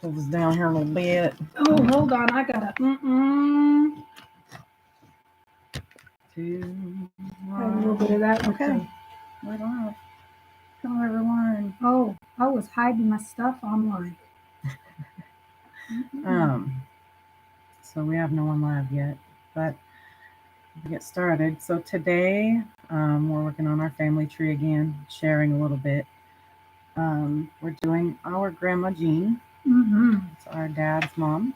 Pull this down here a little bit. Oh, hold on. I gotta. Have a little bit of that. Okay. Right on. Hello, everyone. Oh, I was hiding my stuff online. So we have no one live yet, but we'll get started. So today, we're working on our family tree again, sharing a little bit. We're doing our Grandma Jean. It's our dad's mom.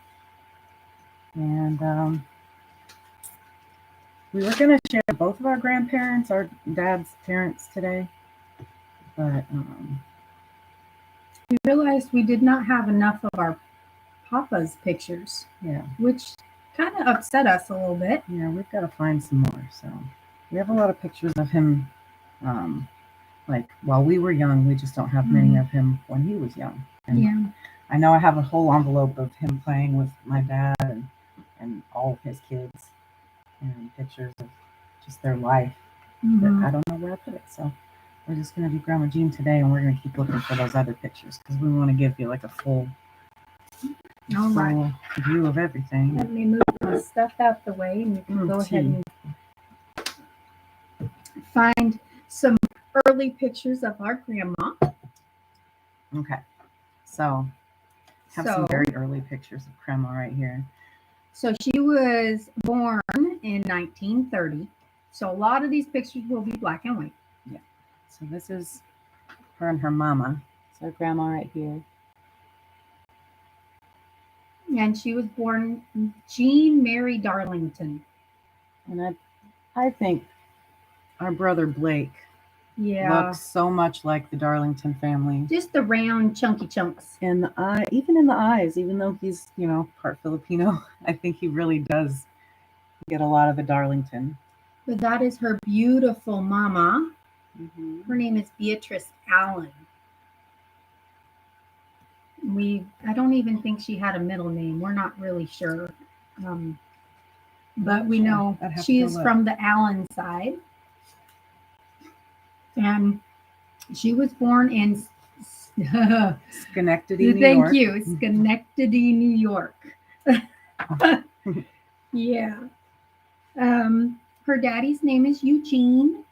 And we were going to share both of our grandparents, our dad's parents today. But we realized we did not have enough of our Papa's pictures. Yeah. Which kind of upset us a little bit. Yeah, we've got to find some more. So we have a lot of pictures of him, like while we were young. We just don't have many of him when he was young. And yeah. I know I have a whole envelope of him playing with my dad and all of his kids and pictures of just their life. But I don't know where I put it. So we're just going to do Grandma Jean today, and we're going to keep looking for those other pictures because we want to give you like a full view of everything. Let me move my stuff out the way, and you can go ahead and find some early pictures of our grandma. Okay, so have some very early pictures of Grandma right here. So she was born in 1930. So a lot of these pictures will be black and white. Yeah. So this is her and her mama. So Grandma right here. And she was born Jean Mary Darlington. And I think our brother Blake looks so much like the Darlington family. Just the round, chunky chunks. And the eye, even in the eyes, even though he's, part Filipino, I think he really does get a lot of the Darlington. But that is her beautiful mama. Her name is Beatrice Allen. I don't even think she had a middle name. We're not really sure. But we know she is from the Allen side. And she was born in Schenectady, New York. Thank you. Schenectady, New York. Yeah. Her daddy's name is Eugene.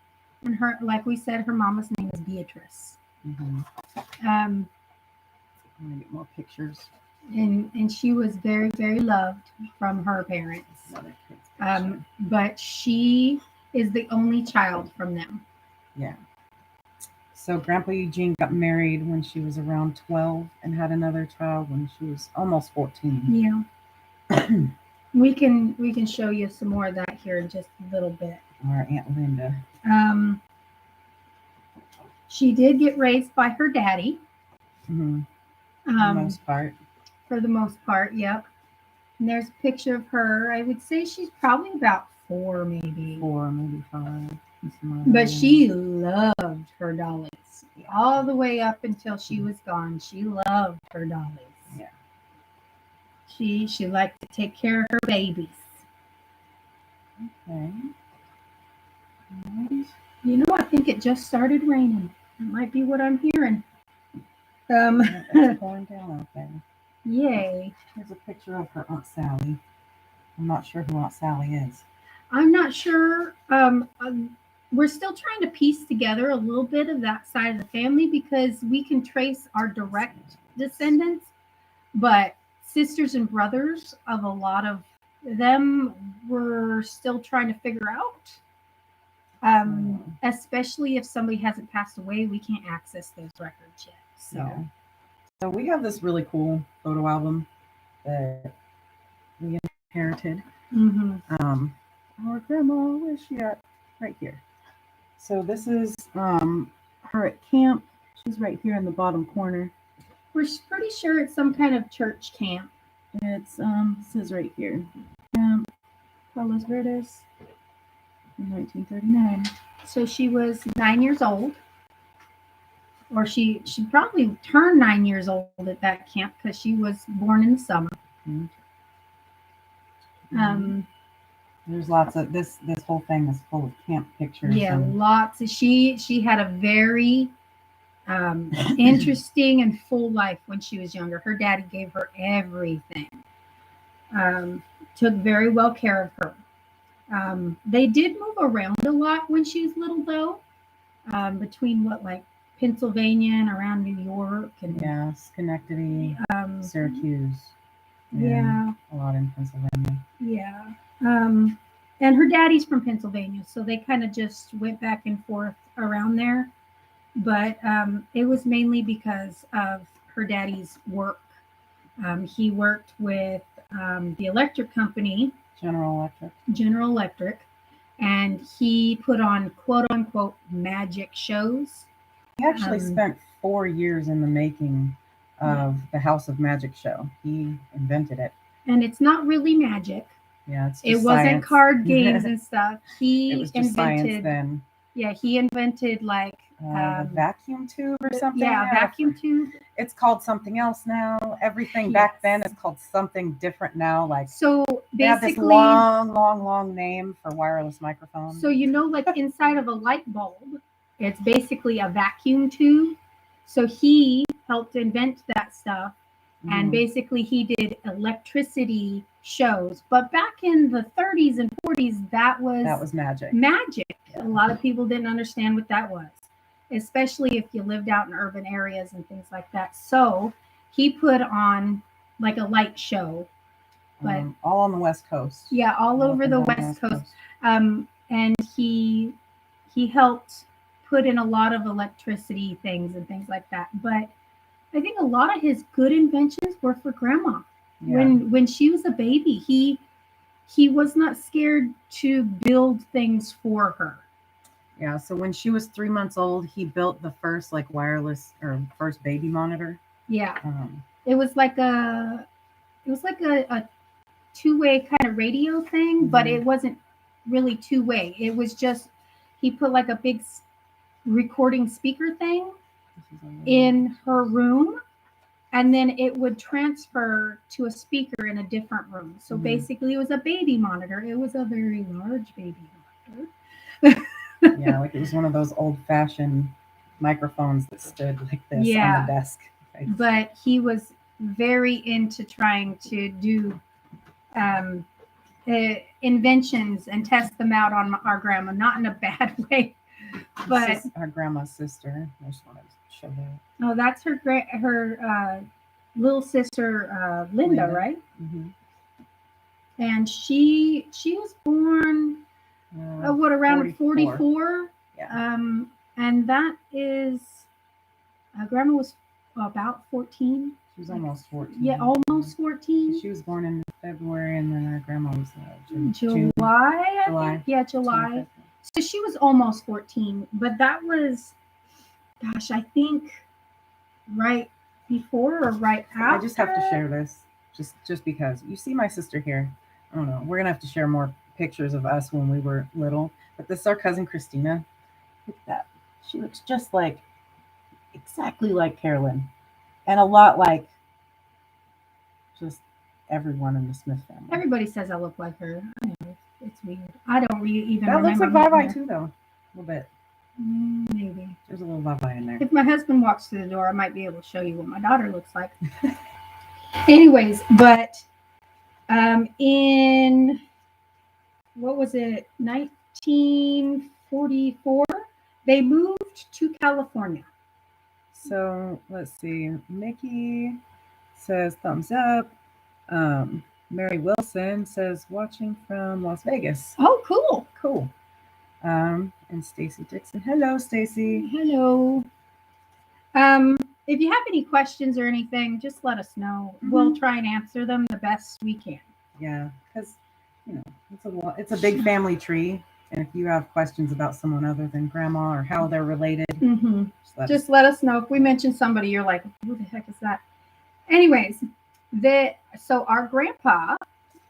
And her, like we said, her mama's name is Beatrice. I'm gonna get more pictures. And she was very, very loved from her parents. But she is the only child from them. Yeah. So Grandpa Eugene got married when she was around 12 and had another child when she was almost 14. Yeah. we can show you some more of that here in just a little bit. Our Aunt Linda. She did get raised by her daddy. For the most part. For the most part, yep. And there's a picture of her. I would say she's probably about 4, maybe. 4, maybe 5. But she loved her dollies. All the way up until she was gone. She loved her dollies. Yeah. She liked to take care of her babies. Okay. I think it just started raining. It might be what I'm hearing. It's pouring down out there. Yay. Here's a picture of her Aunt Sally. I'm not sure who Aunt Sally is. I'm not sure. We're still trying to piece together a little bit of that side of the family because we can trace our direct descendants, but sisters and brothers of a lot of them we're still trying to figure out. Especially if somebody hasn't passed away, we can't access those records yet. So we have this really cool photo album that we inherited. Our grandma, where's she at? Right here. So this is her at camp. She's right here in the bottom corner. We're pretty sure it's some kind of church camp. It's says right here, Camp Palos Verdes in 1939. So she was 9 years old, or she probably turned 9 years old at that camp because she was born in the summer. There's lots of this whole thing is full of camp pictures. Yeah, lots of she had a very interesting and full life when she was younger. Her daddy gave her everything. Took very well care of her. They did move around a lot when she was little, though, between like Pennsylvania and around New York and Schenectady, Syracuse. Yeah, a lot in Pennsylvania. Yeah, and her daddy's from Pennsylvania, so they kind of just went back and forth around there. But it was mainly because of her daddy's work. He worked with the electric company, General Electric, and he put on quote unquote magic shows. He actually spent 4 years in the making of the House of Magic show. He invented it. And it's not really magic. Yeah, it's just it wasn't science. Card games and stuff. It was just invented science then. Yeah, he invented like a vacuum tube or something. Yeah, vacuum tube. It's called something else now. Everything back then is called something different now. Like, so they have this long name for wireless microphones. So like inside of a light bulb, it's basically a vacuum tube. So he helped invent that stuff. And basically he did electricity shows. But back in the 30s and 40s, that was magic. A lot of people didn't understand what that was, especially if you lived out in urban areas and things like that. So he put on like a light show, but all on the West Coast. Yeah, all over the West Coast. And he helped put in a lot of electricity things and things like that. But I think a lot of his good inventions were for Grandma. Yeah. When she was a baby, he was not scared to build things for her. Yeah, so when she was 3 months old, he built the first like wireless or first baby monitor. Yeah. It was like a two-way kind of radio thing, but it wasn't really two-way. It was just he put like a big recording speaker thing in her room, and then it would transfer to a speaker in a different room. So basically it was a baby monitor. It was a very large baby monitor. Yeah, like it was one of those old-fashioned microphones that stood like this on the desk. But he was very into trying to do inventions and test them out on our grandma, not in a bad way. But our grandma's sister. I just wanted to show that. Oh, that's her little sister Linda, right? Mm-hmm. And she was born around 44? Yeah. And that is grandma was about 14. She was almost 14. Yeah, almost 14. She was born in February, and then our grandma was July. I think. Yeah, July. So she was almost 14, but that was, gosh, I think right before or right after. I just have to share this, just because. You see my sister here. I don't know. We're gonna have to share more pictures of us when we were little. But this is our cousin Christina. Look at that. She looks just like, exactly like Carolyn, and a lot like just everyone in the Smith family. Everybody says I look like her. I know, it's weird. I don't even that remember. That looks like Vivi too, though. A little bit. Maybe. There's a little Vivi in there. If my husband walks through the door, I might be able to show you what my daughter looks like. Anyways, but in, what was it, 1944, they moved to California. So let's see. Mickey says thumbs up. Mary Wilson says watching from Las Vegas. Oh, cool. Cool. And Stacy Dixon. Hello, Stacy. Hello. If you have any questions or anything, just let us know. We'll try and answer them the best we can. Yeah, because it's a big family tree, and if you have questions about someone other than grandma or how they're related, just let us know. If we mention somebody, you're like, who the heck is that? Anyways, so our grandpa,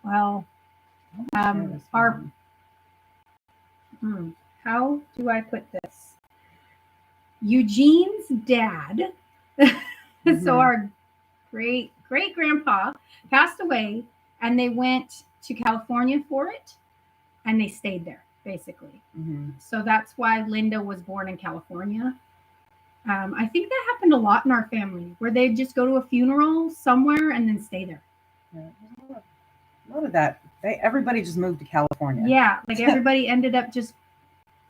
well, how do I put this? Eugene's dad. So our great grandpa passed away, and they went to California for it, and they stayed there basically. So that's why Linda was born in California. I think that happened a lot in our family, where they'd just go to a funeral somewhere and then stay there. Yeah, a lot of that. Everybody just moved to California. Yeah, like everybody ended up just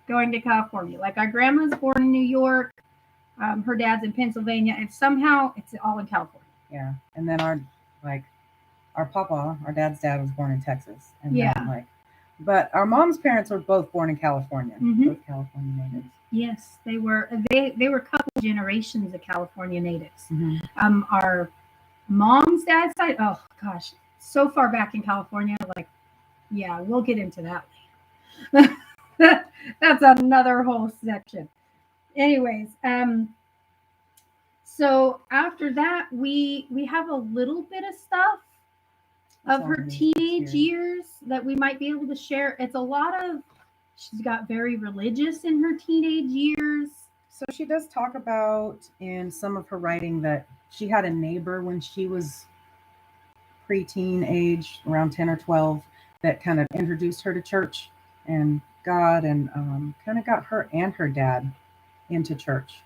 going to California. Like our grandma's born in New York, her dad's in Pennsylvania, and somehow it's all in California. Yeah, and then our papa, our dad's dad, was born in Texas, and Yeah. then, but our mom's parents were both born in California, both California natives. Yes, they were. They were a couple generations of California natives. Our mom's dad's side. Oh gosh, so far back in California. Like, yeah, we'll get into that later. That's another whole section. Anyways, so after that, we have a little bit of stuff of her teenage years that we might be able to share. It's a lot of. She's got very religious in her teenage years. So she does talk about in some of her writing that she had a neighbor when she was preteen age, around 10 or 12, that kind of introduced her to church and God, and kind of got her and her dad into church.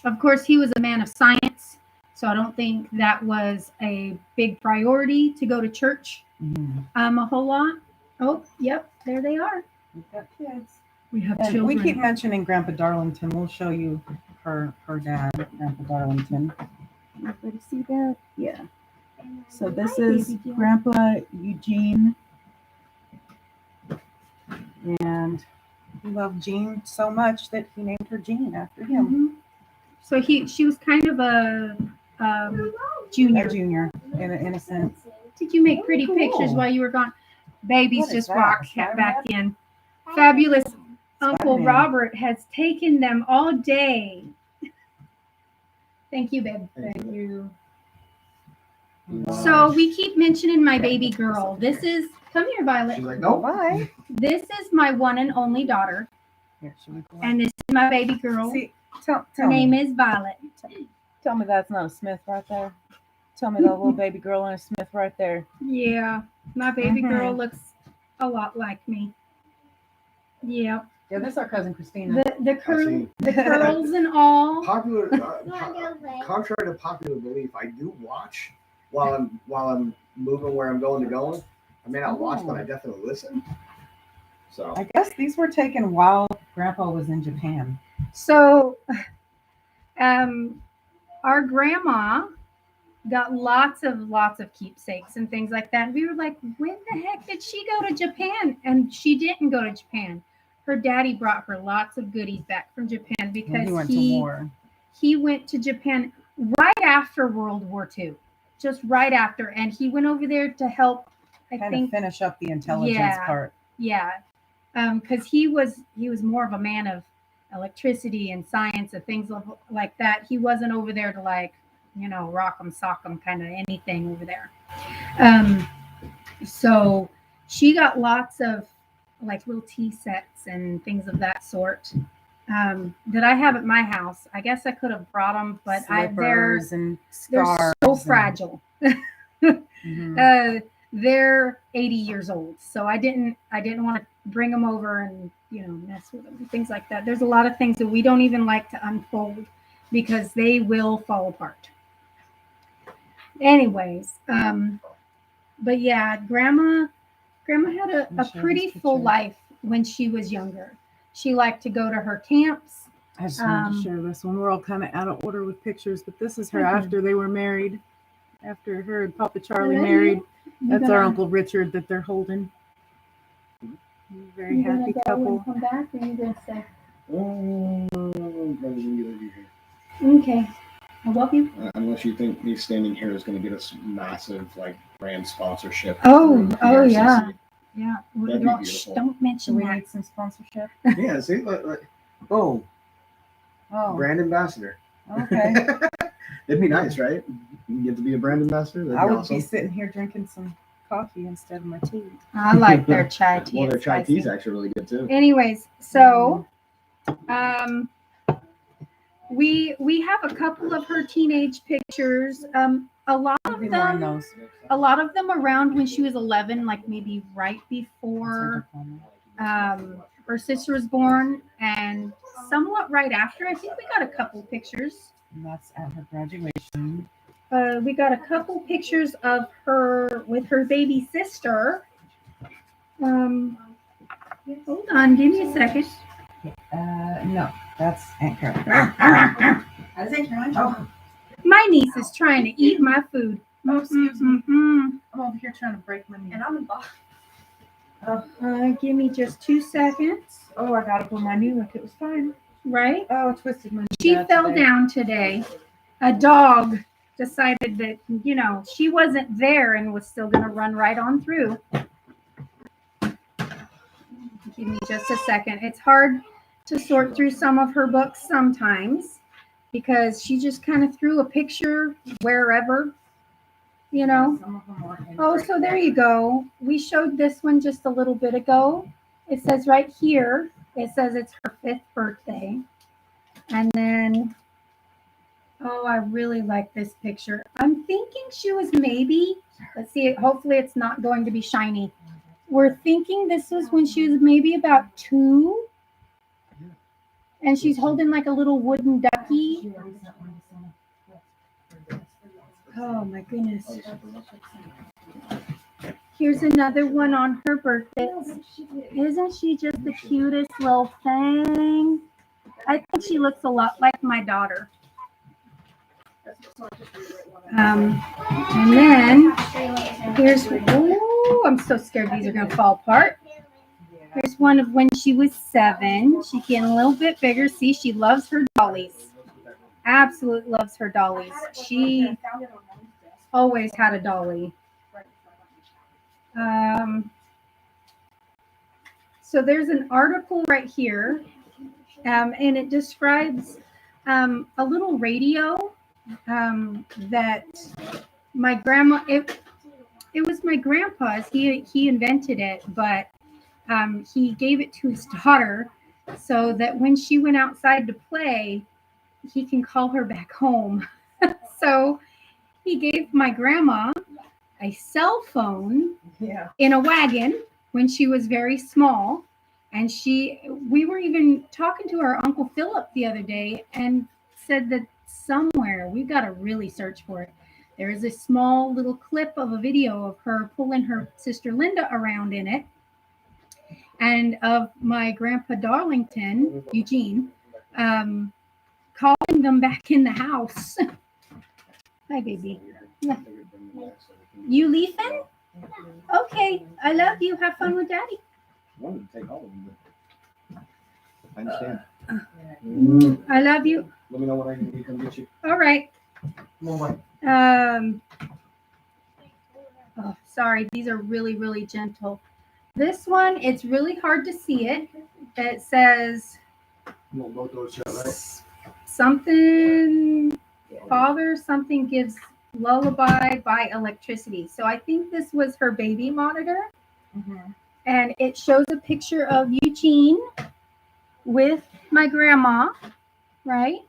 Of course, he was a man of science, so I don't think that was a big priority to go to church a whole lot. Oh, yep, there they are. We've got kids. We have and children. We keep mentioning Grandpa Darlington. We'll show you her dad, Grandpa Darlington. Everybody see that? Yeah. So this is Grandpa Eugene. And he loved Jean so much that he named her Jean after him. So she was kind of a junior. A junior, in a sense. Did you make pretty pictures while you were gone? Babies just walked back in. Fabulous Uncle Robert has taken them all day. Thank you, babe. Thank you. So we keep mentioning my baby girl. This is, come here, Violet. She's like, no. Bye. This is my one and only daughter. Here, and this is my baby girl. See, her name is Violet. Tell me that's not a Smith right there. Tell me that little baby girl and a Smith right there. Yeah, my baby girl looks a lot like me. Yeah. Yeah, this is our cousin Christina. The curls and all. Contrary to popular belief, I do watch while I'm moving where I'm going to go. I may not watch, but I definitely listen. So I guess these were taken while Grandpa was in Japan. So, our grandma got lots of keepsakes and things like that. And we were like, when the heck did she go to Japan? And she didn't go to Japan. Her daddy brought her lots of goodies back from Japan because he went to Japan right after World War II, just right after, and he went over there to help. I think finish up the intelligence part. Yeah, because he was more of a man of electricity and science and things like that. He wasn't over there to rock 'em, sock 'em kind of anything over there. So she got lots of little tea sets and things of that sort that I have at my house. I guess I could have brought them, but they're so fragile. They're 80 years old, so I didn't want to bring them over and mess with them and things like that. There's a lot of things that we don't even like to unfold because they will fall apart. Anyways, but yeah, Grandma had a pretty full life when she was younger. She liked to go to her camps. I just wanted to share this one. We're all kind of out of order with pictures, but this is her after they were married. After her and Papa Charlie married. That's our Uncle Richard that they're holding. Very happy couple. Come back, or you gonna stay? Oh, okay. I love you. Unless you think me standing here is going to get us massive brand sponsorship. Oh yeah. Yeah. That'd be beautiful. Don't mention we need some sponsorship. Yeah, see, boom. Oh. Brand ambassador. Okay. It'd be nice, right? You get to be a brand ambassador. That'd I would awesome. be sitting here drinking some coffee instead of my tea. I like their chai tea. Well, their chai tea is actually really good too. Anyways, so we have a couple of her teenage pictures. A lot of them around when she was 11, like maybe right before her sister was born, and somewhat right after. I think we got a couple pictures. And that's at her graduation. We got a couple pictures of her with her baby sister. Hold on, give me a second. No, that's Aunt Carolyn. That's Aunt Carolyn. Oh, My niece is trying to eat my food. excuse me. Mm-mm. I'm over here trying to break my knee. And I'm in Boston. Give me just 2 seconds. Oh, I gotta pull my knee like it was fine. Right? Oh, I twisted my knee. She bad fell today. down today. A dog decided that, she wasn't there and was still going to run right on through. Give me just a second. It's hard to sort through some of her books sometimes because she just kind of threw a picture wherever, Some of them aren't in Oh, great so there you go. We showed this one just a little bit ago. It says right here, it says it's her 5th birthday. And then, oh, I really like this picture. I'm thinking she was maybe, let's see, hopefully it's not going to be shiny. We're thinking this was when she was maybe about 2. And she's holding like a little wooden ducky. Oh my goodness. Here's another one on her birthday. Isn't she just the cutest little thing? I think she looks a lot like my daughter. And then here's, oh, I'm so scared these are going to fall apart. Here's one of when she was 7. She's getting a little bit bigger. See, she loves her dollies. Absolutely loves her dollies. She always had a dolly. So there's an article right here, and it describes a little radio that my grandma, it was my grandpa's. He invented it, but he gave it to his daughter so that when she went outside to play, he can call her back home. So he gave my grandma a cell phone in a wagon when she was very small. And we were even talking to our Uncle Philip the other day and said that somewhere, we've got to really search for it. There is a small little clip of a video of her pulling her sister Linda around in it. And of my grandpa Darlington, Eugene, calling them back in the house. Hi, baby. You leaving? Okay. I love you. Have fun with Daddy. Wanted to take all of them, but I understand. I love you. Let me know when I can come get you. All right. More Oh, sorry. These are really, really gentle. This one, it's really hard to see it. It says You want both those shut, right? something, father, something gives lullaby by electricity. So I think this was her baby monitor. And it shows a picture of Eugene with my grandma, right?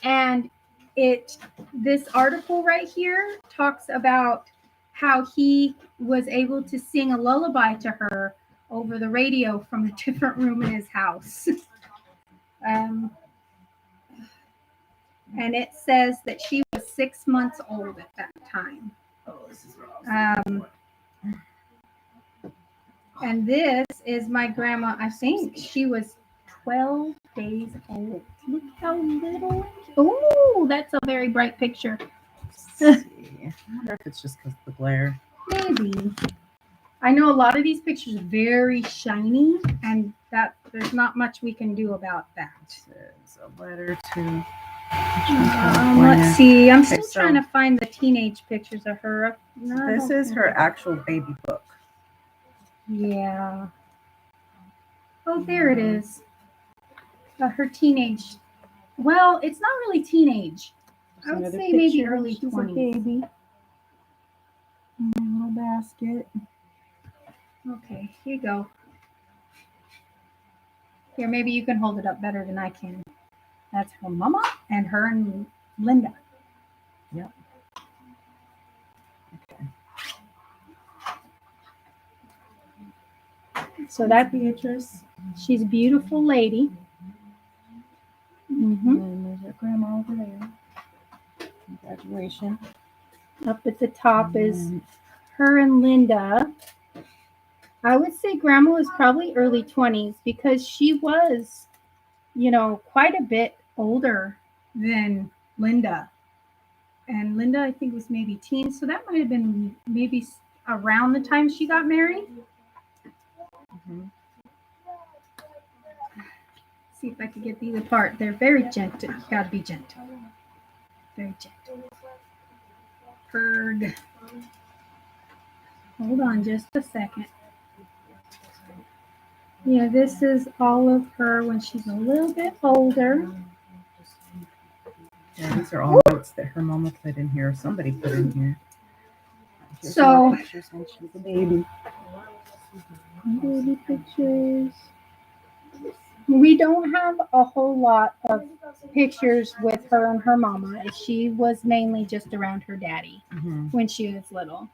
And this article right here talks about how he was able to sing a lullaby to her over the radio from a different room in his house. And it says that she was 6 months old at that time. And this is my grandma. I think she was 12 days old. Look how little. Oh, that's a very bright picture. I wonder if it's just because of the glare. Maybe. I know a lot of these pictures are very shiny, and that there's not much we can do about that. It's a letter to. Let's see. I'm still Okay, so- trying to find the teenage pictures of her. No, I This don't is think- her actual baby book. Yeah. Oh, there it is. Her teenage. Well, it's not really teenage. I would Another say maybe picture. early She's a 20s. baby. In a little basket. Okay, here you go. Here, maybe you can hold it up better than I can. That's her mama and her and Linda. Yep. Okay. So that Beatrice. she's a beautiful lady. And there's our grandma over there. Graduation. Up at the top is And her and Linda. I would say grandma was probably early 20s because she was, quite a bit older than Linda. And Linda, I think, was maybe teen. So that might have been maybe around the time she got married. See if I can get these apart. They're very gentle. Got to be gentle. Very gentle. Ferg. Hold on just a second. Yeah, this is all of her when she's a little bit older. yeah, these are all notes that her mama put in here. Somebody put in here. Here's So- more pictures when she was a baby. Baby pictures. We don't have a whole lot of pictures with her and her mama. She was mainly just around her daddy when she was little.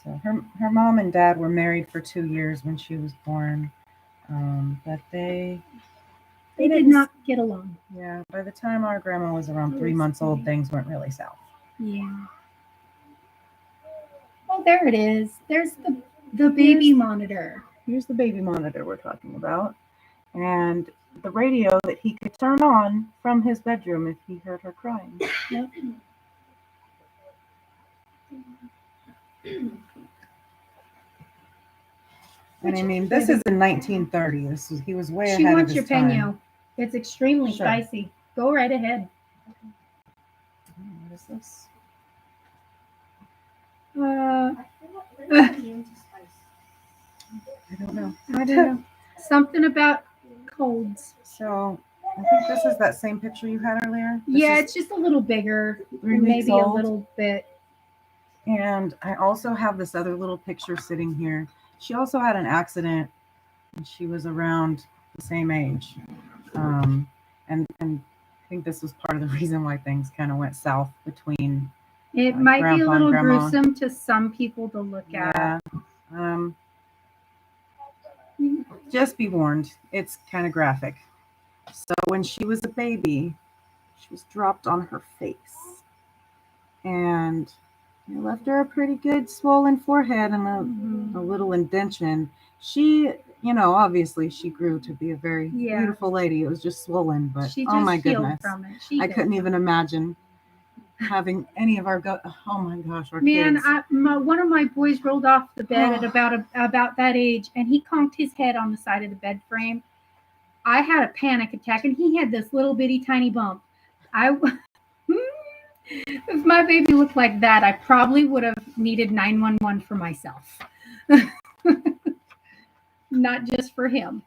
So her mom and dad were married for 2 years when she was born, but they Did not get along. Yeah, by the time our grandma was around 3 months old, things went really south. Yeah. Oh, there it is. There's the baby monitor. Here's the baby monitor we're talking about, and the radio that he could turn on from his bedroom if he heard her crying. Yep. And I mean, this is in 1930. He was way She ahead of wants his your time. Peno. It's extremely Sure. spicy. Go right ahead. What is this? I don't know. I don't know. Something about colds. So I think this is that same picture you had earlier. This Yeah, is it's just a little bigger. 3 weeks Maybe a old. little bit. And I also have this other little picture sitting here. She also had an accident when she was around the same age. And I think this was part of the reason why things kind of went south between It might be a Grandpa and little Grandma. gruesome to some people to look at. Yeah. Just be warned, it's kind of graphic. So when she was a baby, she was dropped on her face. And it left her a pretty good swollen forehead and a little indentation. She, obviously she grew to be a very beautiful lady. It was just swollen, but She oh just my healed goodness. from it. I couldn't even imagine having any of our oh my gosh, our Man, kids. one of my boys rolled off the bed at about that age, and he conked his head on the side of the bed frame. I had a panic attack, and he had this little bitty tiny bump. If my baby looked like that, I probably would have needed 911 for myself, not just for him.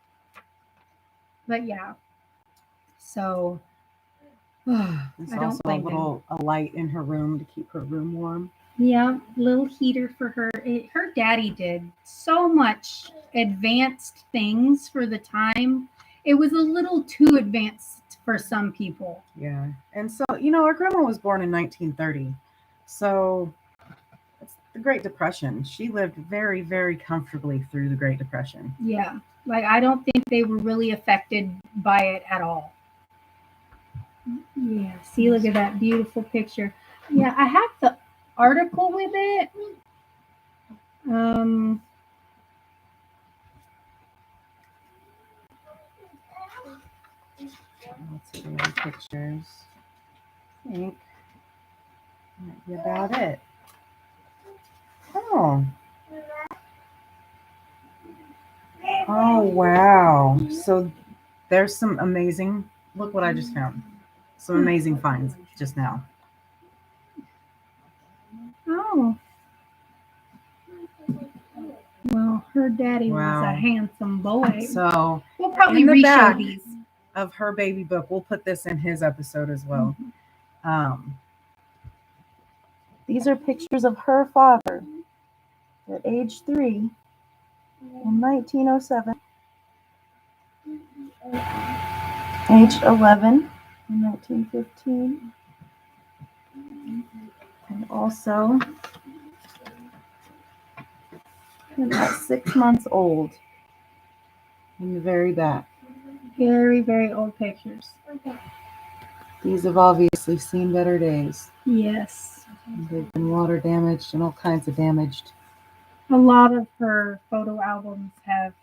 But yeah, so. There's also a light in her room to keep her room warm. Yeah, little heater for her. Her daddy did so much advanced things for the time. It was a little too advanced for some people. Yeah. And so, our grandma was born in 1930. So it's the Great Depression. She lived very, very comfortably through the Great Depression. Yeah. Like, I don't think they were really affected by it at all. Yeah. See, look at that beautiful picture. Yeah, I have the article with it. Lots of baby pictures. I think that might be about it. Oh. Oh, wow. So there's some amazing, look what I just found. Some amazing finds just now. Oh. Well, her daddy was a handsome boy. So we'll probably in the reshow back these of her baby book, we'll put this in his episode as well. These are pictures of her father at age 3 in 1907, age 11 in 1915, and also at 6 months old in the very back. Very, very old pictures. These have obviously seen better days. Yes. They've been water damaged and all kinds of damaged. A lot of her photo albums have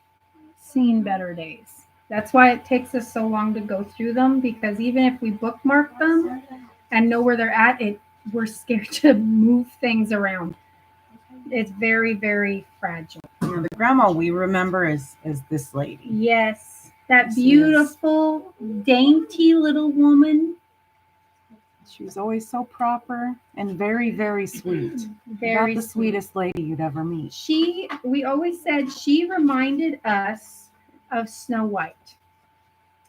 seen better days. That's why it takes us so long to go through them, because even if we bookmark them and know where they're at, we're scared to move things around. It's very, very fragile. You know, the grandma we remember is this lady. Yes, that beautiful, dainty little woman. She was always so proper and very, very sweet. Very About the sweetest lady you'd ever meet. We always said she reminded us of Snow White,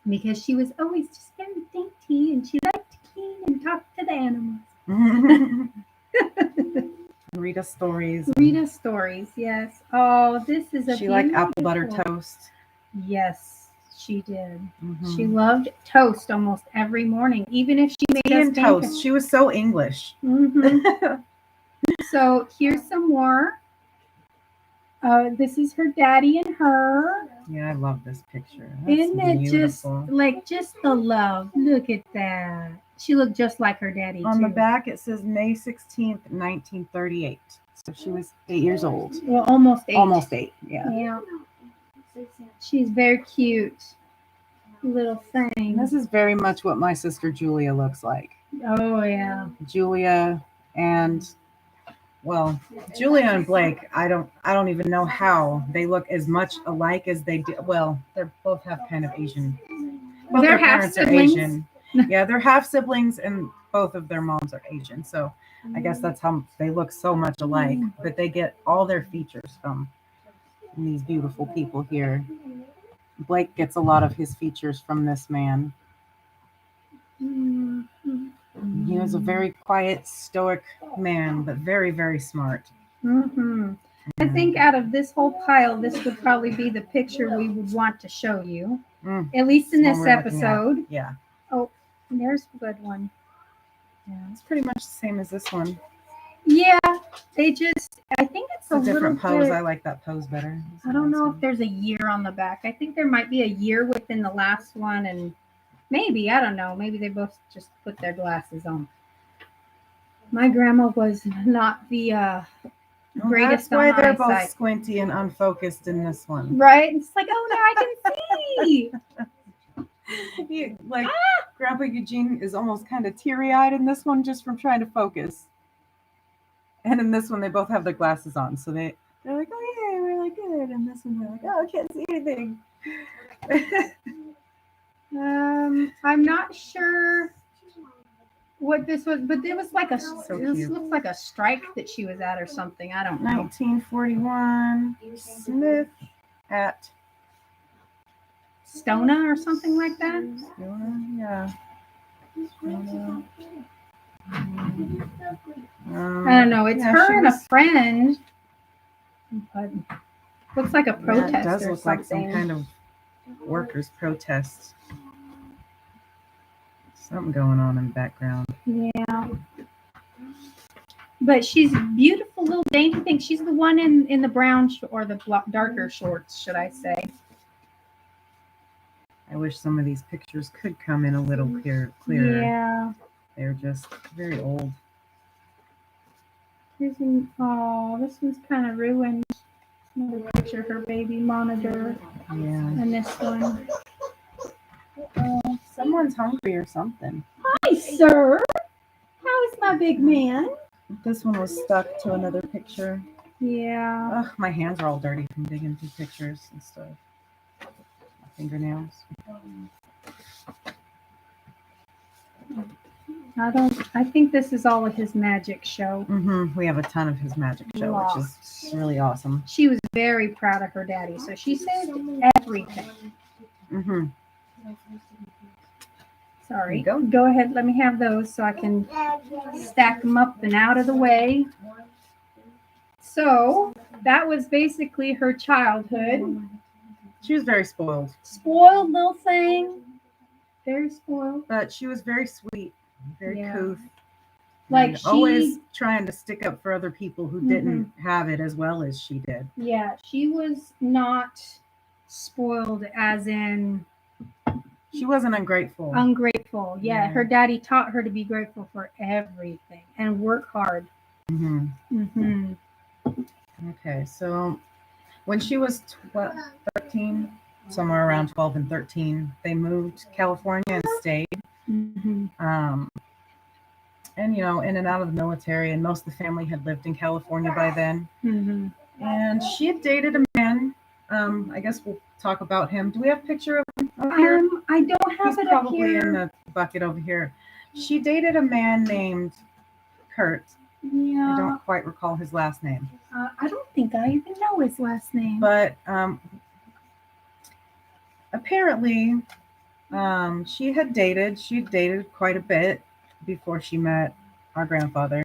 because she was always just very dainty and she liked to clean and talk to the animals. Read us stories. Read us stories, yes. Oh, this is a She liked apple butter toast. Yes, she did. Mm-hmm. She loved toast almost every morning, even if she made us toast. She was so English. Mm-hmm. So here's some more. This is her daddy and her. Yeah, I love this picture. That's Isn't it beautiful. just the love? Look at that. She looked just like her daddy On too. the back it says May 16th, 1938. So she was 8 years old. Well, almost 8. Almost 8, yeah. Yeah. She's very cute. Little thing. This is very much what my sister Julia looks like. Oh yeah. Julia and Julia and Blake, I don't even know how they look as much alike as they do. Well, they both have kind of Asian. Both They're their half parents are siblings. Asian. Yeah, they're half siblings and both of their moms are Asian. So I guess that's how they look so much alike. But they get all their features from these beautiful people here. Blake gets a lot of his features from this man. He was a very quiet, stoic man, but very, very smart. Mm-hmm. I think out of this whole pile, this would probably be the picture we would want to show you, at least in this episode. Yeah. Oh, there's a good one. Yeah, it's pretty much the same as this one. Yeah, I think it's a different pose. Bit, I like that pose better. I don't know if there's a year on the back. I think there might be a year within the last one, and maybe, I don't know, maybe they both just put their glasses on. My grandma was not the greatest. That's why they're both eyesight. Squinty and unfocused in this one. Right? It's like, oh, now I can see. Grandpa Eugene is almost kind of teary-eyed in this one just from trying to focus. And in this one, they both have their glasses on. So they're like, oh, yeah, really good. And this one, they're like, oh, I can't see anything. I'm not sure what this was, but it was like this looks like a strike that she was at or something. I don't know. 1941, Smith at Stona or something like that. Stona, yeah. Stona. I don't know. It's her and a friend. But looks like a protest. Yeah, it does look something. like some kind of workers' protest. Something going on in the background. Yeah. But she's a beautiful little dainty thing. She's the one in the brown or the darker shorts, should I say. I wish some of these pictures could come in a little clearer. Yeah. They're just very old. This one's kind of ruined. Another picture of her baby monitor. Yeah. And this one. Someone's hungry or something. Hi, sir. How is my big man? This one was stuck to another picture. Yeah. Ugh, my hands are all dirty from digging through pictures and stuff. My fingernails. I think this is all of his magic show. We have a ton of his magic show, which is really awesome. She was very proud of her daddy, so she saved everything. Sorry. Go ahead. Let me have those so I can stack them up and out of the way. So that was basically her childhood. She was very spoiled. Spoiled little thing. Very spoiled. But she was very sweet, very couth. Like always trying to stick up for other people who didn't have it as well as she did. Yeah, she was not spoiled as in She wasn't ungrateful. Ungrateful. Yeah, Yeah. her daddy taught her to be grateful for everything and work hard. Okay, so when she was 13, somewhere around 12 and 13, they moved to California and stayed. And, in and out of the military, and most of the family had lived in California by then. And she had dated a man. I guess we'll talk about him. Do we have a picture of him up here? I don't have He's it up probably here. in the bucket over here. She dated a man named Kurt. Yeah. I don't quite recall his last name. I don't think I even know his last name. But apparently, she dated quite a bit before she met our grandfather.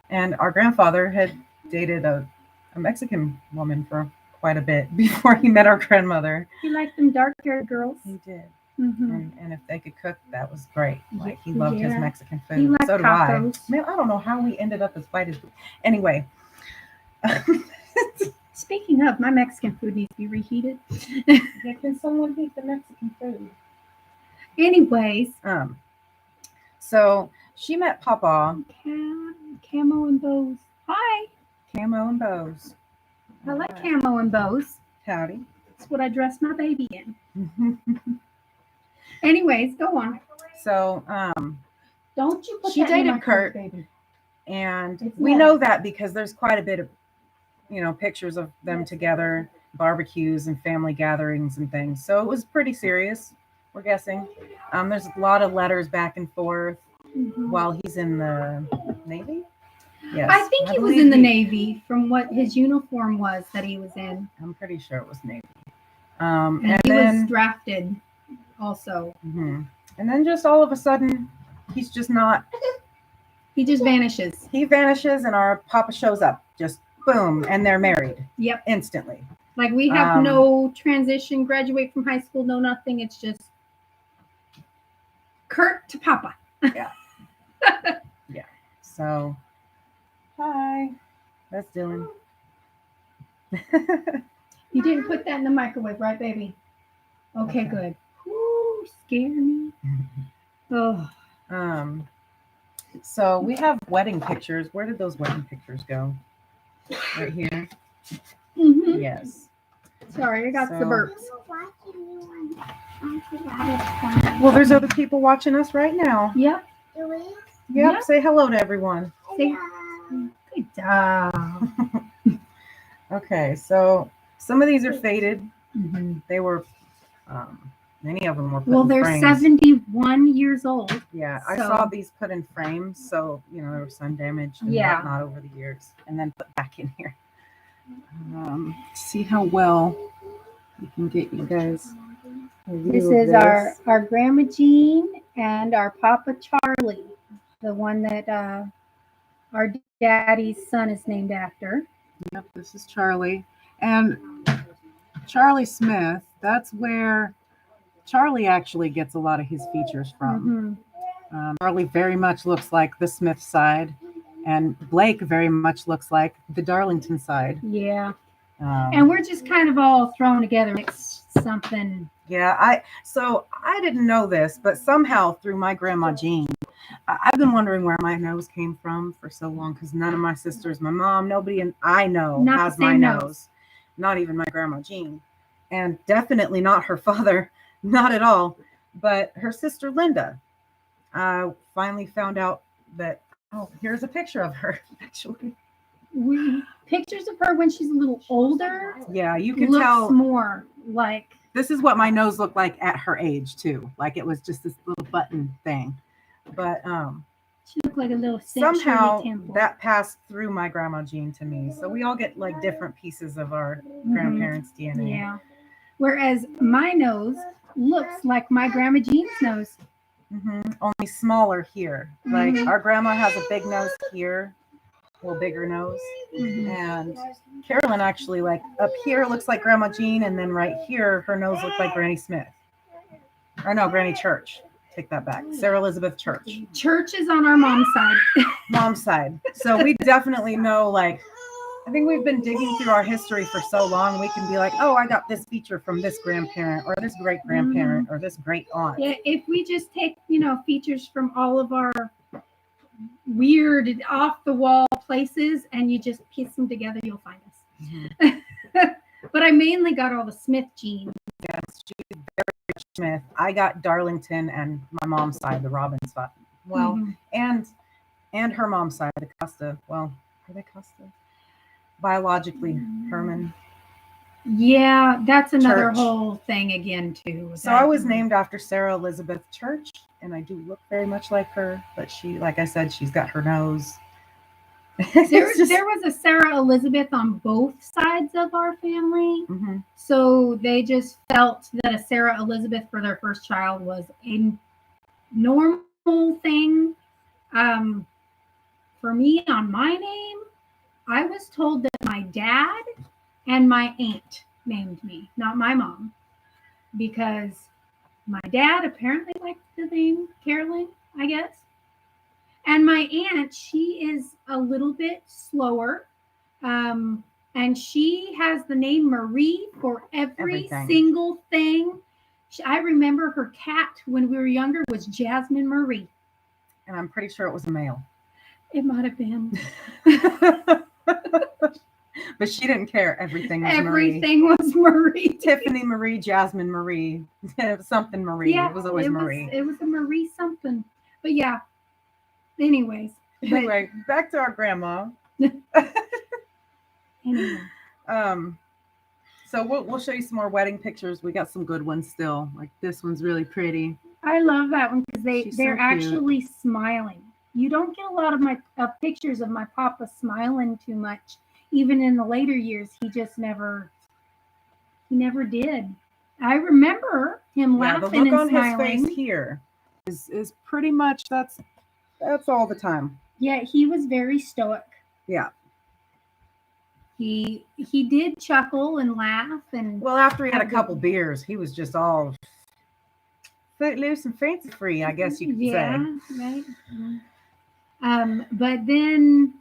And our grandfather had dated a Mexican woman for quite a bit before he met our grandmother. He liked them dark-haired girls. He did. Mm-hmm. And if they could cook, that was great. Like, he loved his Mexican food. He liked so do tacos. I. Man, I don't know how we ended up as white as. Anyway. Speaking of, my Mexican food needs to be reheated. Can someone heat the Mexican food? Anyways. So she met Papa. Camo and bows. Hi. Camo and bows. I like camo and bows. Howdy. That's what I dress my baby in. Anyways, go on. So, don't you put she that in dated my Kurt, baby. and we know that because there's quite a bit of, pictures of them together, barbecues and family gatherings and things. So it was pretty serious, we're guessing. There's a lot of letters back and forth while he's in the Navy. Yes, I think he was in the Navy from what his uniform was that he was in. I'm pretty sure it was Navy. And he was drafted also. And then just all of a sudden, he's just not. He just vanishes. He vanishes, and our Papa shows up. Just boom, and they're married. Yep. Instantly. Like, we have no transition, graduate from high school, no nothing. It's just Kurt to Papa. Yeah. Yeah. So, hi. That's Dylan. You didn't put that in the microwave, right, baby? Okay. Good. Ooh, scared me. Oh. So we have wedding pictures. Where did those wedding pictures go? Right here. Yes. Sorry, I got the burps. Well, there's other people watching us right now. Yep. Yep. Say hello to everyone. Say good job. Okay, so some of these are faded. They were, many of them were put well, in they're frames. 71 years old. Yeah, I so. saw these put in frames, so there was sun damage and whatnot over the years, and then put back in here. See how well we can get you guys. This is our Grandma Jean and our Papa Charlie, the one that our daddy's son is named after. Yep, this is Charlie. And Charlie Smith, that's where Charlie actually gets a lot of his features from. Charlie very much looks like the Smith side, and Blake very much looks like the Darlington side. Yeah. And we're just kind of all thrown together, mixed something. Yeah, I didn't know this, but somehow through my Grandma Jean, I've been wondering where my nose came from for so long, because none of my sisters, my mom, nobody I know has my nose. Not even my Grandma Jean. And definitely not her father, not at all. But her sister Linda finally found out that, here's a picture of her, actually. Pictures of her when she's a little older. Yeah, you can looks tell more like. This is what my nose looked like at her age too. Like, it was just this little button thing. But she looked like a little somehow that passed through my Grandma Jean to me. So we all get like different pieces of our grandparents' DNA. Yeah. Whereas my nose looks like my Grandma Jean's nose. Only smaller here. Like, our grandma has a big nose here, a little bigger nose. And Carolyn actually, like, up here looks like Grandma Jean, and then right here her nose looks like Granny Smith. Or no, Granny Church. Take that back. Sarah Elizabeth Church. Church is on our mom's side. Mom's side. So we definitely know, like, I think we've been digging through our history for so long. We can be like, oh, I got this feature from this grandparent or this great grandparent or this great aunt. Yeah, if we just take, features from all of our weird off the wall places and you just piece them together, you'll find us. Mm-hmm. But I mainly got all the Smith genes. Yes, she's very Smith. I got Darlington and my mom's side, the Robbins side. Well, and her mom's side, the Costa. Well, are they Costa? Biologically, Herman. Yeah, that's another Church. whole thing again too. So I was named after Sarah Elizabeth Church, and I do look very much like her. But she, like I said, she's got her nose. There was a Sarah Elizabeth on both sides of our family. Mm-hmm. So they just felt that a Sarah Elizabeth for their first child was a normal thing. For me, on my name, I was told that my dad and my aunt named me, not my mom, because my dad apparently liked the name Carolyn, I guess. And my aunt, she is a little bit slower. And she has the name Marie for everything. Single thing. I remember her cat when we were younger was Jasmine Marie. And I'm pretty sure it was a male. It might have been. But she didn't care. Everything was Everything was Marie. Tiffany Marie, Jasmine Marie, something Marie. Yeah, it was always Marie. It was a Marie something. But yeah. Anyways. Anyway, back to our grandma. Anyway. So we'll show you some more wedding pictures. We got some good ones still. Like this one's really pretty. I love that one because they're so actually smiling. You don't get a lot of my pictures of my papa smiling too much. Even in the later years, he never did. I remember him laughing the look and on smiling. his face here is pretty much that's all the time. Yeah, he was very stoic. Yeah. He did chuckle and laugh and after he had a couple beers, he was just all footloose and fancy free, I guess you could say. Yeah, right. But then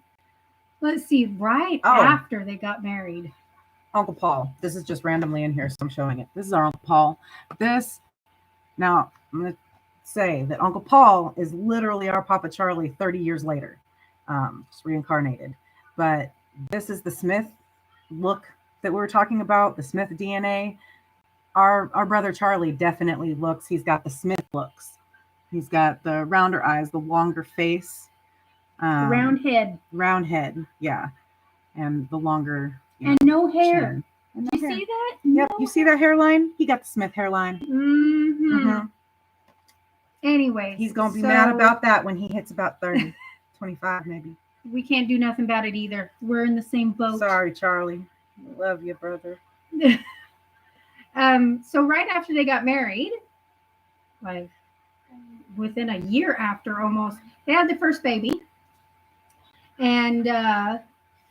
let's see, after they got married. Uncle Paul. This is just randomly in here, so I'm showing it. This is our Uncle Paul. Now I'm going to say that Uncle Paul is literally our Papa Charlie 30 years later, just reincarnated. But this is the Smith look that we were talking about, the Smith DNA. Our brother Charlie definitely he's got the Smith looks. He's got the rounder eyes, the longer face. Round head, yeah. And the longer... And no hair. Chin. Did you see that? Yep. You see that hairline? He got the Smith hairline. Mm-hmm. Anyway. He's going to be mad about that when he hits about 30, 25 maybe. We can't do nothing about it either. We're in the same boat. Sorry, Charlie. Love you, brother. So right after they got married, like within a year after almost, they had the first baby. And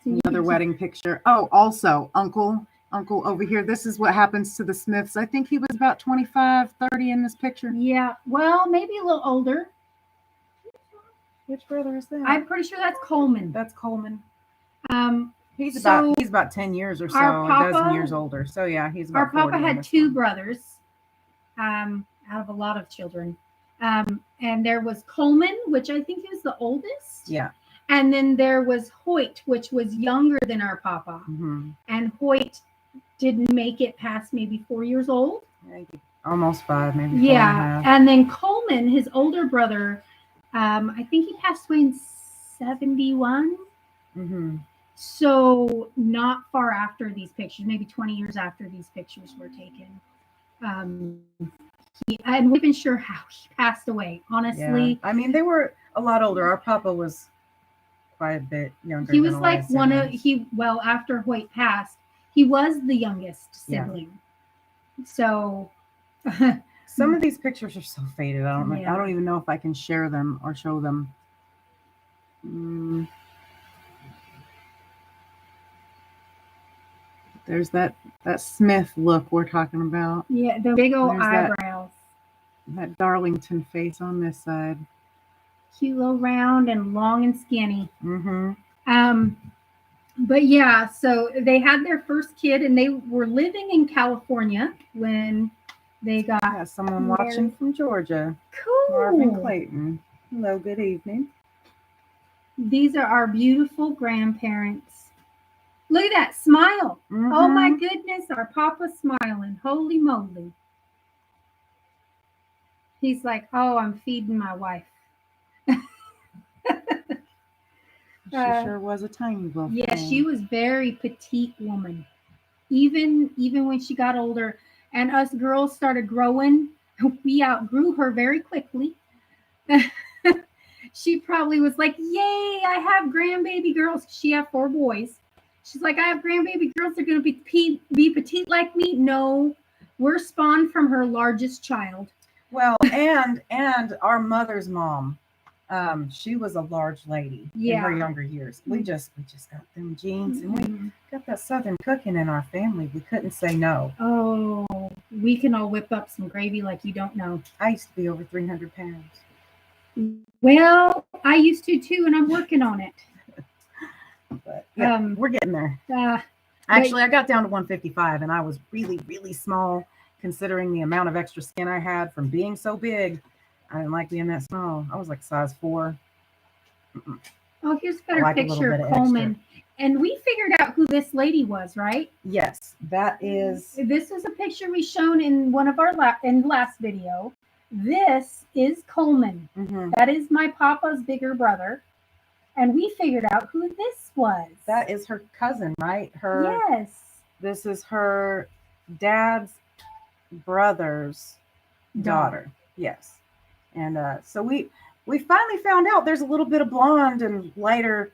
another wedding picture. Oh, also, Uncle over here. This is what happens to the Smiths. I think he was about 25, 30 in this picture. Yeah. Well, maybe a little older. Which brother is that? I'm pretty sure that's Coleman. That's Coleman. He's so about 10 years or so, Papa, a dozen years older. So yeah, he's about our Papa 40 had two brothers, out of a lot of children. And there was Coleman, which I think he was the oldest. Yeah. And then there was Hoyt, which was younger than our Papa. Mm-hmm. And Hoyt didn't make it past maybe 4 years old. Almost 5, maybe. Yeah. And then Coleman, his older brother, I think he passed away in 71. Mm-hmm. So not far after these pictures, maybe 20 years after these pictures were taken. I'm not even sure how he passed away, honestly. Yeah. I mean, they were a lot older. Our Papa was quite a bit younger. He was like after Hoyt passed, he was the youngest sibling. Yeah. So some of these pictures are so faded. I don't even know if I can share them or show them. There's that Smith look we're talking about. Yeah, the big old eyebrows. That Darlington face on this side. Cute little round and long and skinny. Mm-hmm. But yeah, so they had their first kid, and they were living in California when they got someone watching married. from Georgia. Cool. Marvin Clayton. Hello, good evening. These are our beautiful grandparents. Look at that smile. Mm-hmm. Oh my goodness, our Papa smiling. Holy moly. He's like, oh, I'm feeding my wife. She sure was a tiny little Yeah, thing. she was very petite woman. Even when she got older and us girls started growing, we outgrew her very quickly. She probably was like, yay, I have grandbaby girls. She had 4 boys. She's like, I have grandbaby girls. They're going to be petite like me. No, we're spawned from her largest child. Well, and our mother's mom, she was a large lady in her younger years. We just got them genes, and we got that Southern cooking in our family. We couldn't say no. Oh, we can all whip up some gravy like you don't know. I used to be over 300 pounds. Well, I used to too, and I'm working on it. But yeah, we're getting there. Actually, I got down to 155, and I was really, really small considering the amount of extra skin I had from being so big. I didn't like being that small. I was like size 4. Oh, here's a better picture of Coleman. And we figured out who this lady was, right? Yes, that is. This is a picture we shown in one of our in the last video. This is Coleman. Mm-hmm. That is my papa's bigger brother. And we figured out who this was. That is her cousin, right? Yes. This is her dad's brother's daughter. Yes. And so we finally found out there's a little bit of blonde and lighter.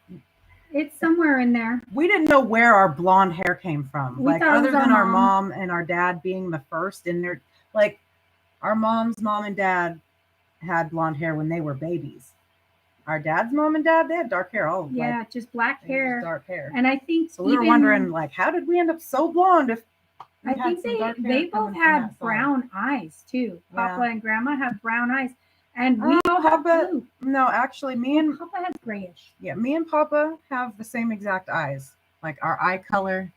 It's somewhere in there. We didn't know where our blonde hair came from. We like other than our mom and our dad being the first in their, like our mom's mom and dad had blonde hair when they were babies. Our dad's mom and dad, they had dark hair. Oh, yeah, like, just black hair. Dark hair. And I think so. We were wondering, like, how did we end up so blonde? If I think they both had brown eyes too. Yeah. Papa and Grandma have brown eyes, and we all have blue. No, actually, me and Papa has grayish. Yeah, me and Papa have the same exact eyes, like our eye color.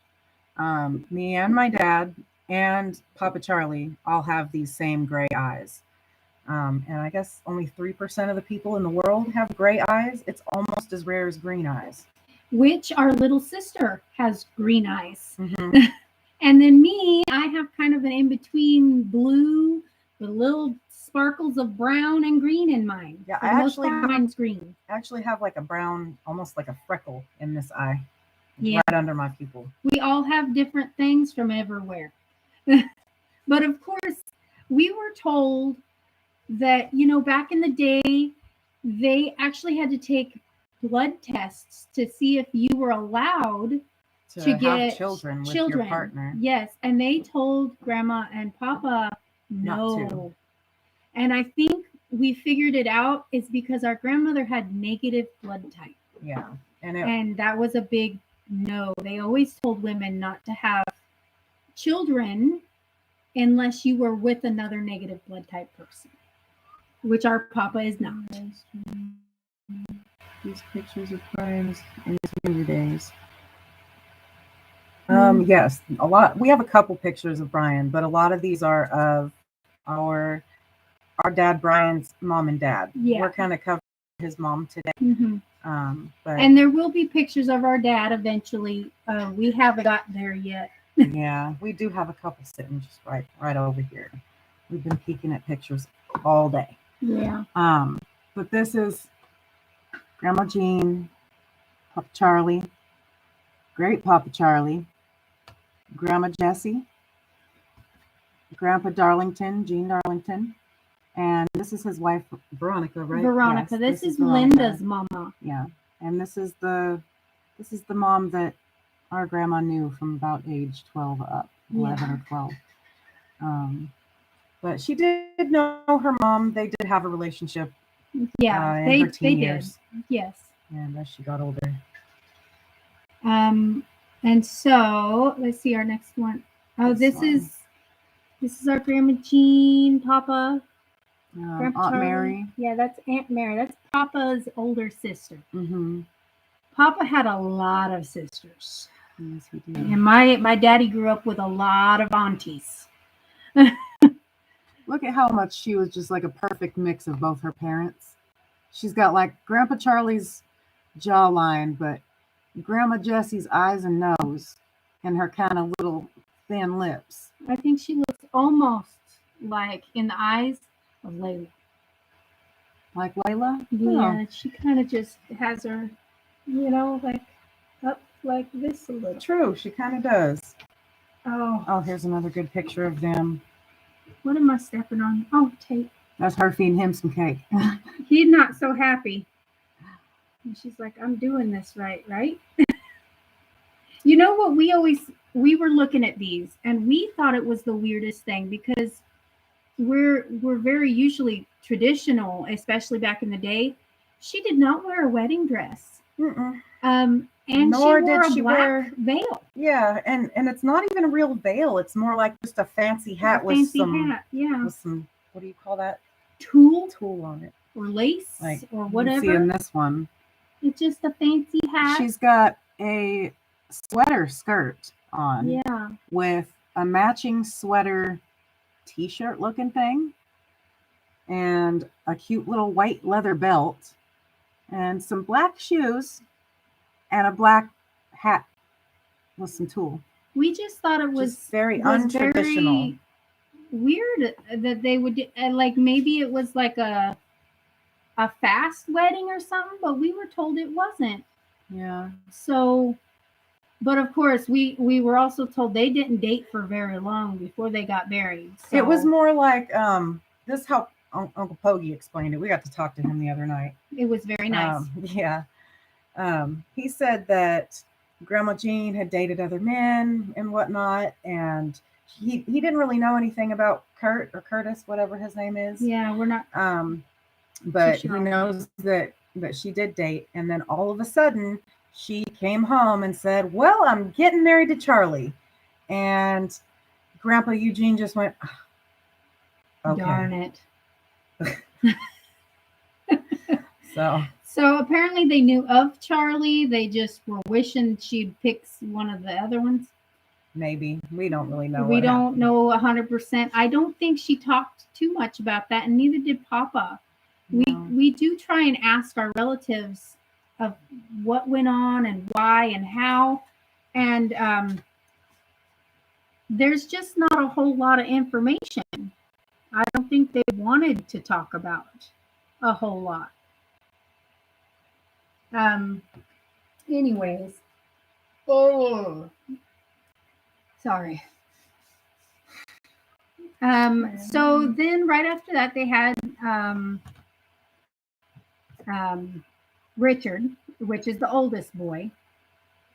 Me and my dad and Papa Charlie all have these same gray eyes. And I guess only 3% of the people in the world have gray eyes. It's almost as rare as green eyes. Which our little sister has green eyes. Mm-hmm. And then me, I have kind of an in-between blue with little sparkles of brown and green in mine. Yeah, mine's green. I actually have like a brown, almost like a freckle in this eye. Yeah. Right under my pupil. We all have different things from everywhere. But of course, we were told that, back in the day, they actually had to take blood tests to see if you were allowed to get children with your partner. Yes, and they told Grandma and Papa no. And I think we figured it out is because our grandmother had negative blood type. Yeah, and that was a big no. They always told women not to have children unless you were with another negative blood type person, which our Papa is not. These pictures of Brian's in his younger days. Yes, a lot. We have a couple pictures of Brian, but a lot of these are of our dad Brian's mom and dad. Yeah. We're kind of covering his mom today. Mm-hmm. But and there will be pictures of our dad eventually. We haven't got there yet. Yeah, we do have a couple sitting just right over here. We've been peeking at pictures all day. Yeah. But this is Grandma Jean, Papa Charlie, great Papa Charlie, Grandma Jessie, Grandpa Darlington, Gene Darlington, and this is his wife Veronica, right? Veronica. Yes, this is Linda's mama. Yeah, and this is the mom that our grandma knew from about age 12 up, 11 or 12. But she did know her mom. They did have a relationship. Yeah, they did. Yes. And as she got older. And so let's see our next one. Oh, this is our Grandma Jean, Papa. Aunt Mary. Yeah, that's Aunt Mary. That's Papa's older sister. Mm-hmm. Papa had a lot of sisters. Yes, he did. And my daddy grew up with a lot of aunties. Look at how much she was just like a perfect mix of both her parents. She's got like Grandpa Charlie's jawline, but Grandma Jessie's eyes and nose, and her kind of little thin lips. I think she looks almost like in the eyes of Layla. Like Layla? Yeah, she kind of just has her, like up like this a little. True, she kind of does. Oh, here's another good picture of them. what am I stepping on? Oh, tape. That's her feeding him some cake. He's not so happy. And she's like, I'm doing this right? You know what? We were looking at these and we thought it was the weirdest thing because we're very usually traditional, especially back in the day. She did not wear a wedding dress. Mm-mm. And Nor she wore did a she black wear- veil. Yeah, and it's not even a real veil. It's more like just a fancy hat with some hat, yeah. with some, what do you call that? Tulle Tulle on it. or lace Like or you whatever. see in this one. It's just a fancy hat. She's got a sweater skirt on Yeah. with a matching sweater t-shirt looking thing and a cute little white leather belt and some black shoes and a black hat with some tulle. We just thought it was Just very was untraditional. very weird that they would do, like maybe it was like a fast wedding or something, but we were told it wasn't. Yeah. So, but of course we were also told they didn't date for very long before they got married. So. It was more like this is how Uncle Pogie explained it. We got to talk to him the other night. It was very nice. Yeah. He said that Grandma Jean had dated other men and whatnot, and he didn't really know anything about Kurt or Curtis, whatever his name is. Yeah, we're not. But sure. he knows that she did date, and then all of a sudden she came home and said, "Well, I'm getting married to Charlie," and Grandpa Eugene just went, "Okay." Darn it. So apparently they knew of Charlie. They just were wishing she'd pick one of the other ones. Maybe. We don't really know. We don't know 100%. I don't think she talked too much about that, and neither did Papa. No. We do try and ask our relatives of what went on and why and how. And there's just not a whole lot of information. I don't think they wanted to talk about a whole lot. Anyways. Oh. Sorry. So then right after that they had Richard, which is the oldest boy,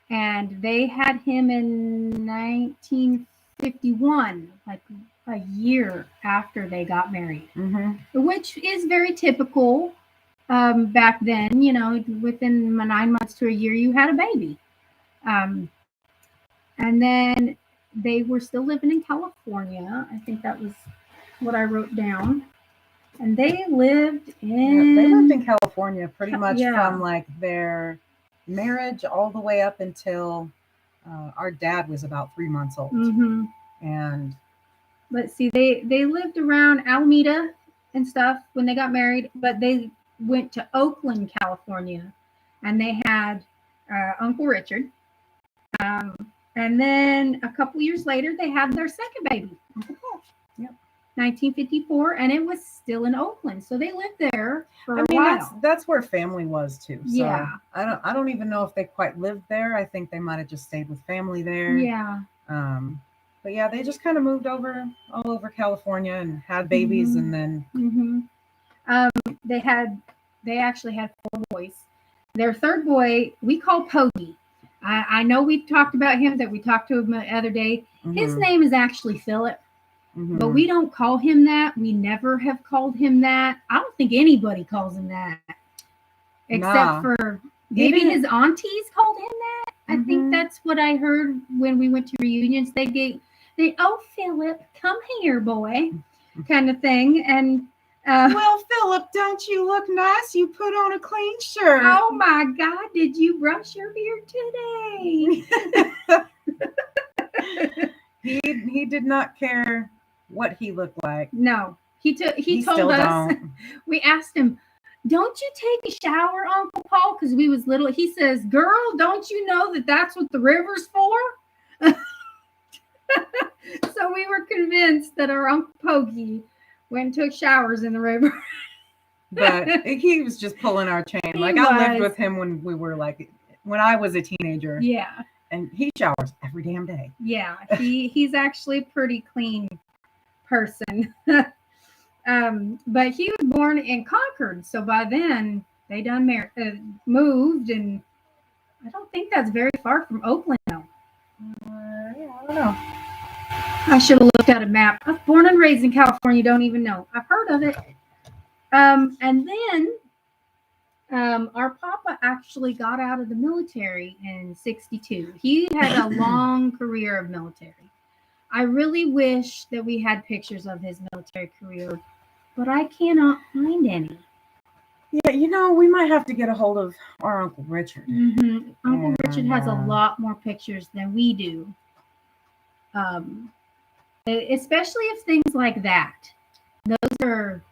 and they had him in 1951, like a year after they got married, which is very typical. Back then, within 9 months to a year, you had a baby. And then they were still living in California. I think that was what I wrote down. And they lived in California pretty much from like their marriage all the way up until our dad was about 3 months old. And let's see, they lived around Alameda and stuff when they got married, but they went to Oakland, California, and they had Uncle Richard. And then a couple years later, they had their second baby, Uncle Paul. 1954, and it was still in Oakland, so they lived there for a while. That's where family was too. So yeah, I don't even know if they quite lived there. I think they might have just stayed with family there. Yeah. But yeah, they just kind of moved all over California and had babies, and then they actually had 4 boys. Their third boy we call Pogie. I know we talked about him, that we talked to him the other day. His name is actually Philip, but we don't call him that. We never have called him that. I don't think anybody calls him that, except for maybe his aunties called him that. I think that's what I heard when we went to reunions. They oh, Philip, come here, boy, kind of thing. And Well, Philip, don't you look nice? You put on a clean shirt. Oh my God! Did you brush your beard today? He did not care what he looked like. No, he He told still us. don't. We asked him, "Don't you take a shower, Uncle Paul?" Because we was little. He says, "Girl, don't you know that that's what the river's for?" So we were convinced that our Uncle Pokey went and took showers in the river. But he was just pulling our chain. He Like I lived was. with him when I was a teenager. Yeah, And he showers every damn day. yeah. He's actually a pretty clean person. But he was born in Concord, so by then they done moved, and I don't think that's very far from Oakland now. Yeah, I don't know. I should have looked at a map. I was born and raised in California. Don't even know. I've heard of it. And then our papa actually got out of the military in '62. He had a long career of military. I really wish that we had pictures of his military career, but I cannot find any. Yeah, we might have to get a hold of our Uncle Richard. Mm-hmm. Uncle Richard has a And, lot more pictures than we do. Especially if things like that. Those are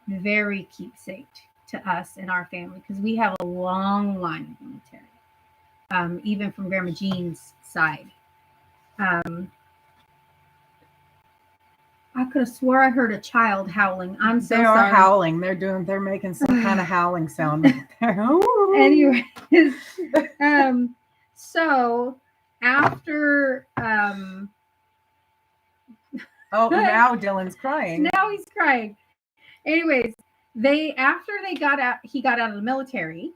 very keepsake to us and our family because we have a long line of military, even from Grandma Jean's side. I could have swore I heard a child howling. I'm so They sorry. are howling. They're making some kind of howling sound right there. Anyways, so after Oh, now Dylan's crying. now he's crying. Anyways, he got out of the military.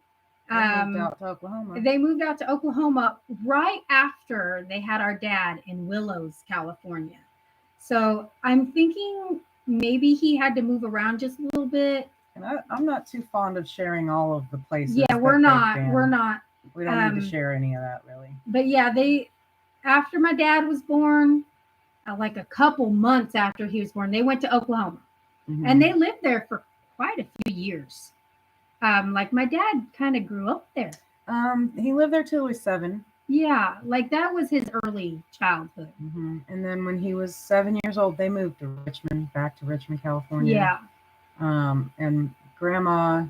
They moved out to Oklahoma. They moved out to Oklahoma right after they had our dad in Willows, California. So I'm thinking maybe he had to move around just a little bit. And I'm not too fond of sharing all of the places. Yeah, we're not. We don't need to share any of that, really. But yeah, after my dad was born, like a couple months after he was born, they went to Oklahoma. Mm-hmm. And they lived there for quite a few years. Like my dad kind of grew up there. He lived there till he was 7. Yeah, like that was his early childhood. Mm-hmm. And then when he was 7 years old, they moved to back to Richmond, California. Yeah. And Grandma,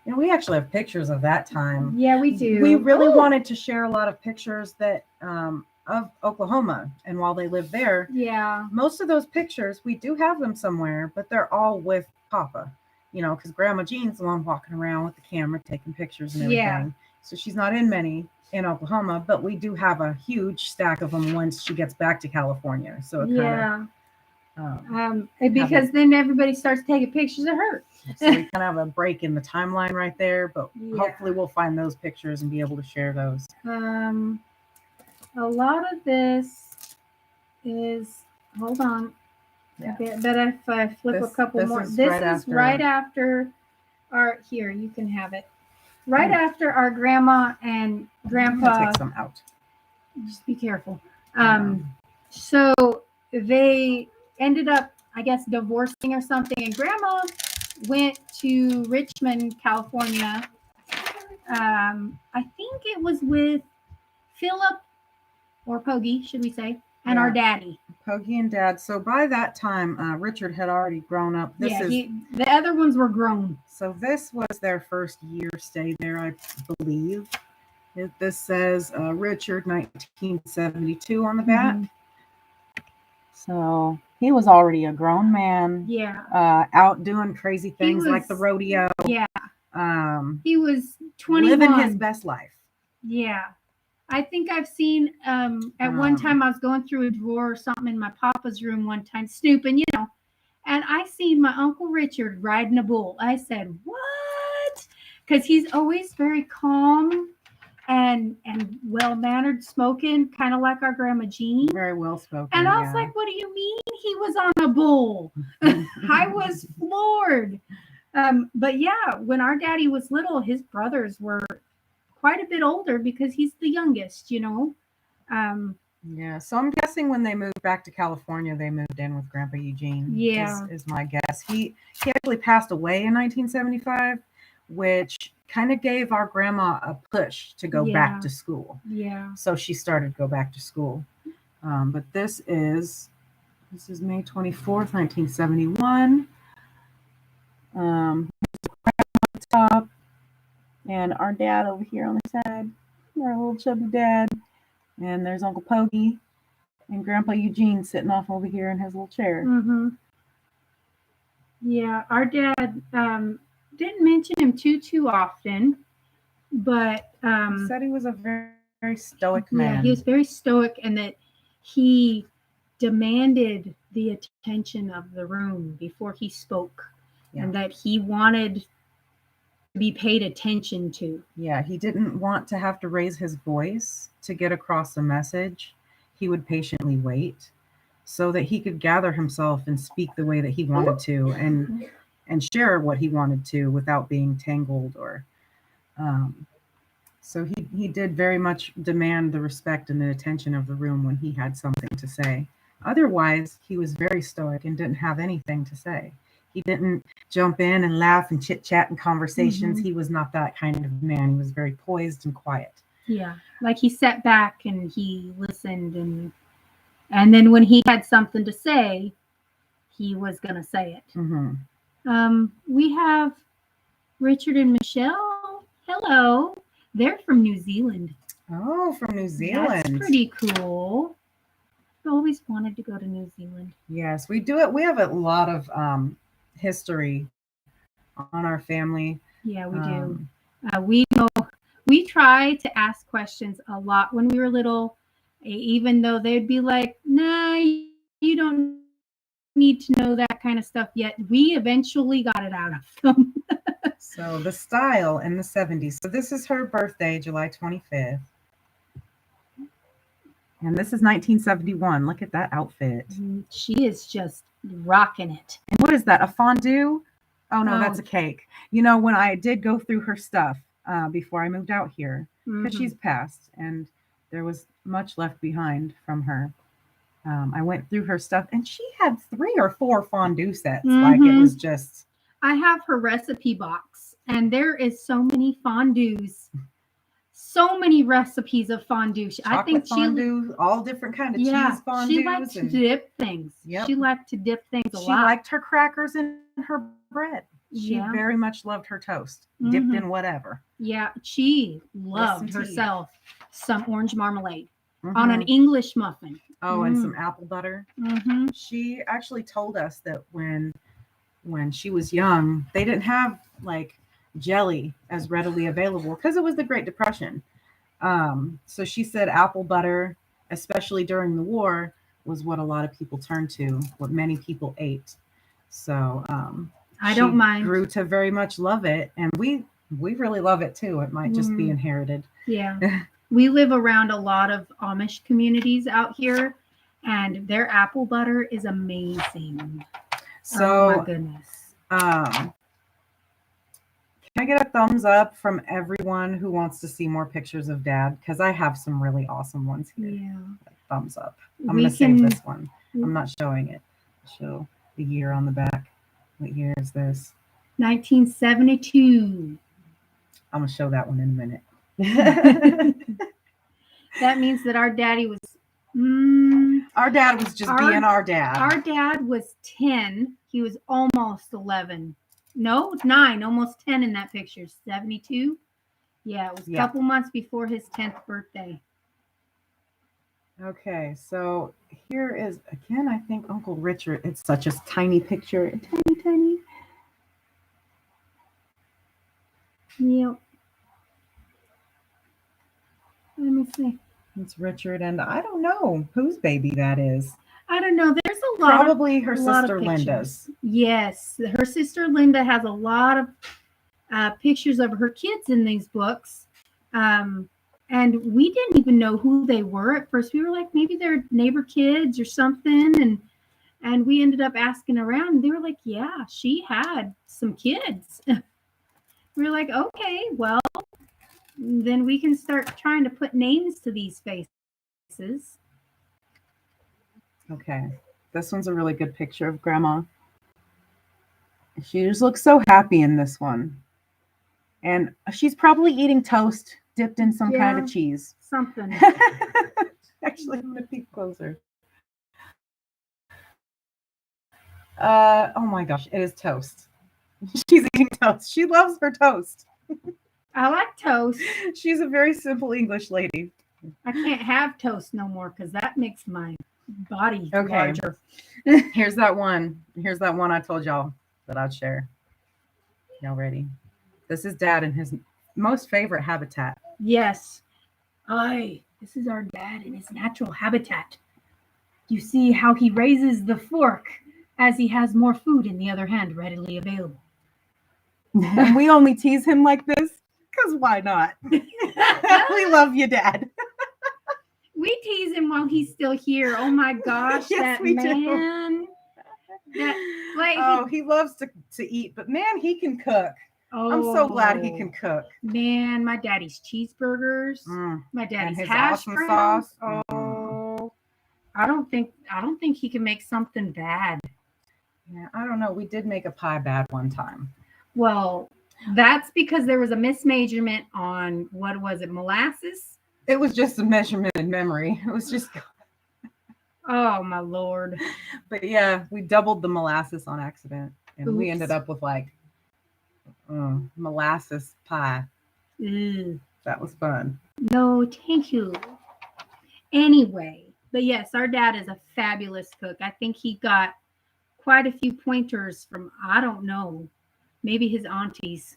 we actually have pictures of that time. Yeah, we do. We really wanted to share a lot of pictures that of Oklahoma, and while they lived there, most of those pictures we do have them somewhere, but they're all with Papa. Because Grandma Jean's the one walking around with the camera taking pictures and everything. Yeah. So she's not in many in Oklahoma, but we do have a huge stack of them once she gets back to California. So it because then everybody starts taking pictures of her. So we kind of have a break in the timeline right there, but hopefully we'll find those pictures and be able to share those. A lot of this is, hold on. Yeah. I bet if I flip a couple more. This is right after our, here, you can have it. Right after our grandma and grandpa. Take some out. Just be careful. So they ended up, I guess, divorcing or something. And grandma went to Richmond, California. I think it was with Philip or Pogie, should we say, and our daddy. Pogie and Dad. So by that time, Richard had already grown up. The other ones were grown. So this was their first year stay there, I believe. This says Richard 1972 on the back. Mm-hmm. So he was already a grown man. Yeah. Out doing crazy things like the rodeo. Yeah. He was 21. Living his best life. Yeah. I think I've seen at one time I was going through a drawer or something in my papa's room one time, snooping, and I seen my Uncle Richard riding a bull. I said, what? Because he's always very calm and well-mannered, smoking, kind of like our Grandma Jean. Very well-spoken. And I was like, what do you mean he was on a bull? I was floored. But yeah, when our daddy was little, his brothers were quite a bit older because he's the youngest, Yeah. So I'm guessing when they moved back to California, they moved in with Grandpa Eugene. Yeah. Is my guess. He actually passed away in 1975, which kind of gave our grandma a push to go back to school. Yeah. So she started to go back to school. But this is May 24th, 1971. Top, and our dad over here on the side, our little chubby dad, and there's Uncle Pokey and Grandpa Eugene sitting off over here in his little chair. Mm-hmm. Yeah, our dad didn't mention him too often, but He said he was a very, very stoic man. Yeah, he was very stoic, and that he demanded the attention of the room before he spoke, and that he wanted to be paid attention to. Yeah, he didn't want to have to raise his voice to get across a message. He would patiently wait so that he could gather himself and speak the way that he wanted to, and share what he wanted to without being tangled or so he did very much demand the respect and the attention of the room when he had something to say. Otherwise, he was very stoic and didn't have anything to say. He didn't jump in and laugh and chit chat in conversations. He was not that kind of man. He was very poised and quiet. Yeah, like he sat back and he listened, and then when he had something to say, he was going to say it. Mm-hmm. We have Richard and Michelle. Hello. They're from New Zealand. Oh, from New Zealand. That's pretty cool. I've always wanted to go to New Zealand. Yes, we do it. We have a lot of history on our family. Yeah, we do. We try to ask questions a lot when we were little, even though they'd be like, nah, you don't need to know that kind of stuff yet. We eventually got it out of them. So the style in the 70s. So this is her birthday, July 25th. And this is 1971. Look at that outfit. She is just rocking it. And what is that? A fondue? Oh, no, that's a cake. You know, when I did go through her stuff before I moved out here, because she's passed and there was much left behind from her. I went through her stuff and she had 3 or 4 fondue sets. Like it was just. I have her recipe box and there is so many fondues. So many recipes of fondue. I think fondue, all different kind of cheese fondues. She liked to dip things. Yep. She liked to dip things a lot. She liked her crackers in her bread. She very much loved her toast, dipped in whatever. Yeah, she loved herself some orange marmalade on an English muffin. Oh, and some apple butter. She actually told us that when she was young, they didn't have like jelly as readily available because it was the Great Depression. So she said apple butter, especially during the war, was what a lot of people turned to, what many people ate. So I don't mind. Grew to very much love it, and we really love it too. It might just be inherited. Yeah. We live around a lot of Amish communities out here, and their apple butter is amazing. So, oh my goodness. Can I get a thumbs up from everyone who wants to see more pictures of Dad? Because I have some really awesome ones here. Yeah. Thumbs up. I'm going to save this one. I'm not showing it. I'll show the year on the back. What year is this? 1972. I'm going to show that one in a minute. That means that our daddy was... our dad was just being our dad. Our dad was 10. He was almost 11. No, 9, almost 10 in that picture. 72. Yeah, it was a couple months before his 10th birthday. Okay, so here is, again, I think Uncle Richard. It's such a tiny picture. Tiny. Yep. Let me see. It's Richard, and I don't know whose baby that is. I don't know. There's a lot. Probably her sister Linda's. Yes, her sister Linda has a lot of pictures of her kids in these books. And we didn't even know who they were at first. We were like, maybe they're neighbor kids or something. And we ended up asking around. And they were like, yeah, she had some kids. We were like, okay, well, then we can start trying to put names to these faces. Okay. This one's a really good picture of Grandma. She just looks so happy in this one. And she's probably eating toast dipped in some kind of cheese. Something. Actually, I'm going to peek closer. Oh my gosh, it is toast. She's eating toast. She loves her toast. I like toast. She's a very simple English lady. I can't have toast no more because that makes my body Okay. larger. Here's that one. Here's that one I told y'all that I'd share. Y'all ready? This is Dad in his most favorite habitat. Yes. This is our dad in his natural habitat. You see how he raises the fork as he has more food in the other hand readily available. And we only tease him like this because why not? We love you, Dad. We tease him while he's still here. Oh my gosh, Yes, that we do. man. He loves to eat, but man, he can cook. I'm so glad he can cook. Man, my daddy's cheeseburgers, my And daddy's his hash awesome browns. sauce. Oh, I don't think he can make something bad. Yeah, I don't know. We did make a pie bad one time. Well, that's because there was a mismeasurement on what was it, molasses? It was just a measurement in memory. It was just. Oh my Lord! But yeah, we doubled the molasses on accident, and we ended up with like molasses pie. That was fun. No, thank you. Anyway, but yes, our dad is a fabulous cook. I think he got quite a few pointers from, I don't know, maybe his aunties.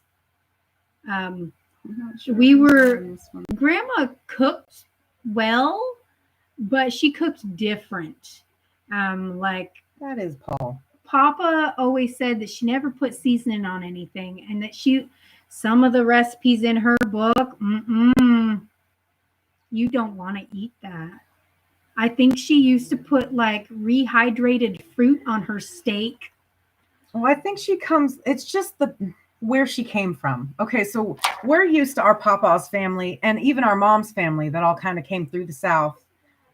Grandma cooked well, but she cooked different. Like that is Paul. Papa always said that she never put seasoning on anything, and that some of the recipes in her book, you don't want to eat that. I think she used to put like rehydrated fruit on her steak. Well, I think it's just where she came from. Okay, so we're used to our Papa's family and even our mom's family that all kind of came through the South.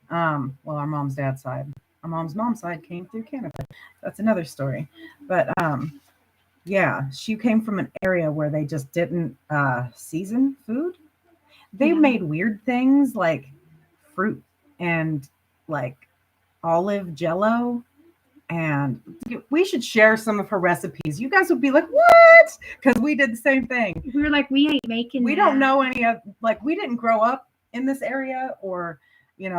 Well, our mom's dad's side. Our mom's side came through Canada. That's another story. But yeah, she came from an area where they just didn't season food. They made weird things like fruit and like olive jello. And we should share some of her recipes. You guys would be like, what? Because we did the same thing. We were like, we ain't making We don't know any of, like, we didn't grow up in this area or, in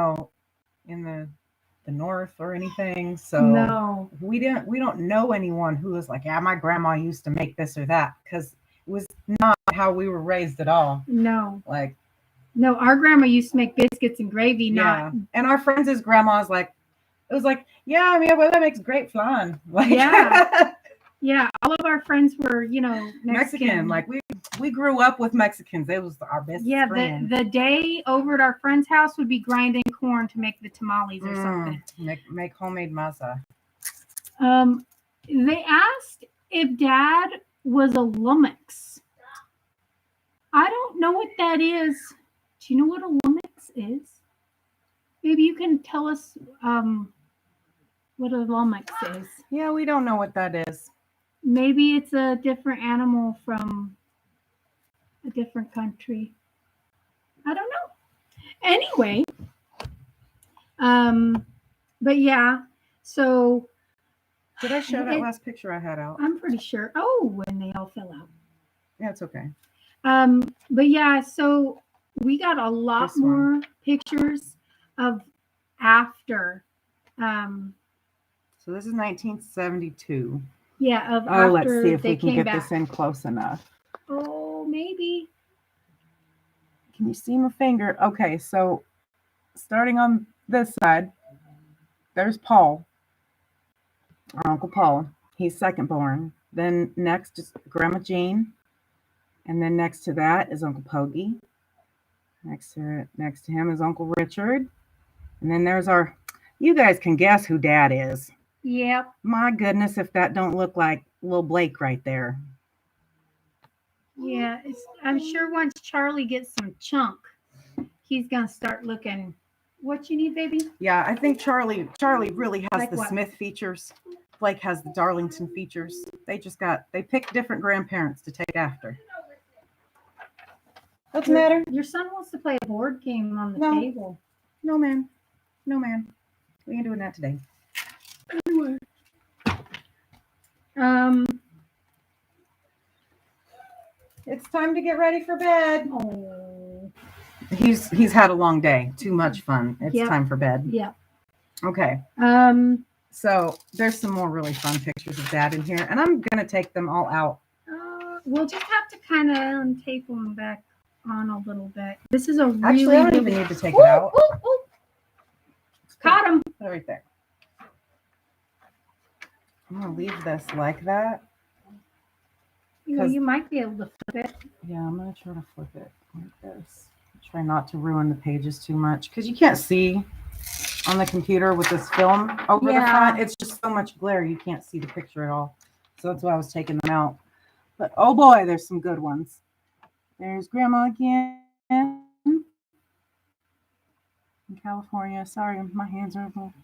the north or anything. So no, we don't know anyone who was like, yeah, my grandma used to make this or that, because it was not how we were raised at all. No. Like, no, our grandma used to make biscuits and gravy. Yeah. And our friends' grandma's like, it was like, yeah, I mean, well, that makes great flan. Like, yeah. Yeah, all of our friends were, Mexican. Like we grew up with Mexicans. It was our best friend. The day over at our friend's house would be grinding corn to make the tamales or something. Make homemade masa. They asked if Dad was a lummox. I don't know what that is. Do you know what a lummox is? Maybe you can tell us what a lummox is. Yeah, we don't know what that is. Maybe it's a different animal from a different country. I don't know. Anyway, but yeah, so did I show that last picture I had out? I'm pretty sure. Oh, when they all fell out. Yeah, it's okay. But yeah, so we got a lot more pictures of after. So this is 1972. Yeah, of after. Let's see if we can get this in close enough. Oh, maybe. Can you see my finger? Okay, so starting on this side, there's Paul, our Uncle Paul. He's second born. Then next is Grandma Jean. And then next to that is Uncle Pogie. Next to him is Uncle Richard. And then there's you guys can guess who Dad is. Yep. My goodness, if that don't look like little Blake right there. Yeah, I'm sure once Charlie gets some chunk, he's going to start looking what you need, baby? Yeah, I think Charlie really has Like the what? Smith features. Blake has the Darlington features. They picked different grandparents to take after. What's the matter? Your son wants to play a board game on the No. table. No, man. No, man. We ain't doing that today. Anyway. It's time to get ready for bed. Oh. He's had a long day. Too much fun. It's Yep. time for bed. Yeah. Okay. So there's some more really fun pictures of Dad in here, and I'm gonna take them all out. We'll just have to kind of tape them back on a little bit. This is a really, Actually, I don't really... even need to take it out. Ooh. Caught him. Put it right there. I'm gonna leave this like that. You might be able to flip it. Yeah, I'm gonna try to flip it like this. Try not to ruin the pages too much because you can't see on the computer with this film over the front. It's just so much glare you can't see the picture at all. So that's why I was taking them out. But oh boy, there's some good ones. There's Grandma again in California. Sorry, my hands are a little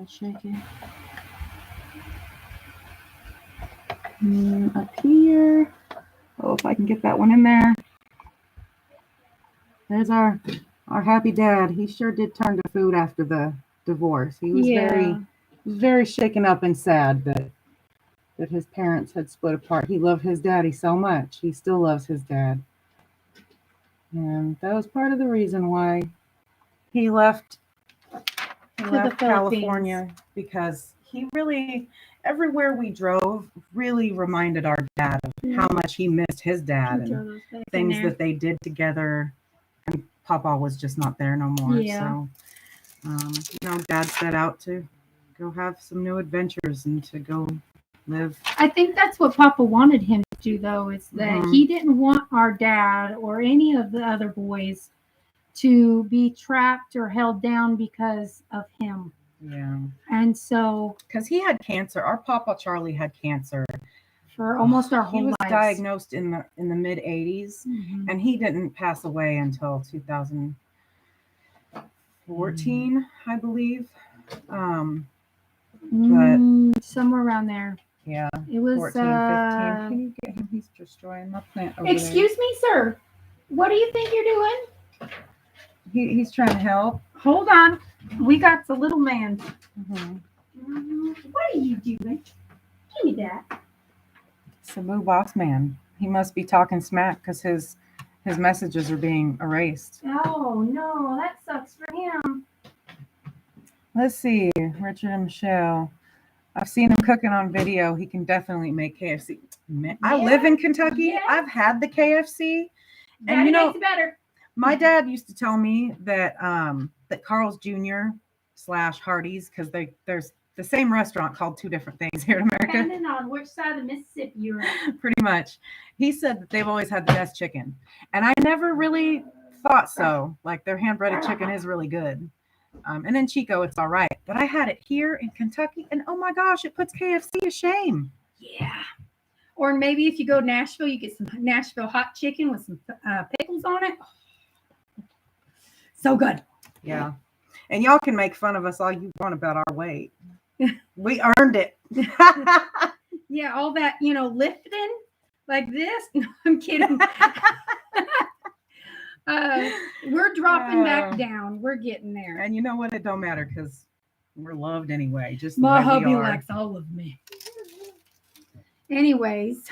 shaky. Up here. Oh, if I can get that one in there. There's our happy dad. He sure did turn to food after the divorce. He was very shaken up and sad that his parents had split apart. He loved his daddy so much. He still loves his dad. And that was part of the reason why he left California, because he really, everywhere we drove, really reminded our dad of how much he missed his dad and things that they did together. And Papa was just not there no more. Yeah. So, Dad set out to go have some new adventures and to go live. I think that's what Papa wanted him to do, though, is that he didn't want our dad or any of the other boys to be trapped or held down because of him. Yeah. And so... Because he had cancer. Our Papa Charlie had cancer. For almost our whole lives. He was diagnosed in the mid 80s, and he didn't pass away until 2014, I believe. But somewhere around there. Yeah. It was 14, 15. Can you get him? He's destroying my plant over Excuse me, sir. What do you think you're doing? He's trying to help. Hold on. We got the little man. What are you doing? Give me that. Samu Boss Man. He must be talking smack because his messages are being erased. Oh no, that sucks for him. Let's see, Richard and Michelle. I've seen him cooking on video. He can definitely make KFC. I live in Kentucky. Yeah. I've had the KFC, and Daddy makes it better. My dad used to tell me that that Carl's Jr. / Hardee's, because there's the same restaurant called two different things here in America. Depending on which side of the Mississippi you're in. Pretty much. He said that they've always had the best chicken. And I never really thought so. Like, their hand-breaded chicken is really good. And in Chico, it's all right. But I had it here in Kentucky, and oh my gosh, it puts KFC to shame. Yeah. Or maybe if you go to Nashville, you get some Nashville hot chicken with some pickles on it. So good. Yeah. And y'all can make fun of us all you want about our weight. We earned it. Yeah, all that, lifting like this. No, I'm kidding. We're dropping back down. We're getting there. And you know what? It don't matter because we're loved anyway. Just my hubby likes all of me. Anyways,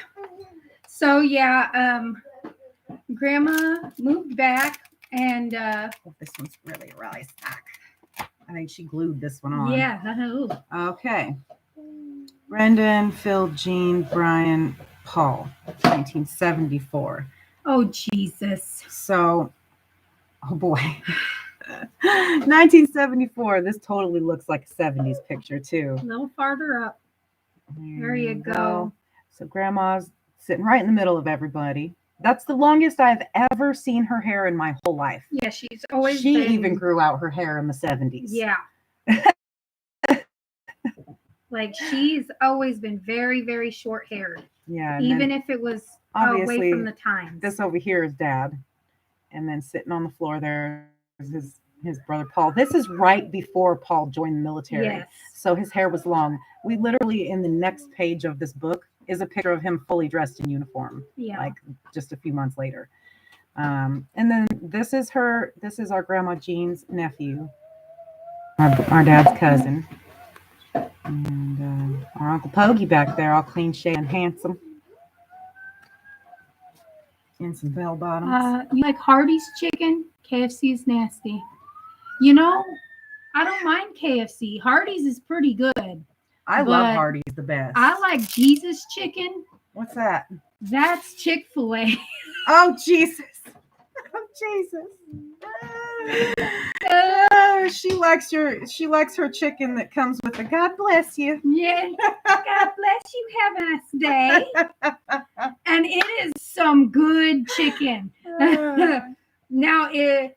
so yeah, Grandma moved back, and this one's really stuck. I think she glued this one on. Yeah. Okay. Brendan, Phil, Jean, Brian, Paul, 1974. Oh, Jesus. So, oh boy. 1974. This totally looks like a 70s picture, too. A little farther up. There you go. So, Grandma's sitting right in the middle of everybody. That's the longest I've ever seen her hair in my whole life. Yeah, she's always She even grew out her hair in the 70s. Yeah. Like, she's always been very, very short haired. Yeah. Even if it was away from the times. This over here is Dad. And then sitting on the floor there is his his brother Paul. This is right before Paul joined the military. Yes. So his hair was long. We literally, in the next page of this book, is a picture of him fully dressed in uniform. Yeah. Like just a few months later. And then this is our Grandma Jean's nephew, our dad's cousin. And our Uncle Pogie back there, all clean shaven and handsome. In some bell bottoms. You like Hardee's chicken? KFC is nasty. You know, I don't mind KFC. Hardee's is pretty good. I love Hardee's the best. I like Jesus chicken. What's that? That's Chick-fil-A. Oh, Jesus. Oh, Jesus. She likes her chicken that comes with a God bless you. Yeah. God bless you. Have a nice day. And it is some good chicken. Now, if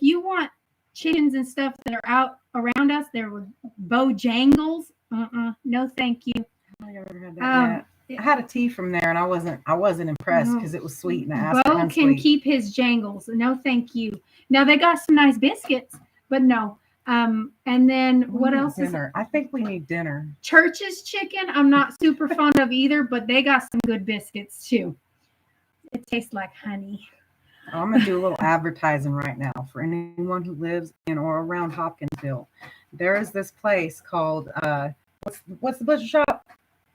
you want chickens and stuff that are out around us, there were Bojangles. No, thank you. I never had that yet. I had a tea from there, and I wasn't impressed because it was sweet, and I asked Bo can keep his jangles. No, thank you. Now they got some nice biscuits, but no. And then what else? Dinner. I think we need dinner. Church's chicken. I'm not super fond of either, but they got some good biscuits too. It tastes like honey. I'm gonna do a little advertising right now for anyone who lives in or around Hopkinsville. There is this place called what's the butcher shop?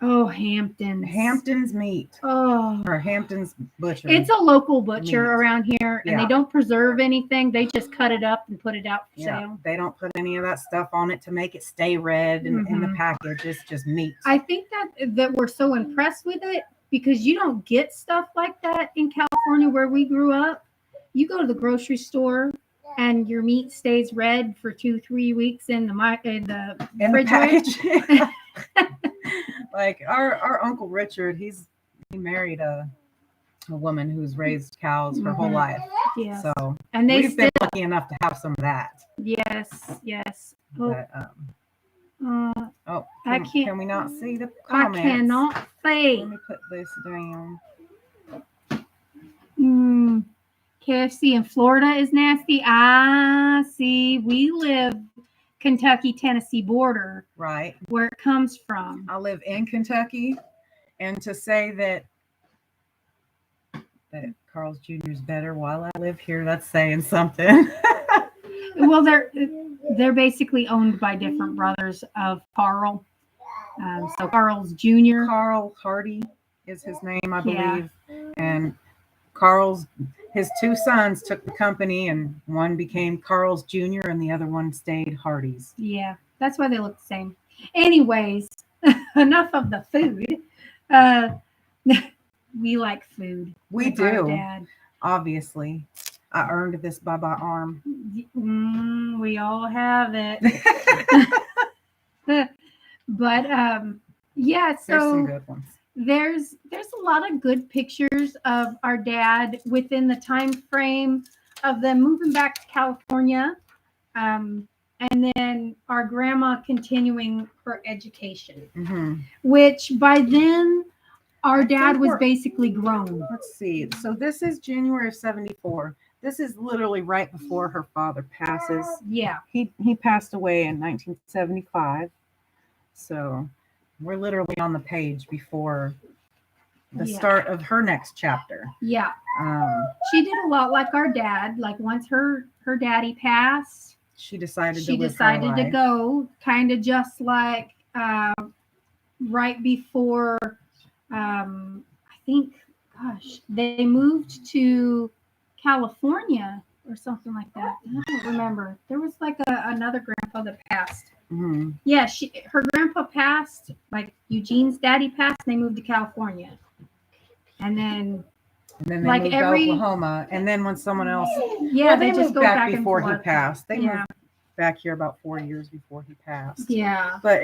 Oh, Hampton's. Hampton's Meat. Oh. Or Hampton's Butcher. It's a local butcher around here, and Yeah. they don't preserve anything. They just cut it up and put it out for sale. They don't put any of that stuff on it to make it stay red in the package. It's just meat. I think that we're so impressed with it because you don't get stuff like that in California where we grew up. You go to the grocery store and your meat stays red for 2-3 weeks in the refrigerator. Like our Uncle Richard, he married a woman who's raised cows her whole life. Yeah. So and we've been lucky enough to have some of that. Yes. But, I can't. Can we not see the comments? I cannot see. Let me put this down. KFC in Florida is nasty. I see. We live Kentucky-Tennessee border. Right. Where it comes from. I live in Kentucky, and to say that Carl's Jr. is better while I live here, that's saying something. Well, they're basically owned by different brothers of Carl. So Carl's Jr. Carl Hardy is his name, I believe. And his two sons took the company, and one became Carl's Jr. and the other one stayed Hardy's. Yeah, that's why they look the same. Anyways, enough of the food. We like food. We do. Dad. Obviously. I earned this by my arm. We all have it. But yeah, so there's some good ones. There's a lot of good pictures of our dad within the time frame of them moving back to California, and then our grandma continuing her education, which by then our dad was basically grown. Let's see. So this is January of 1974. This is literally right before her father passes. Yeah. He passed away in 1975. So we're literally on the page before the start of her next chapter. Yeah. She did a lot like our dad. Like once her daddy passed, she decided to go, kind of just like right before I think they moved to California or something like that. I don't remember. There was like another grandpa that passed. Mm-hmm. Yeah, her grandpa passed, like Eugene's daddy passed, and they moved to California. And then they like moved to Oklahoma. And then when someone else, they just moved back before he passed. They moved back here about 4 years before he passed. Yeah. But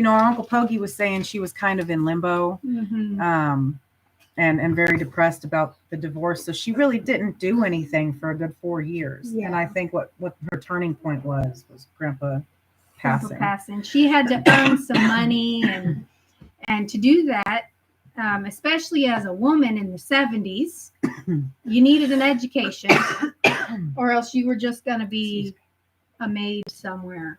our Uncle Pogie was saying she was kind of in limbo, and very depressed about the divorce. So she really didn't do anything for a good 4 years. Yeah. And I think what her turning point was Grandpa passing. She had to earn some money, and to do that, especially as a woman in the 70s, you needed an education. or else you were just going to be a maid somewhere.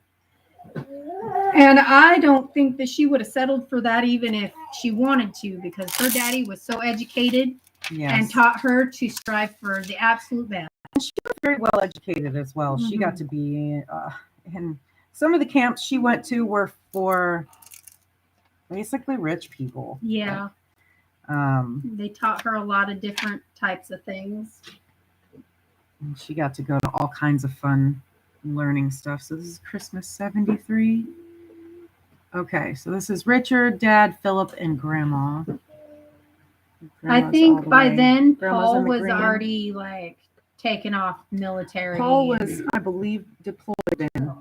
And I don't think that she would have settled for that even if she wanted to, because her daddy was so educated and taught her to strive for the absolute best. And she was very well educated as well. She got to be in some of the camps she went to were for basically rich people. Yeah. They taught her a lot of different types of things. And she got to go to all kinds of fun learning stuff. So this is Christmas 73. Okay, so this is Richard, Dad, Philip, and Grandma. I think by then Grandma's Paul was already like taken off military. Paul was, I believe, deployed in.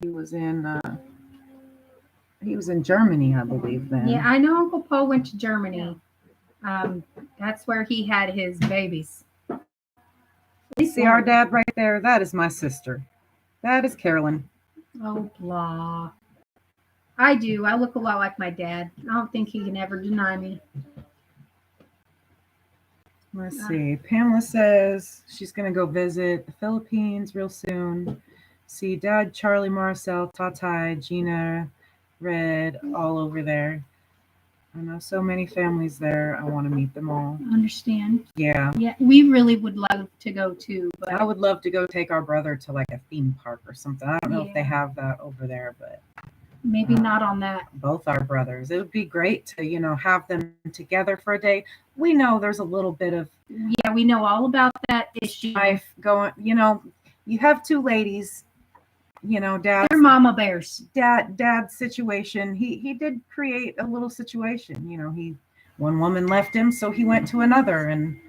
He was in Germany, I believe, then. Yeah, I know Uncle Paul went to Germany. That's where he had his babies. You see our dad right there? That is my sister. That is Carolyn. Oh, blah. I do. I look a lot like my dad. I don't think he can ever deny me. Let's see. Pamela says she's going to go visit the Philippines real soon. See Dad, Charlie, Marcel, Tatai, Gina, Red, all over there. I know so many families there. I want to meet them all. Understand? Yeah. Yeah, we really would love to go too. But I would love to go take our brother to like a theme park or something. I don't know if they have that over there, but maybe not on that. Both our brothers. It would be great to, have them together for a day. We know there's a little bit of we know all about that issue. Life going, you have two ladies. Dad. They're mama bears. Dad's situation. He did create a little situation. One woman left him, so he went to another, and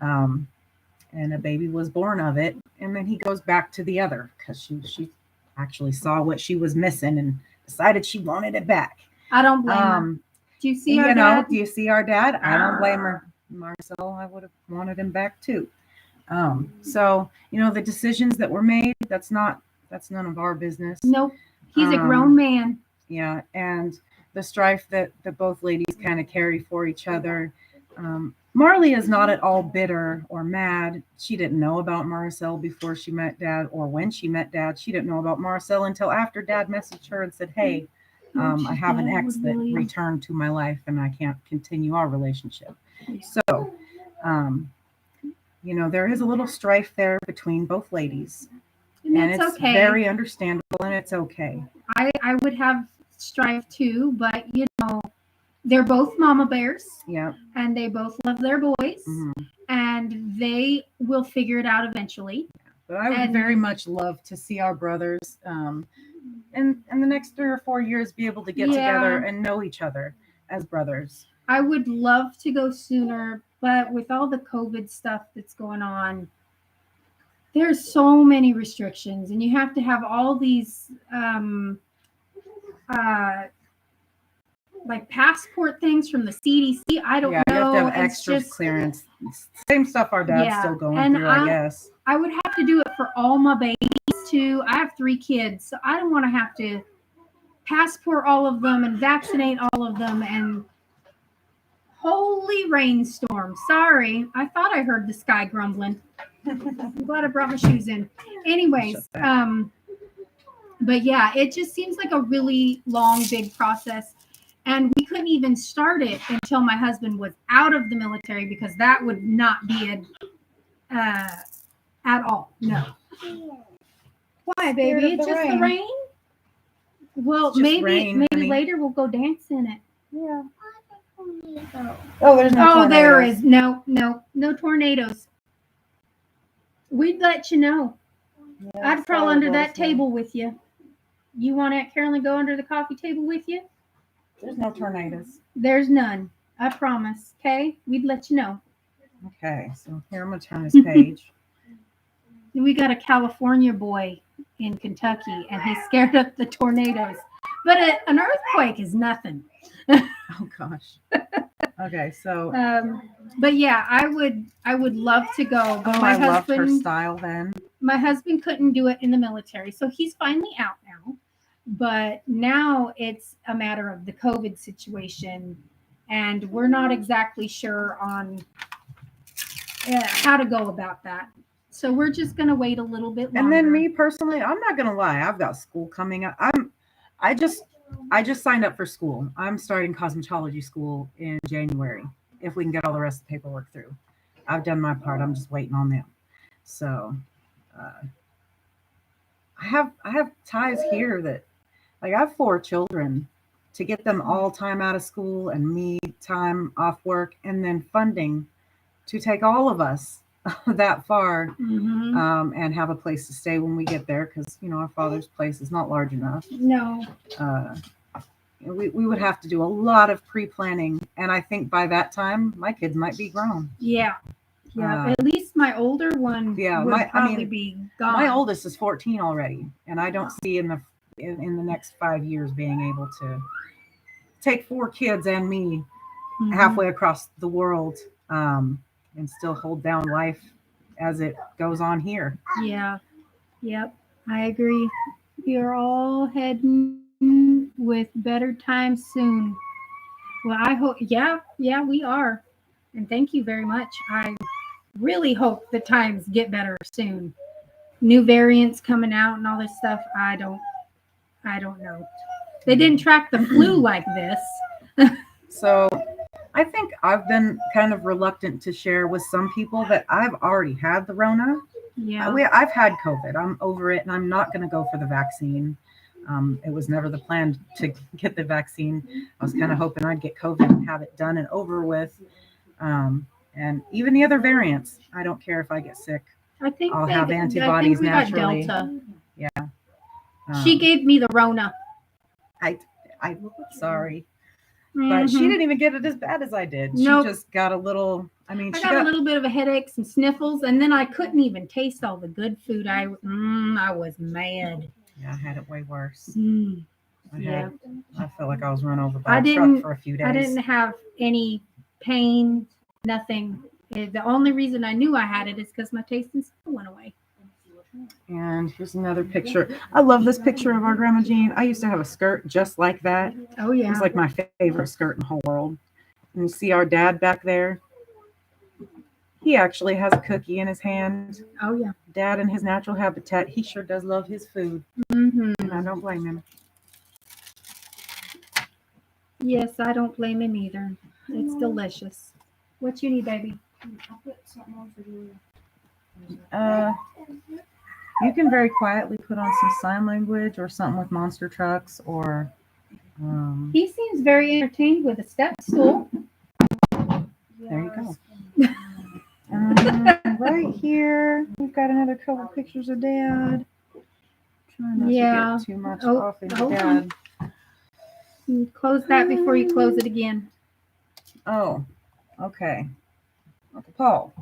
a baby was born of it. And then he goes back to the other because she actually saw what she was missing and decided she wanted it back. I don't blame her. Do you see our dad? Do you see our dad? I don't blame her. Marcel, I would have wanted him back too. So the decisions that were made, that's none of our business. Nope. He's a grown man. Yeah. And the strife that both ladies kind of carry for each other. Marley is not at all bitter or mad. She didn't know about Marcel before she met Dad, or when she met Dad. She didn't know about Marcel until after Dad messaged her and said, hey, I have an ex that returned to my life and I can't continue our relationship. So, there is a little strife there between both ladies. And it's okay. Very understandable, and it's okay. I would have strife too, but they're both mama bears. Yeah. And they both love their boys. And they will figure it out eventually. But I would very much love to see our brothers in the next 3 or 4 years be able to get together and know each other as brothers. I would love to go sooner, but with all the COVID stuff that's going on, there's so many restrictions, and you have to have all these like passport things from the CDC. I don't know. You have to have extra clearance. Same stuff our dad's still going through, I guess. I would have to do it for all my babies too. I have 3 kids, so I don't want to have to passport all of them and vaccinate all of them. And holy rainstorm. Sorry, I thought I heard the sky grumbling. I'm glad I brought my shoes in. Anyways, but yeah, it just seems like a really long, big process. And we couldn't even start it until my husband was out of the military, because that would not be at all. No. Why, baby? It's just the rain? Well, maybe later we'll go dance in it. Yeah. Oh, there's no tornadoes. There is. No tornadoes. We'd let you know. Yeah, I'd crawl under that table with you. You want Aunt Carolyn to go under the coffee table with you? There's no tornadoes. There's none. I promise. Okay? We'd let you know. Okay, so here I'm going to turn this page. We got a California boy in Kentucky, and he's scared of the tornadoes. But an earthquake is nothing. Oh, gosh. Okay, so. But yeah, I would love to go. But my husband, loved her style then. My husband couldn't do it in the military, so he's finally out now. But now it's a matter of the COVID situation, and we're not exactly sure on how to go about that. So we're just going to wait a little bit longer. And then me personally, I'm not gonna lie, I've got school coming up. I just signed up for school. I'm starting cosmetology school in January if we can get all the rest of the paperwork through. I've done my part. I'm just waiting on them. So I have ties here that, like, I have 4 children. To get them all time out of school and me time off work and then funding to take all of us that far, and have a place to stay when we get there, because our father's place is not large enough. No. We would have to do a lot of pre-planning, and I think by that time my kids might be grown. Yeah. At least my older one would probably be gone. My oldest is 14 already, and I don't see in the next 5 years being able to take 4 kids and me halfway across the world, and still hold down life as it goes on here. Yeah. Yep. I agree. We are all heading with better times soon. Well, I hope, yeah, we are. And thank you very much. I really hope the times get better soon. New variants coming out and all this stuff. I don't know. They didn't track the flu like this. So I think I've been kind of reluctant to share with some people that I've already had the Rona. Yeah. I've had COVID. I'm over it, and I'm not going to go for the vaccine. It was never the plan to get the vaccine. I was kind of hoping I'd get COVID and have it done and over with. And even the other variants, I don't care if I get sick. I'll have antibodies naturally. Got Delta. Yeah. She gave me the Rona. I'm sorry. But she didn't even get it as bad as I did. Nope. She just got a little, I got a little bit of a headache, some sniffles, and then I couldn't even taste all the good food. I was mad. Yeah, I had it way worse. Yeah. I felt like I was run over by a truck for a few days. I didn't have any pain, nothing. The only reason I knew I had it is because my taste and smell went away. And here's another picture. I love this picture of our Grandma Jean. I used to have a skirt just like that. Oh, yeah. It was like my favorite skirt in the whole world. And you see our dad back there? He actually has a cookie in his hand. Oh, yeah. Dad in his natural habitat. He sure does love his food. And I don't blame him. Yes, I don't blame him either. It's delicious. What you need, baby? I'll put something on for you. You can very quietly put on some sign language or something with monster trucks or. He seems very entertained with a step stool. There you go. Right here, we've got another couple pictures of Dad. Trying not to get too much off of Dad. You close that before you close it again. Oh, okay. Uncle Paul.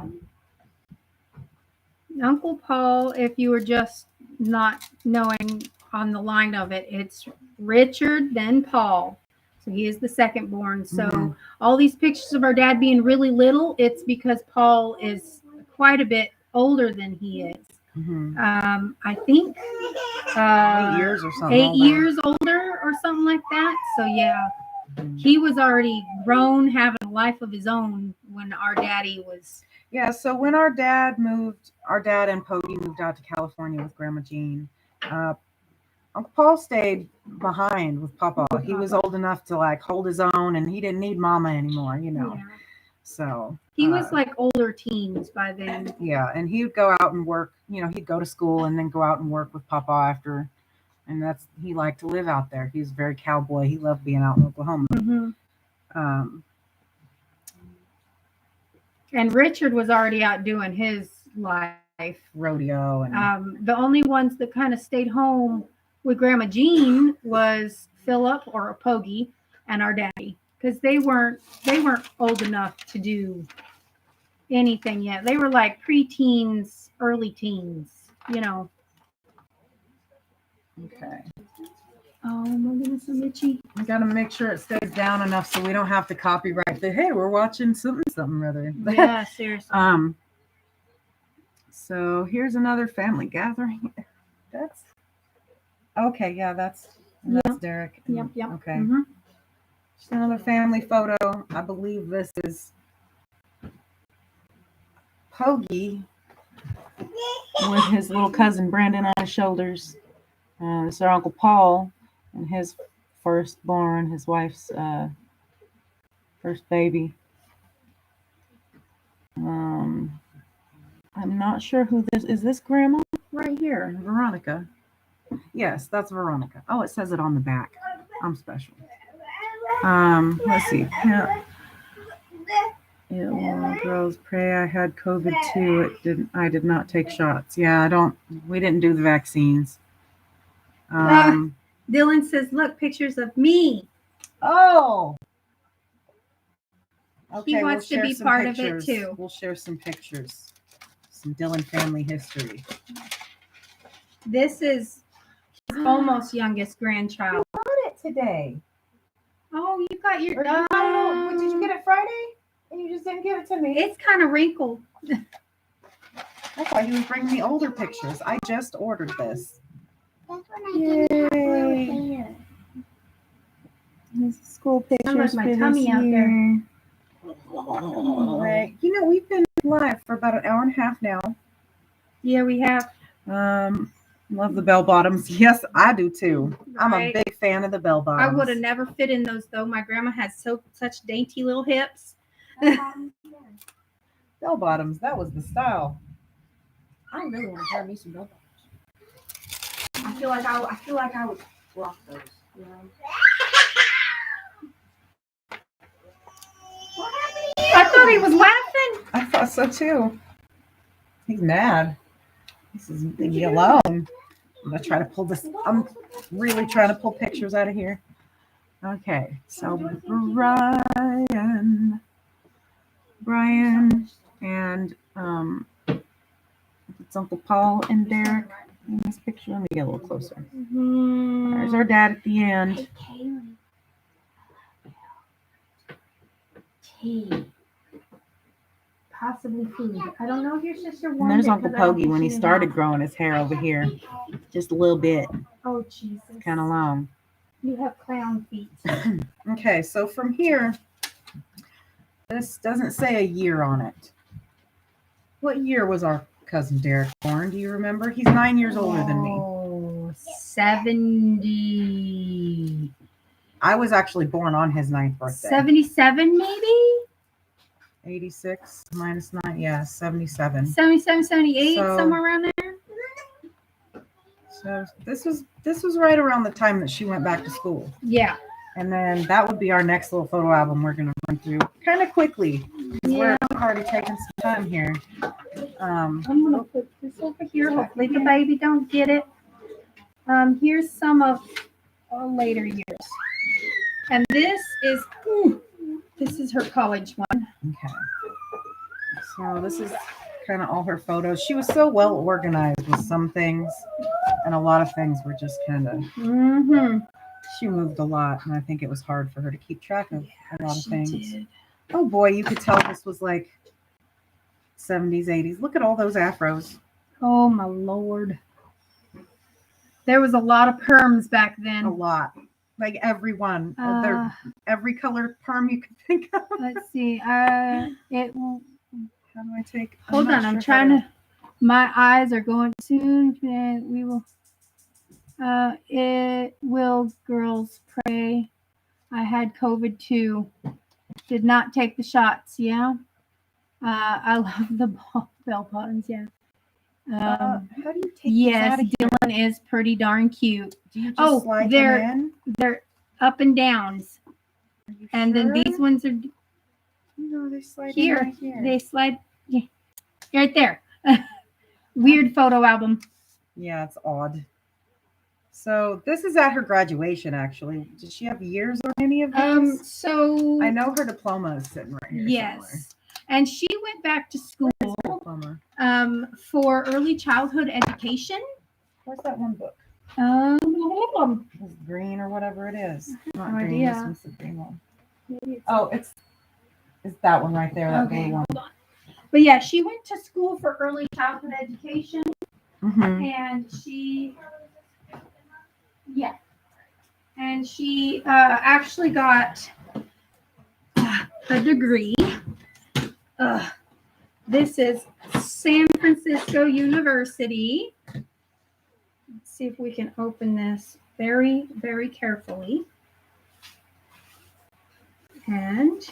Uncle Paul, if you were just not knowing on the line of it, it's Richard, then Paul. So he is the second born. So all these pictures of our dad being really little, it's because Paul is quite a bit older than he is. I think 8 years or something. 8 years older or something like that. So yeah, he was already grown, having a life of his own when our daddy was. Yeah, so when our dad and Poggy moved out to California with Grandma Jean, Uncle Paul stayed behind with Papa. He was old enough to like hold his own, and he didn't need Mama anymore, Yeah. So he was like older teens by then. Yeah, and he would go out and work. He'd go to school and then go out and work with Papa after, and he liked to live out there. He was very cowboy. He loved being out in Oklahoma. And Richard was already out doing his life. Rodeo. And the only ones that kind of stayed home with Grandma Jean was Philip or Poggy and our daddy, because they weren't old enough to do anything yet. They were like pre-teens, early teens, Okay. Oh my goodness, I'm itchy. We got to make sure it stays down enough so we don't have to copyright the, hey, we're watching something rather. Yeah, seriously. So here's another family gathering. That's okay. Yeah, that's Derek. Yep. Okay. Just another family photo. I believe this is Pogie with his little cousin Brandon on his shoulders. This is our Uncle Paul and his firstborn, his wife's first baby. I'm not sure who this is. This Grandma right here, Veronica. Yes, that's Veronica. Oh, it says it on the back. I'm special. Let's see. Girls pray. I had COVID too. I did not take shots. Yeah, we didn't do the vaccines. Dylan says, look, pictures of me. Oh. Okay, He wants to be part of it too. We'll share some pictures. Some Dylan family history. This is his almost youngest grandchild. I got it today. Oh, you got your dog. Did you get it Friday? And you just didn't give it to me? It's kind of wrinkled. I thought you would bring me older pictures. I just ordered this. That's when I didn't have my hair. There's school pictures. My tummy out there. Right. You know, we've been live for about an hour and a half now. Yeah, we have. Love the bell bottoms. Yes, I do too. I'm a Right. big fan of the bell bottoms. I would have never fit in those though. My grandma has such dainty little hips. Bell bottoms. That was the style. I really want to wear me some bell bottoms. I feel like I would rock those. You know? I thought he was laughing. I thought so too. He's mad. This is leave me alone. I'm gonna try to pull this. I'm really trying to pull pictures out of here. Okay, so Brian, and it's Uncle Paul and Derek in this picture. Let me get a little closer. There's our dad at the end. Tea. Possibly food. I don't know if your sister And wanted. there's it, Uncle 'cause I don't Pogie think when he she did started have- growing his hair over here, just a little bit, Oh Jesus. kind of long. You have clown feet. Okay, so from here, this doesn't say a year on it. What year was our cousin Derek born? Do you remember? He's 9 years older than me. Oh, 70. I was actually born on his 9th birthday. 77 maybe? 86 minus 9, yeah, 77. 77, 78, So- somewhere around there. So this was right around the time that she went back to school. Yeah. And then that would be our next little photo album we're going to run through kind of quickly. Yeah. We're already taking some time here. I'm gonna put this over here. Hopefully the baby don't get it. Here's some of later years. And this is her college one. Okay. So this is kind of all her photos. She was so well organized with some things, and a lot of things were just kind of. She moved a lot, and I think it was hard for her to keep track of a lot of things. Did. Oh boy, you could tell this was like 70s, 80s. Look at all those afros. Oh my Lord. There was a lot of perms back A then. lot. Like everyone. Every color perm you could think of. Let's see. It will. How do I take? Hold on. I'm trying to. My eyes are going soon. And we will. It will. Girls pray. I had COVID too. Did not take the shots. Yeah. I love the bell bottoms. Yeah. How do you take Yes, these out of Dylan is pretty darn cute. Do you just slide them in? They're up and downs, Are you and then sure? these ones are No, they slide here. in right here. They slide right there. Weird photo album. Yeah, it's odd. So this is at her graduation, actually. Did she have years on any of these? So I know her diploma is sitting right here. yes, and she went back to school Somewhere. Diploma. for early childhood education. Where's that one book? Maybe It's green or whatever it is. Not no green. idea. This one's the green one. it's- Oh, it's that one right there. That Okay, blue one. hold on. But yeah, she went to school for early childhood education, Mm-hmm. and she actually got a degree. This is San Francisco University. Let's see if we can open this very, very carefully. And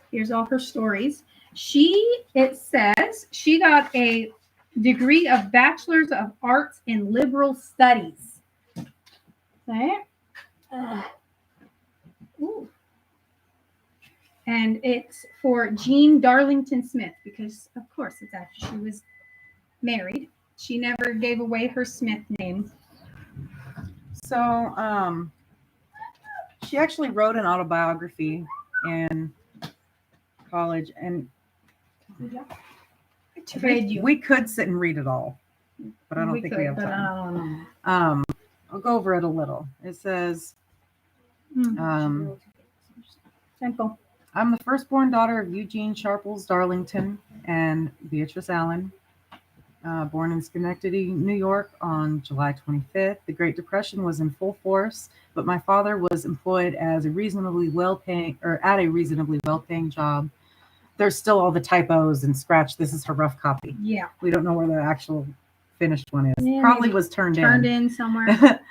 here's all her stories. It says she got a degree of Bachelor's of Arts in Liberal Studies. Okay. Ooh. And it's for Jean Darlington Smith, because of course it's after she was married. She never gave away her Smith name. So, she actually wrote an autobiography in college, and we could sit and read it all, but I don't think we have time. I'll go over it a little. It says, Simple. I'm the firstborn daughter of Eugene Sharples Darlington and Beatrice Allen, born in Schenectady, New York on July 25th. The Great Depression was in full force, but my father was employed as at a reasonably well-paying job. There's still all the typos and scratch. This is her rough copy. Yeah. We don't know where the actual finished one is. Yeah, Probably was turned in somewhere.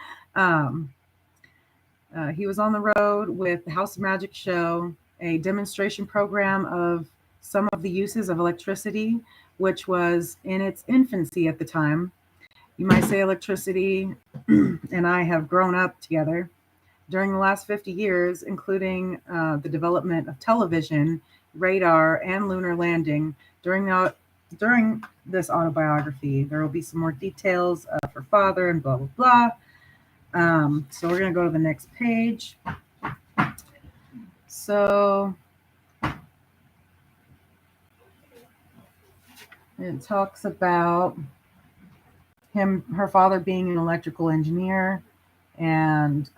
He was on the road with the House of Magic show, a demonstration program of some of the uses of electricity, which was in its infancy at the time. You might say electricity and I have grown up together during the last 50 years, including the development of television, radar, and lunar landing. During this autobiography, there will be some more details of her father and blah, blah, blah. So we're going to go to the next page. So it talks about her father being an electrical engineer, and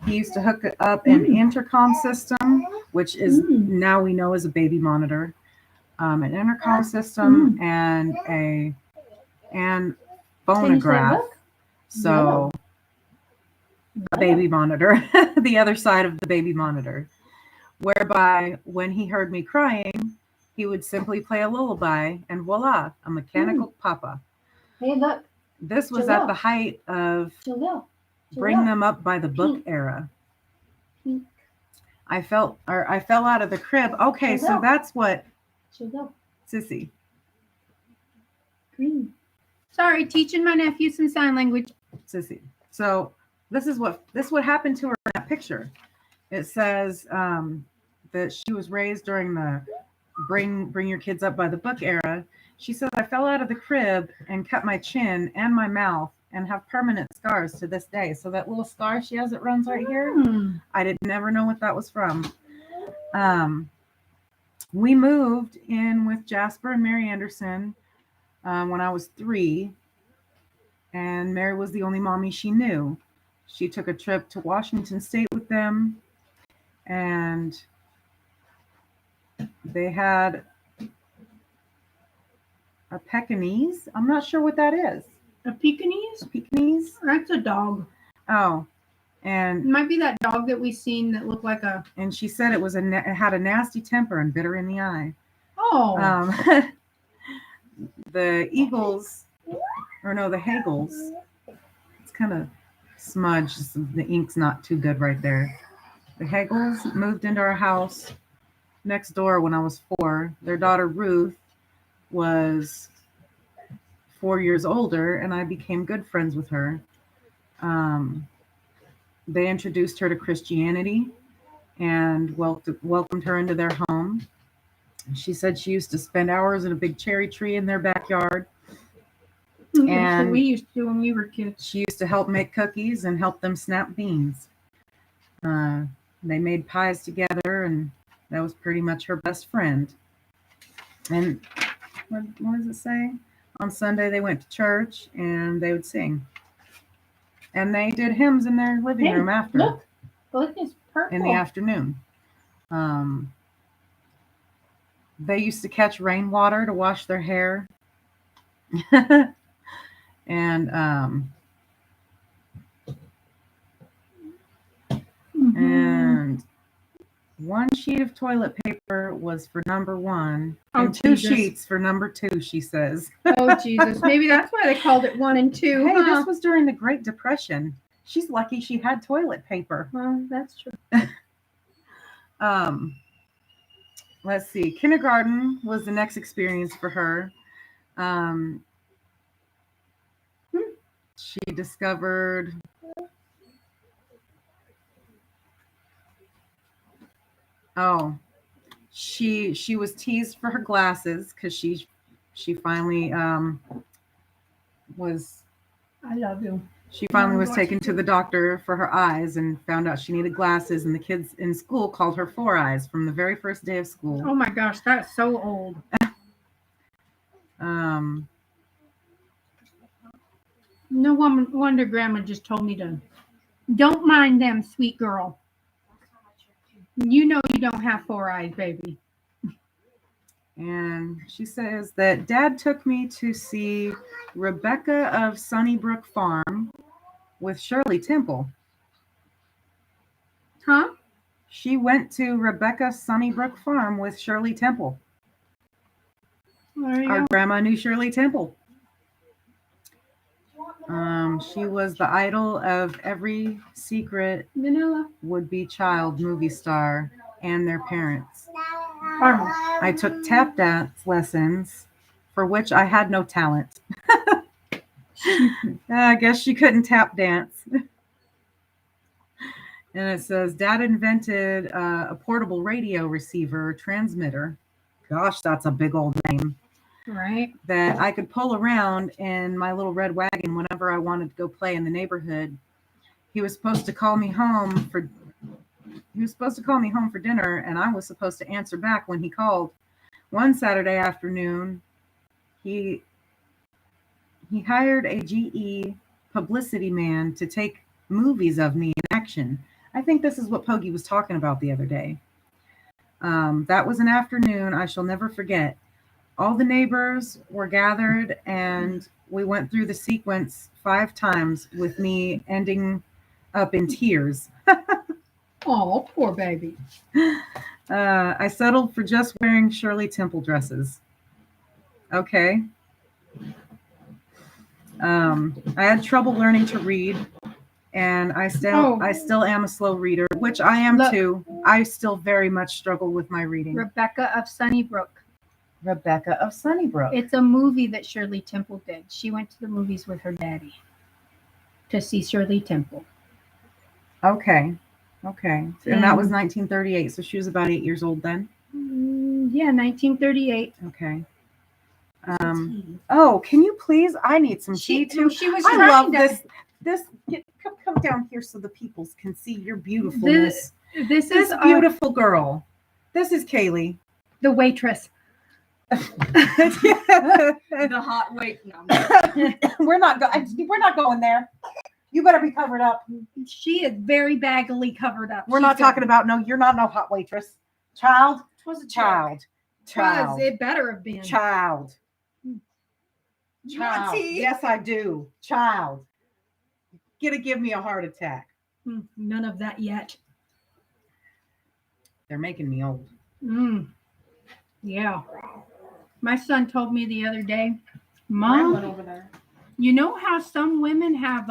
he used to hook up an intercom system, which is now we know is a baby monitor, an intercom system and phonograph. So a baby monitor, the other side of the baby monitor, whereby when he heard me crying, he would simply play a lullaby, and voila, a mechanical papa. Hey, look. This was at the height of Bring Them Up by the Book era. I fell out of the crib. Okay, so that's what Sissy. Green. Sorry, teaching my nephew some sign language. Sissy. So this is what happened to her in that picture. It says that she was raised during the bring your kids up by the book era. She says, I fell out of the crib and cut my chin and my mouth and have permanent scars to this day. So that little scar she has that runs right here, I didn't never know what that was from. We moved in with Jasper and Mary Anderson when I was 3, and Mary was the only mommy she knew. She took a trip to Washington State with them, and they had a Pekingese. I'm not sure what that is. A Pekingese? A Pekingese? That's a dog. Oh, and it might be that dog that we seen that looked like a. And she said it had a nasty temper and bit her in the eye. Oh. The Eagles, the Hagels. It's kind of smudged. The ink's not too good right there. The Hagels moved into our house next door when I was 4. Their daughter Ruth was 4 years older, and I became good friends with her. They introduced her to Christianity and welcomed her into their home. She said she used to spend hours in a big cherry tree in their backyard. And we used to when we were kids. She used to help make cookies and help them snap beans. They made pies together, and that was pretty much her best friend. And what does it say? On Sunday, they went to church, and they would sing. And they did hymns in their living room after. Look, it's purple. In the afternoon. They used to catch rainwater to wash their hair. And and 1 sheet of toilet paper was for number 1 Oh, and 2 Jesus. sheets for number 2, she says. Oh, Jesus. Maybe that's why they called it 1 and 2. Hey, huh? this was during the Great Depression. She's lucky she had toilet paper. Well, that's true. Let's see. Kindergarten was the next experience for her. She discovered she was teased for her glasses because she finally was I love you. she finally was taken to the doctor for her eyes and found out she needed glasses, and the kids in school called her Four Eyes from the very first day of school. Oh my gosh, that's so old. No wonder Grandma just told me to. Don't mind them, sweet girl. You know you don't have 4 eyes, baby. And she says that Dad took me to see Rebecca of Sunnybrook Farm with Shirley Temple. Huh? She went to Rebecca Sunnybrook Farm with Shirley Temple. Our grandma knew Shirley Temple. She was the idol of every secret Vanilla would-be child movie star and their parents. I took tap dance lessons for which I had no talent. I guess she couldn't tap dance. And it says, Dad invented a portable radio receiver transmitter. Gosh, that's a big old name. Right. That I could pull around in my little red wagon whenever I wanted to go play in the neighborhood. He was supposed to call me home for dinner, and I was supposed to answer back when he called. One Saturday afternoon, he hired a GE publicity man to take movies of me in action. I think this is what Pogi was talking about the other day. That was an afternoon I shall never forget. All the neighbors were gathered, and we went through the sequence 5 times with me ending up in tears. Oh, poor baby. I settled for just wearing Shirley Temple dresses. Okay. I had trouble learning to read, and I still am a slow reader, which I am too. I still very much struggle with my reading. Rebecca of Sunnybrook. Rebecca of Sunnybrook. It's a movie that Shirley Temple did. She went to the movies with her daddy to see Shirley Temple. Okay. And that was 1938, so she was about 8 years old then? Yeah, 1938. Okay. Oh, can you please? I need some tea too. She was I love this. Come down here so the peoples can see your beautifulness. This is beautiful girl. This is Kaylee. The waitress. The hot wait. No. We're not going there. You better be covered up. She is very baggily covered up. We're not talking about you're not no hot waitress. Child. It was a Child. It better have been. Child. Child. Yes, I do. Child. Gonna give me a heart attack. None of that yet. They're making me old. Yeah. My son told me the other day, Mom Mom, went over there. you know how some women have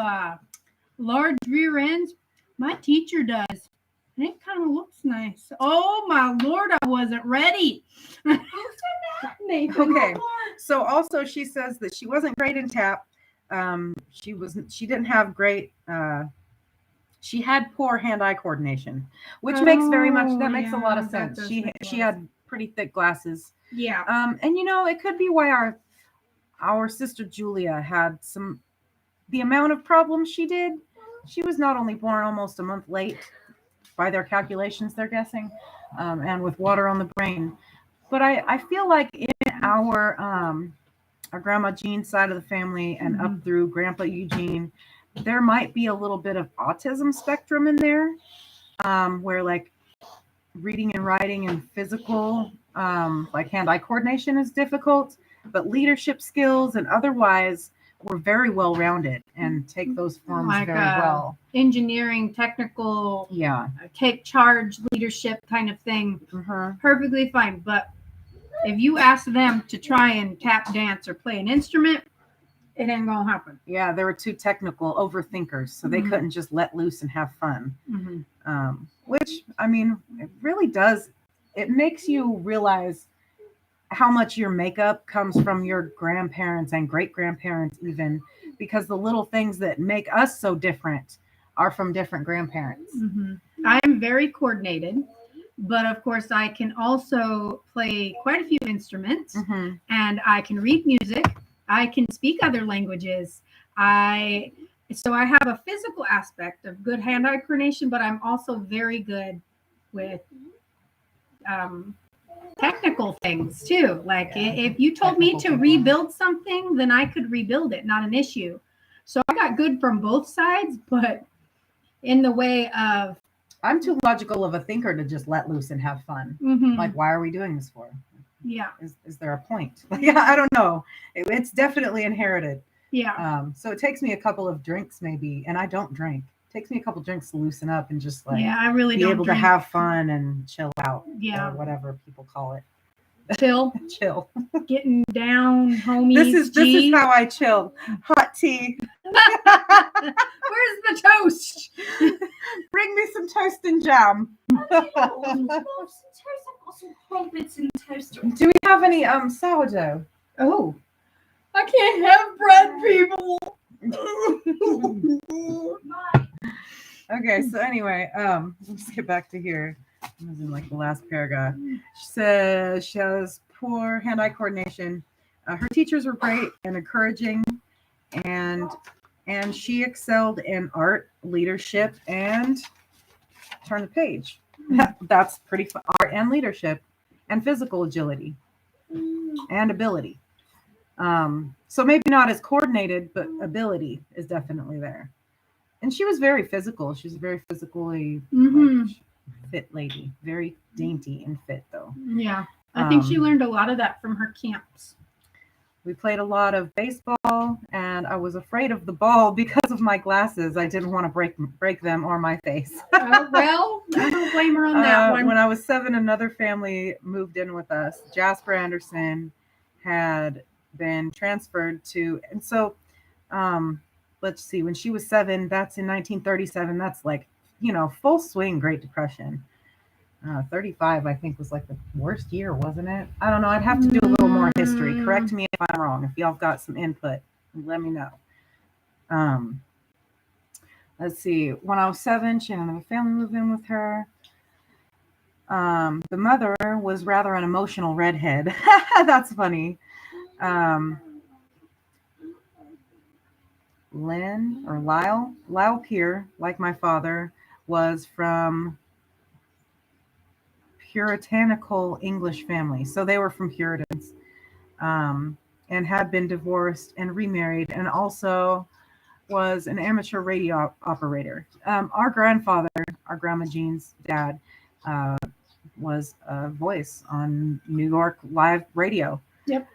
large rear ends? My teacher does. And it kind of looks nice. Oh my Lord, I wasn't ready. Okay. So also she says that she wasn't great in tap. She didn't have great she had poor hand-eye coordination, which makes a lot of sense. She had pretty thick glasses. Yeah. And it could be why our sister Julia had the amount of problems she did. She was not only born almost a month late by their calculations, they're guessing, and with water on the brain. But I feel like in our Grandma Jean's side of the family and up through Grandpa Eugene, there might be a little bit of autism spectrum in there, where like reading and writing and physical, like hand-eye coordination is difficult, but leadership skills and otherwise were very well rounded and take those forms Like, very well. Engineering, technical, Yeah. take charge, leadership kind of thing. Mm-hmm. Perfectly fine. But if you ask them to try and tap dance or play an instrument, it ain't gonna happen. Yeah, they were too technical overthinkers, so they couldn't just let loose and have fun. Which, I mean, it really does. It makes you realize how much your makeup comes from your grandparents and great grandparents, even because the little things that make us so different are from different grandparents. I am very coordinated, but of course, I can also play quite a few instruments, and I can read music. I can speak other languages. So I have a physical aspect of good hand-eye coordination, but I'm also very good with technical things too. Like if you told me to rebuild something, then I could rebuild it, not an issue. So I got good from both sides, but in the way of I'm too logical of a thinker to just let loose and have fun. Like, why are we doing this for? Yeah. Is there a point? Yeah, I don't know. It's definitely inherited. Yeah. So it takes me a couple of drinks maybe, and I don't drink. It takes me a couple of drinks to loosen up and just like I really be don't able drink. to have fun and chill out. Yeah. Or whatever people call it. Chill. Chill. Getting down, homies. This is how I chill. Hot tea. Where's the toast? Bring me some toast and jam. I've got some crumpets and toast. Do we have any sourdough? Oh, I can't have bread, people. Okay, so anyway, let's get back to here. I was in like the last paragraph. She says she has poor hand-eye coordination. Her teachers were great and encouraging, and she excelled in art, leadership, and turn the page. That's pretty fun. Art and leadership, and physical agility and ability. So maybe not as coordinated, but ability is definitely there. And she was very physical. She's a very physically fit lady. Very dainty and fit, though. Yeah. I think she learned a lot of that from her camps. We played a lot of baseball, and I was afraid of the ball because of my glasses. I didn't want to break them or my face. Well, I don't blame her on that one. When I was 7, another family moved in with us. Jasper Anderson had been transferred to, and so let's see, when she was 7, that's in 1937. That's like, full swing Great Depression. 35, I think, was like the worst year, wasn't it? I don't know. I'd have to do a little more history. Correct me if I'm wrong. If y'all have got some input, let me know. Let's see. When I was 7, she had another family move in with her. The mother was rather an emotional redhead. That's funny. Lyle Peer, like my father, was from puritanical English family. So they were from Puritans, and had been divorced and remarried, and also was an amateur radio operator. Our grandfather, our grandma Jean's dad, was a voice on New York live radio. Yep.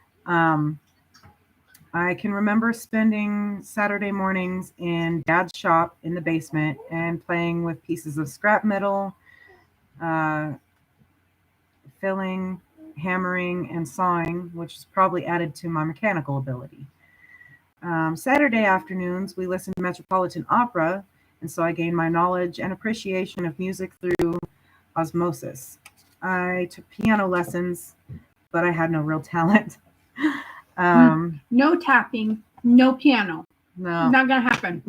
I can remember spending Saturday mornings in Dad's shop in the basement and playing with pieces of scrap metal, filling, hammering, and sawing, which is probably added to my mechanical ability. Saturday afternoons, we listened to Metropolitan Opera, and so I gained my knowledge and appreciation of music through osmosis. I took piano lessons, but I had no real talent. No tapping, no piano. No. Not gonna happen.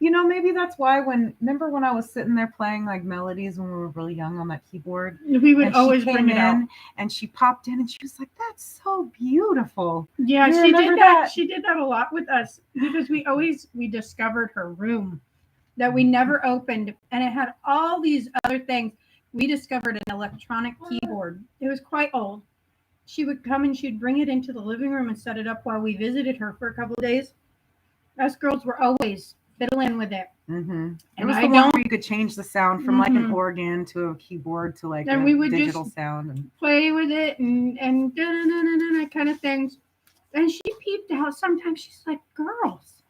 No. Maybe that's why remember when I was sitting there playing like melodies when we were really young on that keyboard? We would always bring it out. And she popped in and she was like, "That's so beautiful." Yeah, You she did remember that. She did that a lot with us because we discovered her room that we never opened, and it had all these other things. We discovered an electronic keyboard. It was quite old. She would come and she'd bring it into the living room and set it up while we visited her for a couple of days. Us girls were always fiddling with it. Mm-hmm. It was the one where you could change the sound from like an organ to a keyboard to like and a we would digital just sound and play with it and kind of things. And she peeped sometimes she's like, girls,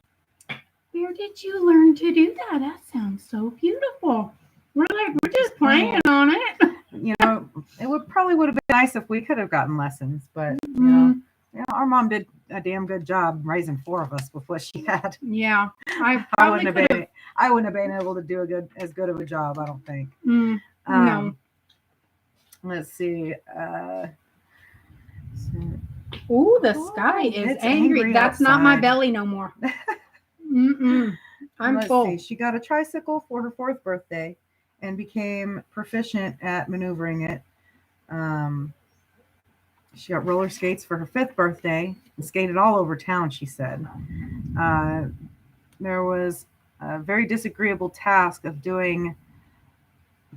where did you learn to do that? That sounds so beautiful. We're like, we're just playing on it. You know, it would have been nice if we could have gotten lessons, but our mom did a damn good job raising 4 of us with what she had. Yeah, I wouldn't have been able to do as good of a job, I don't think. No. Let's see. Ooh, the sky is it's angry. angry That's not my outside. belly no more. I'm Let's full. see. She got a tricycle for her 4th birthday and became proficient at maneuvering it. She got roller skates for her 5th birthday and skated all over town, she said. There was a very disagreeable task of doing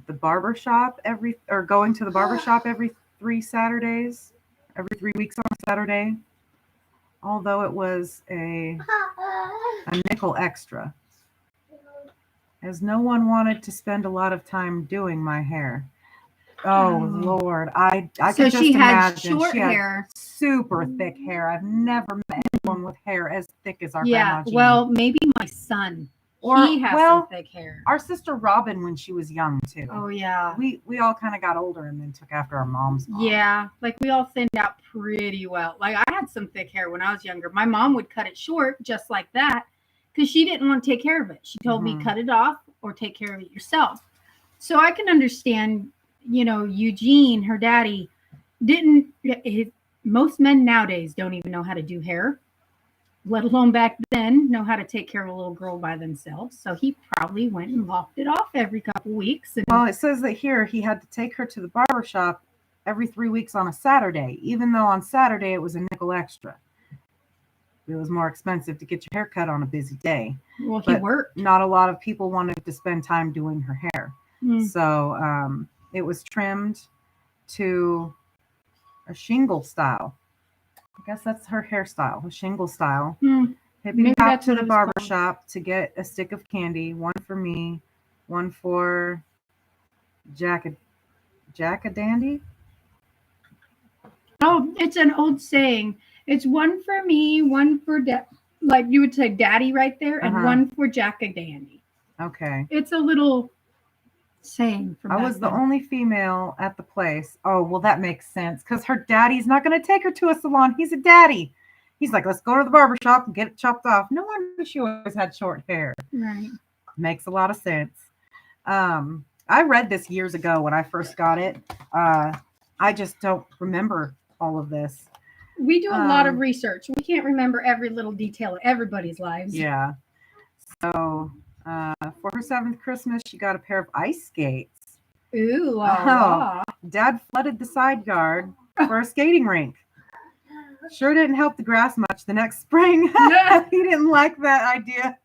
the barber shop going to the barber shop every 3 Saturdays, every 3 weeks on a Saturday, although it was a nickel extra, as no one wanted to spend a lot of time doing my hair. Oh Lord, I So could just she had imagine. short She had hair. super thick hair. I've never met anyone with hair as thick as our Yeah, grandma Jean. well, maybe my son. He has some thick hair. Our sister Robin, when she was young too. Oh yeah. We all kind of got older and then took after our mom's mom. Yeah, like we all thinned out pretty well. Like I had some thick hair when I was younger. My mom would cut it short just like that because she didn't want to take care of it. She told me cut it off or take care of it yourself. So I can understand, Eugene, her daddy, most men nowadays don't even know how to do hair, let alone back then know how to take care of a little girl by themselves. So he probably went and lopped it off every couple weeks. Well, it says that here he had to take her to the barber shop every 3 weeks on a Saturday, even though on Saturday it was a nickel extra. It was more expensive to get your hair cut on a busy day. Well, he worked. Not a lot of people wanted to spend time doing her hair. So it was trimmed to a shingle style. I guess that's her hairstyle, a shingle style. Hippie popped to the barber shop to get a stick of candy, one for me, one for Jack a Dandy. Oh, it's an old saying. It's one for me, one for like you would say daddy right there, and one for Jack a Dandy. Okay. It's a little saying from I was the only female at the place. Oh, well, that makes sense because her daddy's not going to take her to a salon. He's a daddy. He's like, let's go to the barber shop and get it chopped off. No wonder she always had short hair. Right. Makes a lot of sense. I read this years ago when I first got it. I just don't remember all of this. We do a lot of research. We can't remember every little detail of everybody's lives. Yeah. So for her 7th Christmas, she got a pair of ice skates. Ooh. Dad flooded the side yard for a skating rink. Sure didn't help the grass much the next spring. He didn't like that idea.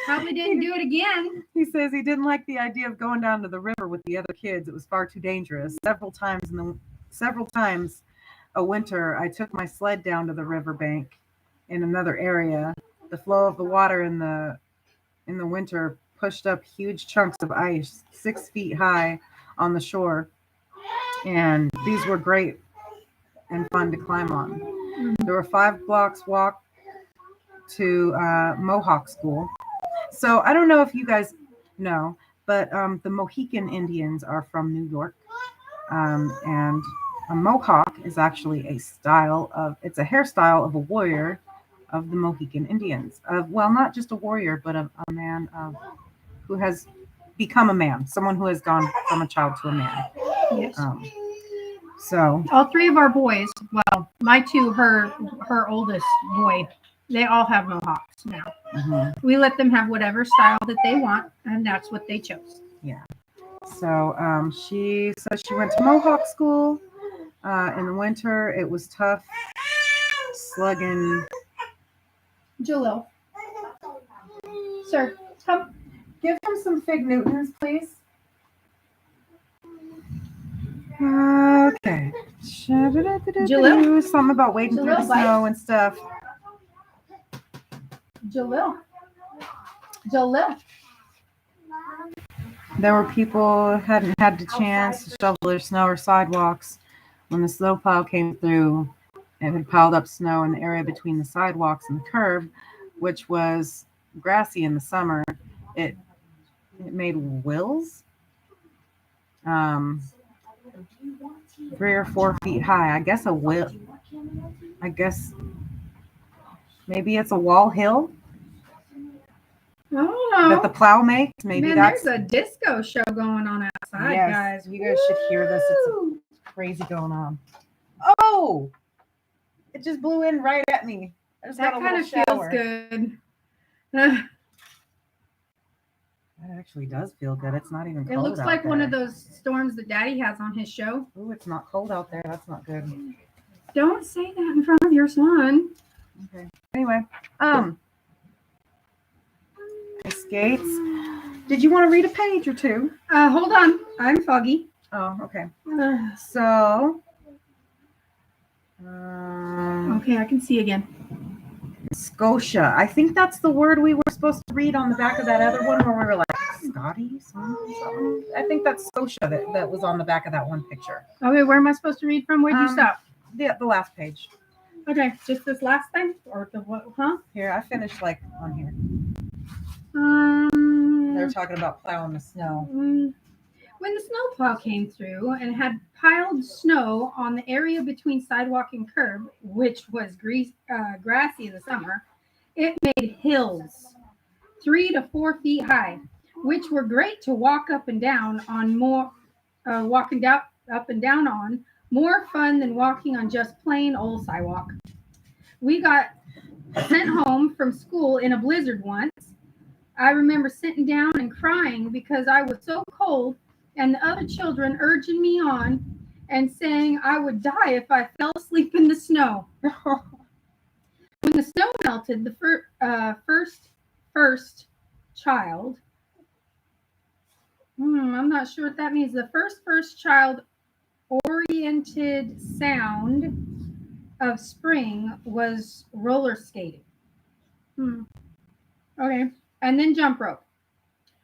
Probably didn't do it again. He says he didn't like the idea of going down to the river with the other kids. It was far too dangerous. Several times a winter, I took my sled down to the riverbank in another area. The flow of the water in the winter pushed up huge chunks of ice 6 feet high on the shore, and these were great and fun to climb on. There were 5 blocks walk to Mohawk School. So I don't know if you guys know, but the Mohican Indians are from New York, and a Mohawk is actually it's a hairstyle of a warrior of the Mohican Indians. Well, not just a warrior, but a man who has become a man, someone who has gone from a child to a man. Yes. So all 3 of our boys, well, my 2, her oldest boy, they all have Mohawks now. We let them have whatever style that they want, and that's what they chose. Yeah. So she says she went to Mohawk School. In the winter, it was tough slugging. Jalil. Sir, come. Give him some Fig Newtons, please. Okay. Jalil. Something about wading through the snow and stuff. Jalil. There were people who hadn't had the chance to shovel their snow or sidewalks when the snowplow came through. It had piled up snow in the area between the sidewalks and the curb, which was grassy in the summer. It made wills 3 or 4 feet high. I guess a will. I guess maybe it's a wall hill I don't know. that the plow makes. Maybe Man, that's. there's a disco show going on outside, Yes, guys. you guys should hear this. Woo! It's crazy going on. Oh, it just blew in right at me. I just That got a kind little of shower. feels good. That actually does feel good. It's not even cold. It looks out like there. one of those storms that Daddy has on his show. Ooh, it's not cold out there. That's not good. Don't say that in front of your son. Okay. Anyway, my skates. Did you want to read a page or two? Hold on. I'm foggy. Oh, okay. Uh, So, okay, I can see again. Scotia. I think that's the word we were supposed to read on the back of that other one where we were like, Scotty? Something. I think that's Scotia that was on the back of that one picture. Okay, where am I supposed to read from? Where'd you stop? The last page. Okay, just this last thing? Or the what? Huh? Here, I finished like on here. Um, They were talking about plowing the snow. When the snowplow came through and had piled snow on the area between sidewalk and curb, which was grassy in the summer, it made hills 3 to 4 feet high, which were great to walk up and down on more fun than walking on just plain old sidewalk. We got sent home from school in a blizzard once. I remember sitting down and crying because I was so cold, and the other children urging me on and saying I would die if I fell asleep in the snow. When the snow melted, the first child, I'm not sure what that means. The first child oriented sound of spring was roller skating. Okay. And then jump rope,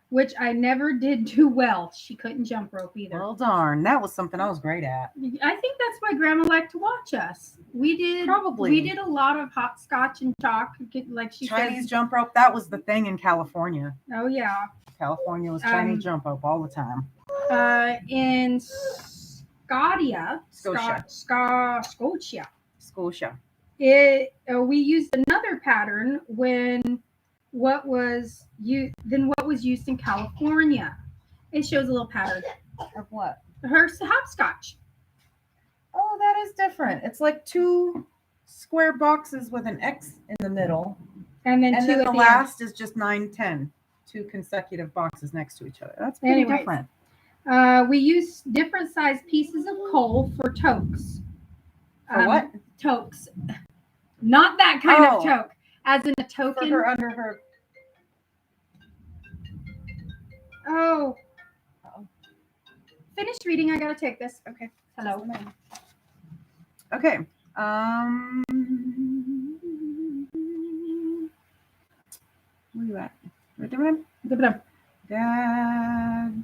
which I never did do well. She couldn't jump rope either. Well, darn. That was something I was great at. I think that's why Grandma liked to watch us. We did a lot of hopscotch and chalk, like she Chinese said. jump rope. That was the thing in California. Oh yeah. California was Chinese jump rope all the time. In Scotia. We used another pattern what was used in California. It shows a little pattern of what? Her hopscotch. Oh, that is different. It's like 2 square boxes with an X in the middle, and then the last is just 9, 10. 2 consecutive boxes next to each other. That's pretty different. We use different size pieces of coal for tokes. For what? Tokes. Not that kind of toke. As in a token. For her under her. Oh. Finish reading. I gotta take this. Okay. Hello. Okay. Where you at? What are you doing? Dad.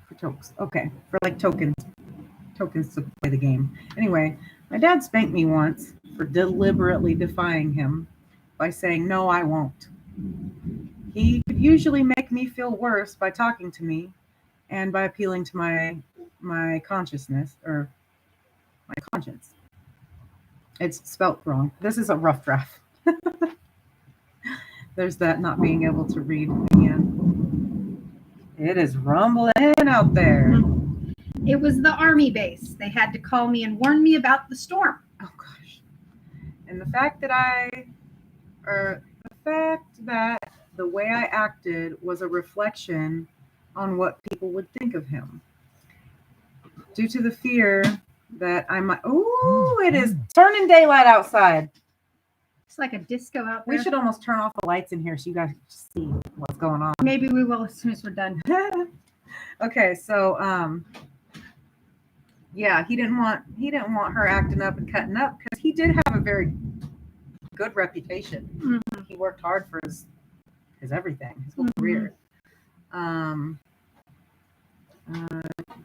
For tokens. Okay. For like tokens to play the game. Anyway, my dad spanked me once for deliberately defying him by saying, "No, I won't." He could usually make me feel worse by talking to me and by appealing to my consciousness or my conscience. It's spelt wrong. This is a rough draft. There's that not being able to read again. It is rumbling out there. It was the army base. They had to call me and warn me about the storm. Oh gosh. And the fact that the way I acted was a reflection on what people would think of him. Due to the fear that I might. Oh, it is turning daylight outside. It's like a disco out there. We should almost turn off the lights in here so you guys can see what's going on. Maybe we will as soon as we're done. Okay, so yeah, he didn't want her acting up and cutting up because he did have a very good reputation. Mm-hmm. He worked hard for his everything, his whole career.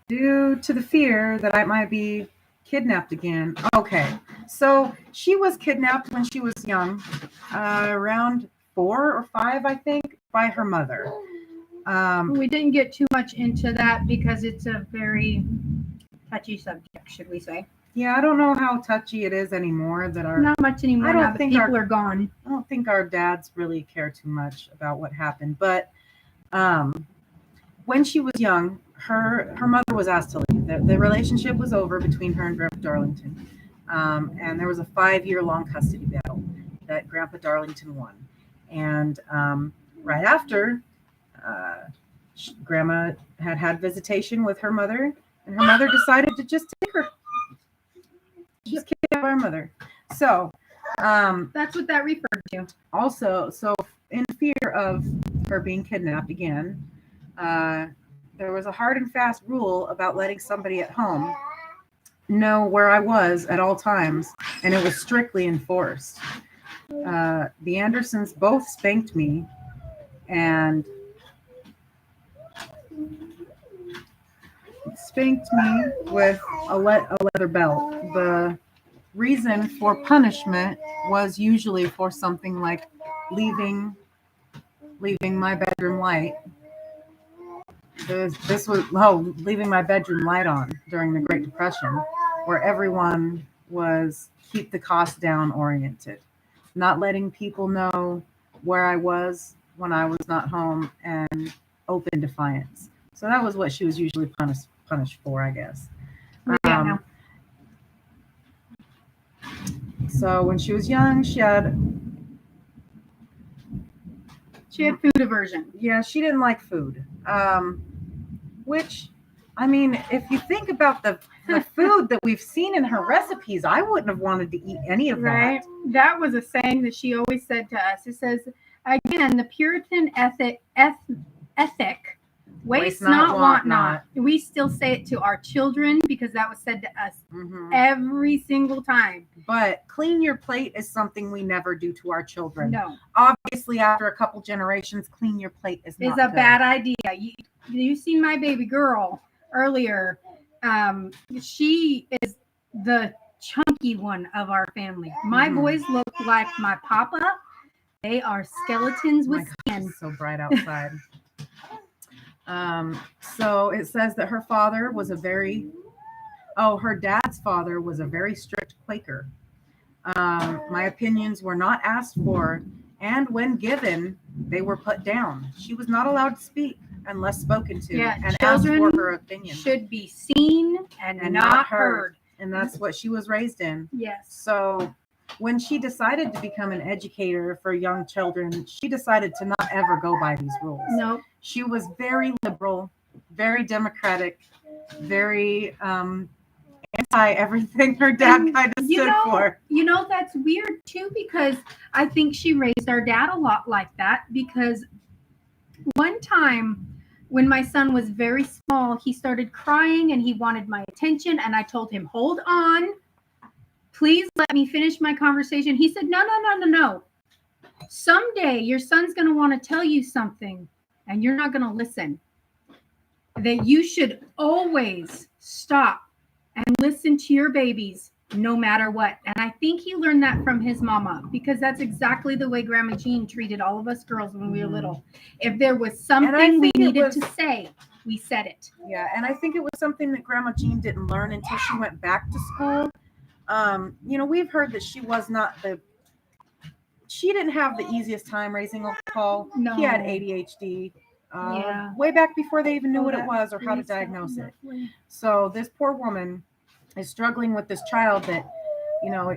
Due to the fear that I might be kidnapped again. Okay, so she was kidnapped when she was young, around 4 or 5, I think, by her mother. We didn't get too much into that because it's a very touchy subject, should we say? Yeah, I don't know how touchy it is anymore. Not much anymore. I don't now that think people are gone. I don't think our dads really care too much about what happened. But when she was young, her mother was asked to leave. The relationship was over between her and Grandpa Darlington, and there was a 5-year long custody battle that Grandpa Darlington won. And right after, Grandma had visitation with her mother, and her mother decided to just take her. Just kidnap our mother. So That's what that referred to. also, so in fear of her being kidnapped again, there was a hard and fast rule about letting somebody at home know where I was at all times, and it was strictly enforced. The Andersons both spanked me, and spanked me with a leather belt. The reason for punishment was usually for something like leaving my bedroom light. This was leaving my bedroom light on during the Great Depression, where everyone was keep the cost down oriented, not letting people know where I was when I was not home, and open defiance. So that was what she was usually punished for, I guess. Yeah. So when she was young, she had food aversion. Yeah, she didn't like food. Which, I mean, if you think about the food that we've seen in her recipes, I wouldn't have wanted to eat any of Right. that. That was a saying that she always said to us. It says, again, the Puritan ethic, waste not, want not. We still say it to our children because that was said to us every single time. But clean your plate is something we never do to our children. No. Obviously, after a couple generations, clean your plate is not a bad idea. You seen my baby girl earlier. She is the chunky one of our family. My boys look like my papa. They are skeletons with skin. It's so bright outside. So it says that her dad's father was a very strict Quaker. My opinions were not asked for, and when given, they were put down. She was not allowed to speak unless spoken to, and asked for her opinion. Should be seen and not heard. And that's what she was raised in. Yes. So when she decided to become an educator for young children, she decided to not ever go by these rules. No. She was very liberal, very democratic, very anti everything her dad kind of stood for. You know, that's weird too, because I think she raised our dad a lot like that, because one time when my son was very small, he started crying and he wanted my attention, and I told him, hold on, please let me finish my conversation. He said, no. Someday your son's going to want to tell you something and you're not going to listen. That you should always stop and listen to your babies no matter what. And I think he learned that from his mama, because that's exactly the way Grandma Jean treated all of us girls when we were little. If there was something we needed to say, we said it. Yeah, and I think it was something that Grandma Jean didn't learn until she went back to school. We've heard that she didn't have the easiest time raising Uncle Paul. No. He had ADHD. Way back before they even knew what it was or how to diagnose it. So this poor woman is struggling with this child that,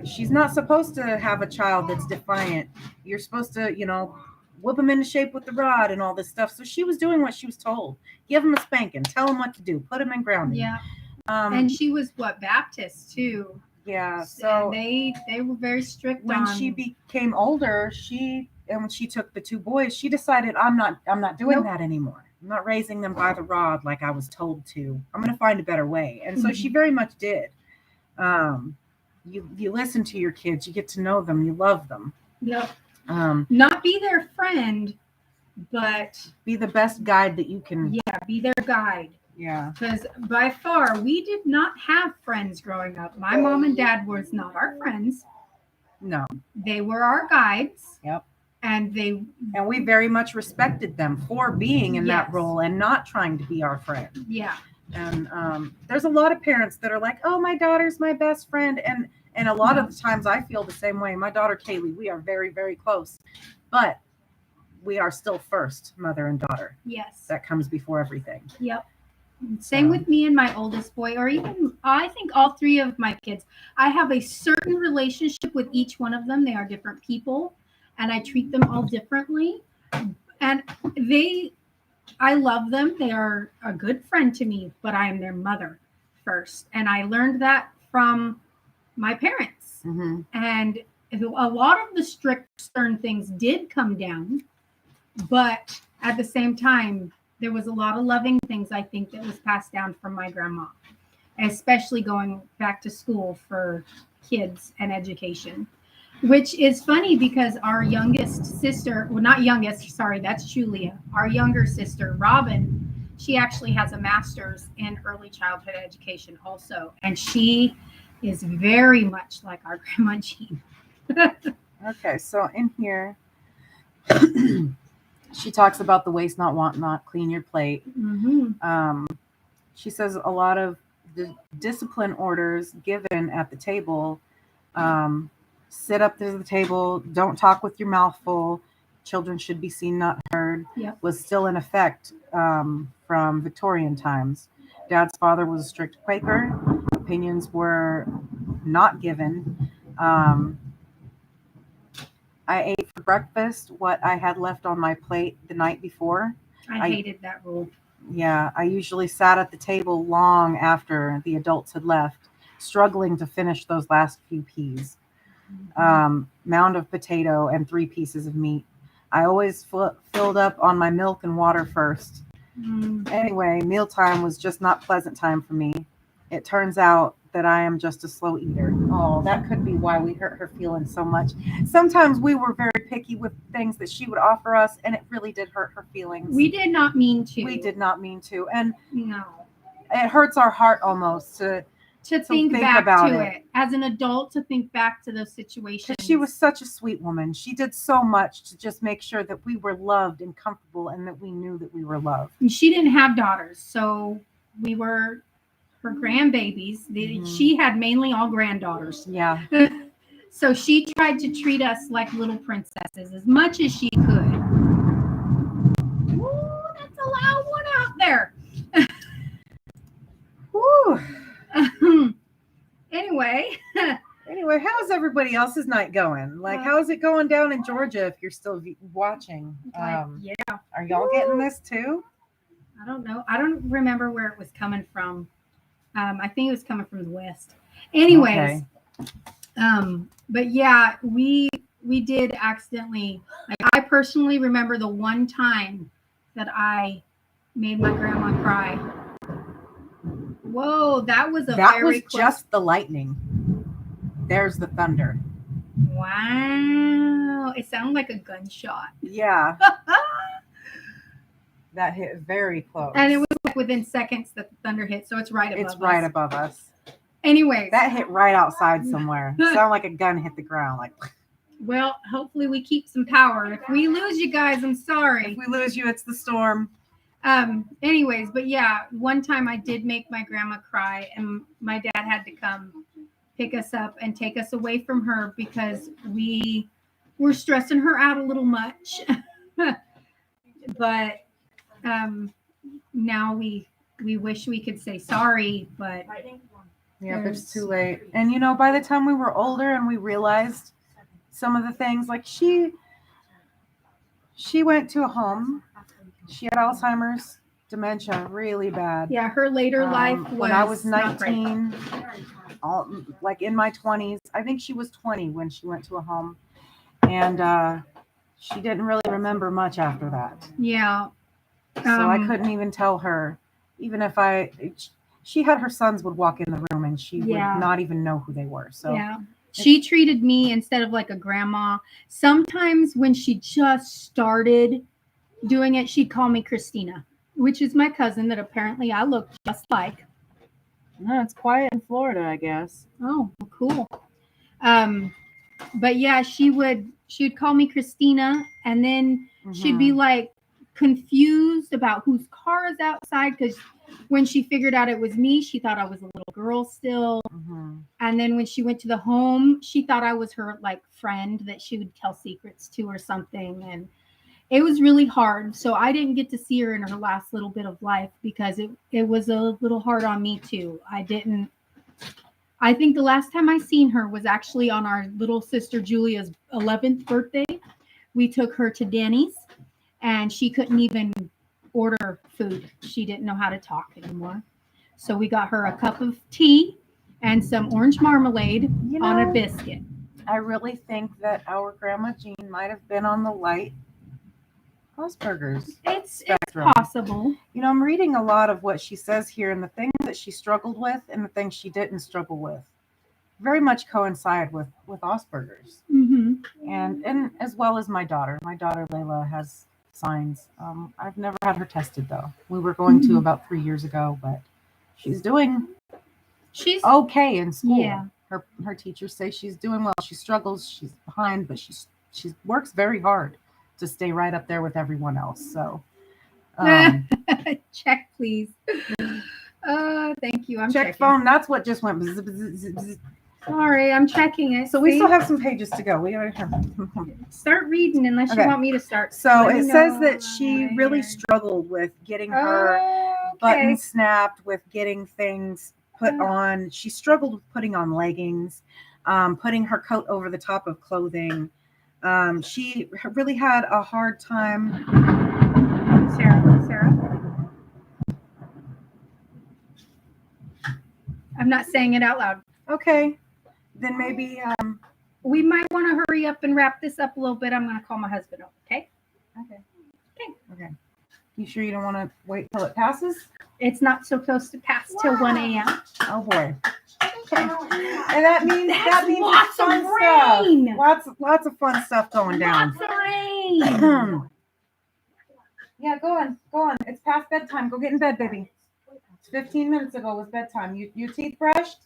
she's not supposed to have a child that's defiant. You're supposed to, whip him into shape with the rod and all this stuff. So she was doing what she was told. Give him a spanking. Tell him what to do. Put him in grounding. Yeah. And she was Baptist too. Yeah. So and they were very strict. When she became older, when she took the 2 boys, she decided, I'm not doing that anymore. I'm not raising them by the rod like I was told to. I'm going to find a better way. And so she very much did. You listen to your kids, you get to know them, you love them. Yep. Not be their friend, but be the best guide that you can. Yeah, be their guide. Yeah. Because by far, we did not have friends growing up. My mom and dad was not our friends. No. They were our guides. Yep. And we very much respected them for being in that role and not trying to be our friend. Yeah. And there's a lot of parents that are like, oh, my daughter's my best friend. And a lot of the times I feel the same way. My daughter, Kaylee, we are very, very close. But we are still first mother and daughter. Yes. That comes before everything. Yep. Same with me and my oldest boy, or even I think all three of my kids. I have a certain relationship with each one of them. They are different people, and I treat them all differently. And I love them. They are a good friend to me, but I am their mother first. And I learned that from my parents. Mm-hmm. And a lot of the strict, stern things did come down, but at the same time, there was a lot of loving things, I think, that was passed down from my grandma, especially going back to school for kids and education, which is funny because our youngest sister, well, not youngest, sorry, that's Julia. Our younger sister, Robin, she actually has a master's in early childhood education also. And she is very much like our Grandma Jean. Okay, so in here, she talks about the waste not, want not, clean your plate. Mm-hmm. She says a lot of the discipline orders given at the table, sit up to the table, don't talk with your mouth full, children should be seen, not heard, was still in effect from Victorian times. Dad's father was a strict Quaker. Opinions were not given. I ate for breakfast what I had left on my plate the night before. I hated that rule. Yeah, I usually sat at the table long after the adults had left, struggling to finish those last few peas. Mound of potato and 3 pieces of meat. I always filled up on my milk and water first. Anyway, mealtime was just not pleasant time for me. It turns out that I am just a slow eater. Oh, that could be why we hurt her feelings so much. Sometimes we were very picky with things that she would offer us, and it really did hurt her feelings. We did not mean to. We did not mean to. And no, it hurts our heart almost to think back about to it. As an adult, to think back to those situations. She was such a sweet woman. She did so much to just make sure that we were loved and comfortable and that we knew that we were loved. And she didn't have daughters, so we were her grandbabies. She had mainly all granddaughters. Yeah. So she tried to treat us like little princesses as much as she could. Ooh, that's a loud one out there. Woo. Anyway, how's everybody else's night going? Like, how's it going down in Georgia if you're still watching? Yeah. Are y'all getting this too? I don't know. I don't remember where it was coming from. I think it was coming from the west. Anyways, but yeah, we did accidentally. Like, I personally remember the one time that I made my grandma cry. Whoa, that was just the lightning. There's the thunder. Wow, it sounded like a gunshot. Yeah. That hit very close. And it was like within seconds that the thunder hit, so it's right above us. It's right above us. Anyways. That hit right outside somewhere. Sounded like a gun hit the ground. Like. Well, hopefully we keep some power. If we lose you guys, I'm sorry. If we lose you, it's the storm. Anyways, but yeah, one time I did make my grandma cry, and my dad had to come pick us up and take us away from her because we were stressing her out a little much. But now we wish we could say sorry, but yeah, it's too late. And by the time we were older and we realized some of the things, like she went to a home. She had Alzheimer's, dementia, really bad. Yeah, her later life was when I was 19, like in my 20s. I think she was 20 when she went to a home, and she didn't really remember much after that. Yeah. So I couldn't even tell her, even if she had her sons would walk in the room and she would not even know who they were. So yeah. She treated me instead of like a grandma. Sometimes when she just started doing it, she'd call me Christina. which is my cousin that apparently I look just like. No, it's quiet in Florida, I guess. Oh, cool. But yeah, she'd call me Christina, and then she'd be like confused about whose car is outside, because when she figured out it was me, she thought I was a little girl still. And then when she went to the home, she thought I was her like friend that she would tell secrets to or something. And it was really hard. So I didn't get to see her in her last little bit of life because it was a little hard on me too. I think the last time I seen her was actually on our little sister Julia's 11th birthday. We took her to Denny's, and she couldn't even order food. She didn't know how to talk anymore. So we got her a cup of tea and some orange marmalade on a biscuit. I really think that our Grandma Jean might have been on the light Asperger's spectrum. It's possible. You know, I'm reading a lot of what she says here, and the things that she struggled with and the things she didn't struggle with very much coincide with Asperger's. And as well as my daughter. My daughter Layla has signs. I've never had her tested though. We were going to about 3 years ago, but she's okay in school. Yeah. Her teachers say she's doing well. She struggles, she's behind, but she works very hard to stay right up there with everyone else. So check please. Thank you. I'm check checking. phone. That's what just went. Bzz, bzz, bzz. Sorry, I'm checking it. So we still have some pages to go. We gotta start reading unless you want me to start. So it says that she really struggled with getting her buttons snapped, with getting things put on. She struggled with putting on leggings, putting her coat over the top of clothing. She really had a hard time. Sarah. I'm not saying it out loud. Okay. Then maybe we might want to hurry up and wrap this up a little bit. I'm going to call my husband over, okay? Okay. You sure you don't want to wait till it passes? It's not so close to pass till 1 a.m. Oh boy. Okay. And that means lots of fun rain. Stuff. Lots of fun stuff going down. Lots of rain. Yeah, go on. It's past bedtime. Go get in bed, baby. 15 minutes ago was bedtime. Your teeth brushed?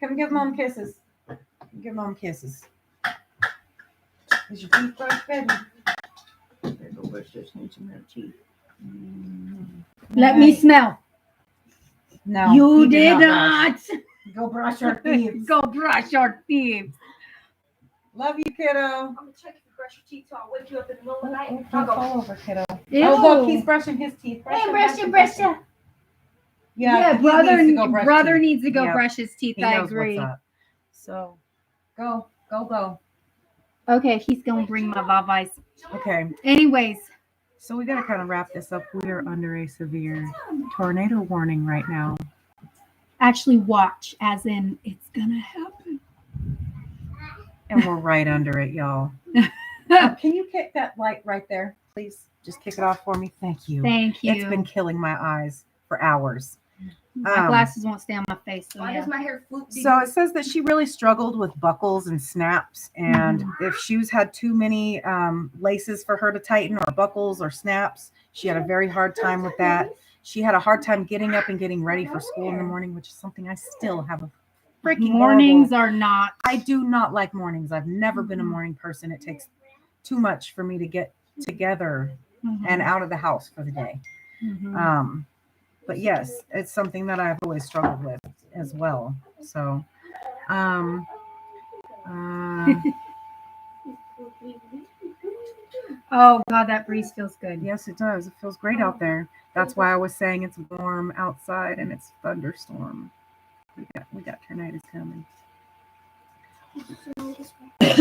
Come give mom kisses. Give mom kisses. Is your teeth brushed, baby? Go brush those teeth. Let me smell. No. You did not. Go brush your teeth. Go brush your teeth. Love you, kiddo. I'm gonna check if you brush your teeth, so I'll wake you up in the middle of the night. Don't fall over, kiddo. Ew. Oh, look, he's brushing his teeth. Brush it. Yeah, brother teeth. needs to go Yeah. brush his teeth. He I knows agree. what's up. So, go. Okay, he's gonna bring my vavais. Okay. Anyways, So we got to kind of wrap this up. We are under a severe tornado warning right now. actually watch, as in it's gonna happen. And we're right under it, y'all. Can you kick that light right there, please? Just kick it off for me. Thank you. Thank you. It's been killing my eyes for hours. My glasses won't stay on my face. So Why yeah. does my hair floop? So it says that she really struggled with buckles and snaps. And if shoes had too many laces for her to tighten, or buckles or snaps, she had a very hard time with that. She had a hard time getting up and getting ready for school in the morning, which is something I still have a freaking mornings horrible. are not. I do not like mornings. I've never been a morning person. It takes too much for me to get together and out of the house for the day. But yes, it's something that I've always struggled with as well. So, Oh God, that breeze feels good. yes, it does. It feels great out there. That's why I was saying it's warm outside and it's thunderstorm. We got tornadoes coming. Yeah,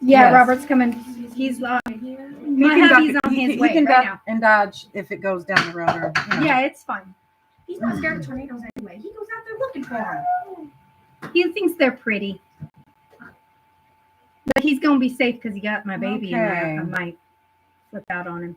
Yes. Robert's coming. He's on. My hubby's on his way He can right duck now. and dodge if it goes down the road. Or, you know. Yeah, it's fine. He's not scared of tornadoes anyway. He goes out there looking for them. He thinks they're pretty, but he's gonna be safe because he got my baby, Okay. and I might flip out on him.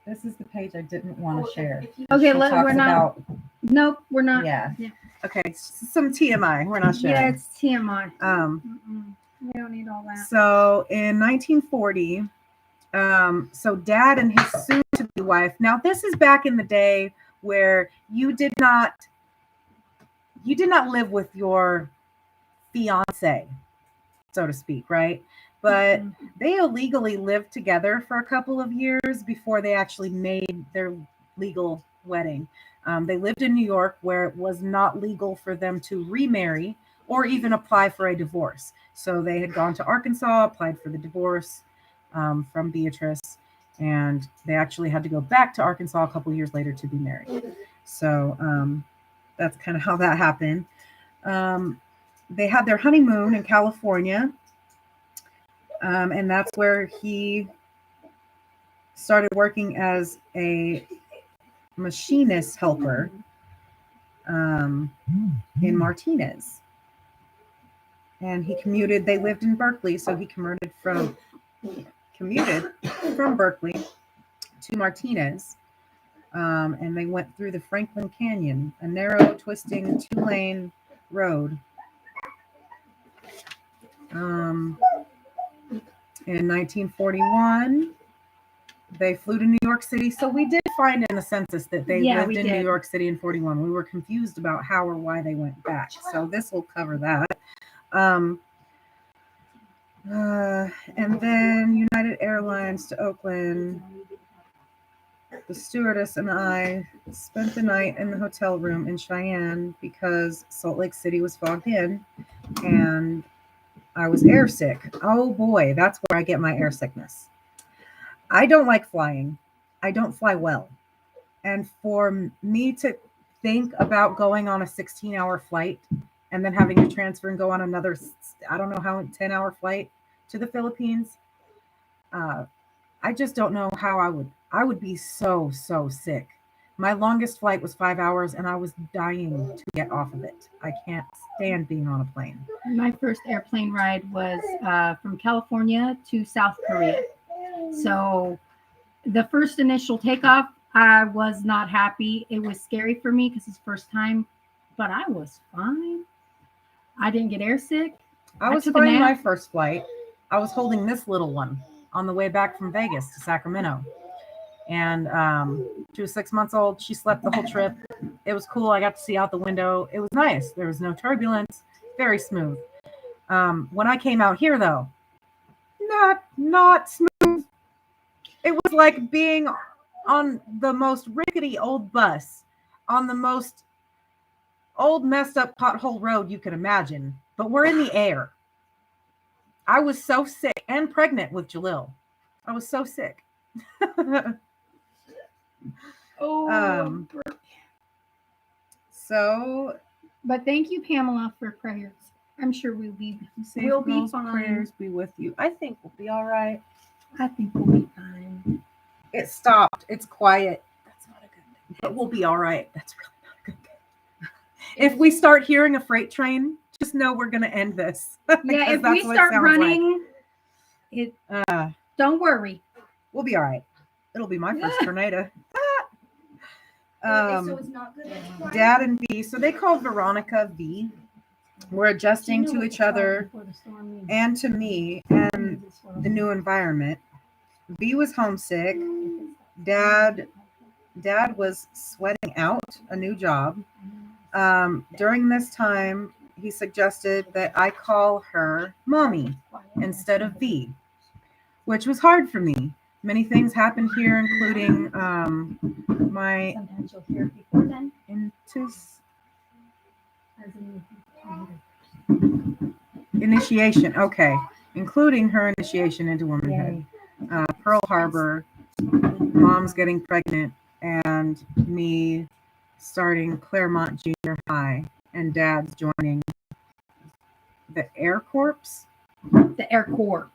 This is the page I didn't want to share. Okay, She we're talks not. about- Nope, we're not. yeah. Yeah. Okay, some TMI. We're not sharing. Yeah, it's TMI. Um, We don't need all that. So in 1940, so Dad and his soon-to-be wife. Now, this is back in the day where you did not live with your fiance, so to speak, right? But they illegally lived together for a couple of years before they actually made their legal wedding. They lived in New York, where it was not legal for them to remarry or even apply for a divorce. So they had gone to Arkansas, applied for the divorce from Beatrice, and they actually had to go back to Arkansas a couple years later to be married. So that's kind of how that happened. They had their honeymoon in California, and that's where he started working as a machinist helper in Martinez. And he commuted. They lived in Berkeley, so he commuted from Berkeley to Martinez. And they went through the Franklin Canyon, a narrow, twisting, 2-lane road. In 1941, they flew to New York City. So we did find in the census that they lived in New York City in 41. We were confused about how or why they went back. So this will cover that. And then United Airlines to Oakland. The stewardess and I spent the night in the hotel room in Cheyenne because Salt Lake City was fogged in and I was airsick. Oh boy, that's where I get my air sickness. I don't like flying. I don't fly well. And for me to think about going on a 16-hour flight and then having to transfer and go on another, I don't know how, 10-hour flight to the Philippines, I just don't know how I would be so sick. My longest flight was 5 hours and I was dying to get off of it. I can't stand being on a plane. My first airplane ride was from California to South Korea. So the first initial takeoff, I was not happy. It was scary for me because it's the first time, but I was fine. I didn't get airsick. I was fine my first flight. I was holding this little one on the way back from Vegas to Sacramento. And she was 6 months old. She slept the whole trip. It was cool. I got to see out the window. It was nice. There was no turbulence. Very smooth. When I came out here, though, not smooth. It was like being on the most rickety old bus on the most old messed up pothole road you could imagine. But we're in the air. I was so sick and pregnant with Jalil. I was so sick. But thank you, Pamela, for prayers. I'm sure we'll be fine. Prayers be with you. I think we'll be all right. I think we'll be fine. It stopped. It's quiet. That's not a good thing. But we'll be all right. That's really not a good thing. If we start hearing a freight train, just know we're going to end this. Yeah, if we start running, don't worry. We'll be all right. It'll be my first tornado. So it's not good. Dad and V, so they called Veronica V. We're adjusting to each other and to me and the new environment. V was homesick. Dad was sweating out a new job. During this time, he suggested that I call her Mommy instead of V, which was hard for me. Many things happened here, including my initiation. Okay, including her initiation into womanhood. Pearl Harbor, Mom's getting pregnant, and me starting Claremont Junior High, and Dad's joining the Air Corps. The Air Corps.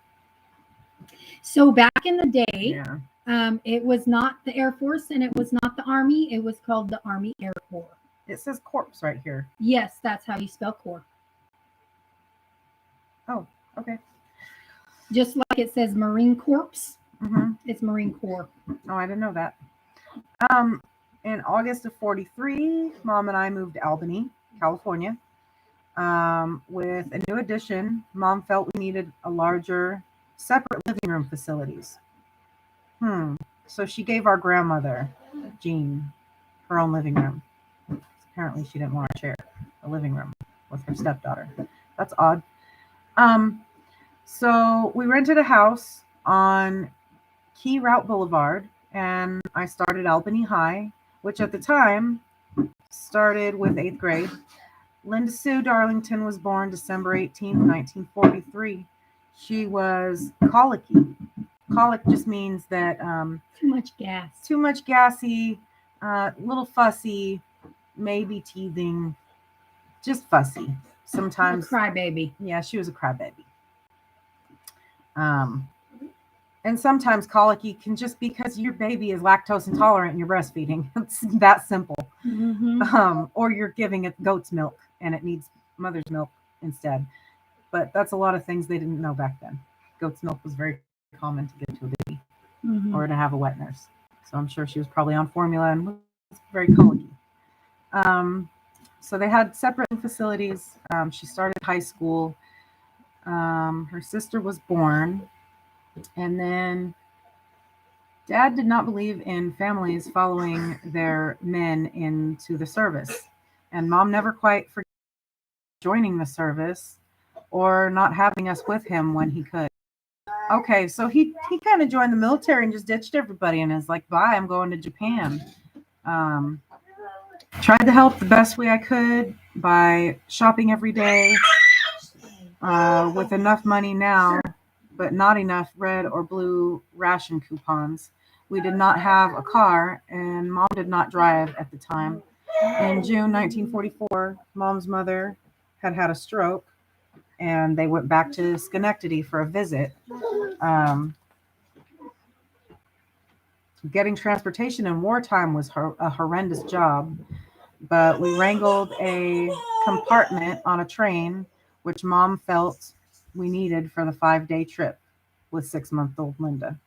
So back in the day, it was not the Air Force and it was not the Army. It was called the Army Air Corps. It says corps right here. Yes, that's how you spell corps. Oh, okay. Just like it says Marine Corps, It's Marine Corps. Oh, I didn't know that. In August of 43, Mom and I moved to Albany, California. With a new addition, Mom felt we needed a larger, separate living room facilities. So she gave our grandmother, Jean, her own living room. Apparently she didn't want to share a living room with her stepdaughter. That's odd. So we rented a house on Key Route Boulevard, and I started Albany High, which at the time started with 8th grade. Linda Sue Darlington was born December 18th, 1943. She was colicky. Colic just means that Too much gas. too much gassy, little fussy, maybe teething, just fussy. Sometimes, Crybaby. yeah, she was a crybaby. And sometimes colicky can just be because your baby is lactose intolerant and you're breastfeeding. It's that simple. Or you're giving it goat's milk and it needs mother's milk instead. But that's a lot of things they didn't know back then. Goat's milk was very common to give to a baby or to have a wet nurse. So I'm sure she was probably on formula and was very colicky. So they had separate facilities. She started high school. Her sister was born. And then Dad did not believe in families following their men into the service. And Mom never quite forgot joining the service or not having us with him when he could. Okay, so he kind of joined the military and just ditched everybody and is like, bye, I'm going to Japan. Tried to help the best way I could by shopping every day with enough money now, but not enough red or blue ration coupons. We did not have a car, and Mom did not drive at the time. In June 1944, Mom's mother had had a stroke, and they went back to Schenectady for a visit. Getting transportation in wartime was a horrendous job, but we wrangled a compartment on a train, which Mom felt we needed for the 5-day trip with 6-month-old Linda.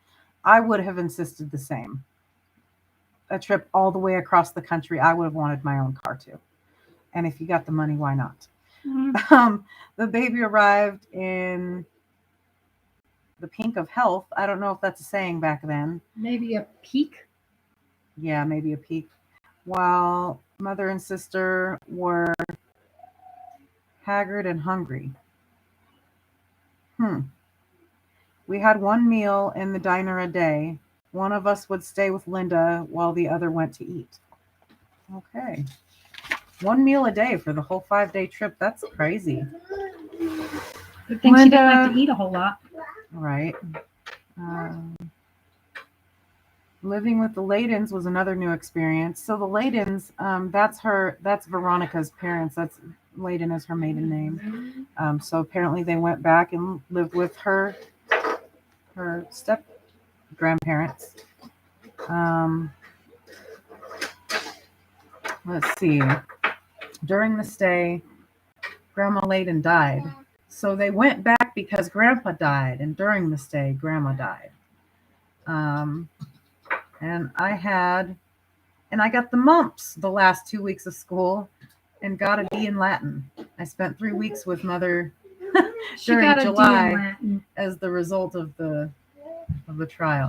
I would have insisted the same. A trip all the way across the country, I would have wanted my own car too. And if you got the money, why not? The baby arrived in the pink of health. I don't know if that's a saying back then. Maybe a peak. Yeah, maybe a peak. While mother and sister were haggard and hungry. We had one meal in the diner a day. One of us would stay with Linda while the other went to eat. Okay. One meal a day for the whole 5-day trip. That's crazy. Good thing she didn't like to eat a whole lot. Right. Living with the Ladens was another new experience. So the Ladens, that's Veronica's parents. That's Layden is her maiden name. So apparently they went back and lived with her step grandparents. Let's see. During the stay, Grandma Layden died. So they went back because Grandpa died, and during the stay, Grandma died. And I got the mumps the last 2 weeks of school and got a D in Latin. I spent 3 weeks with Mother during July as the result of the trial.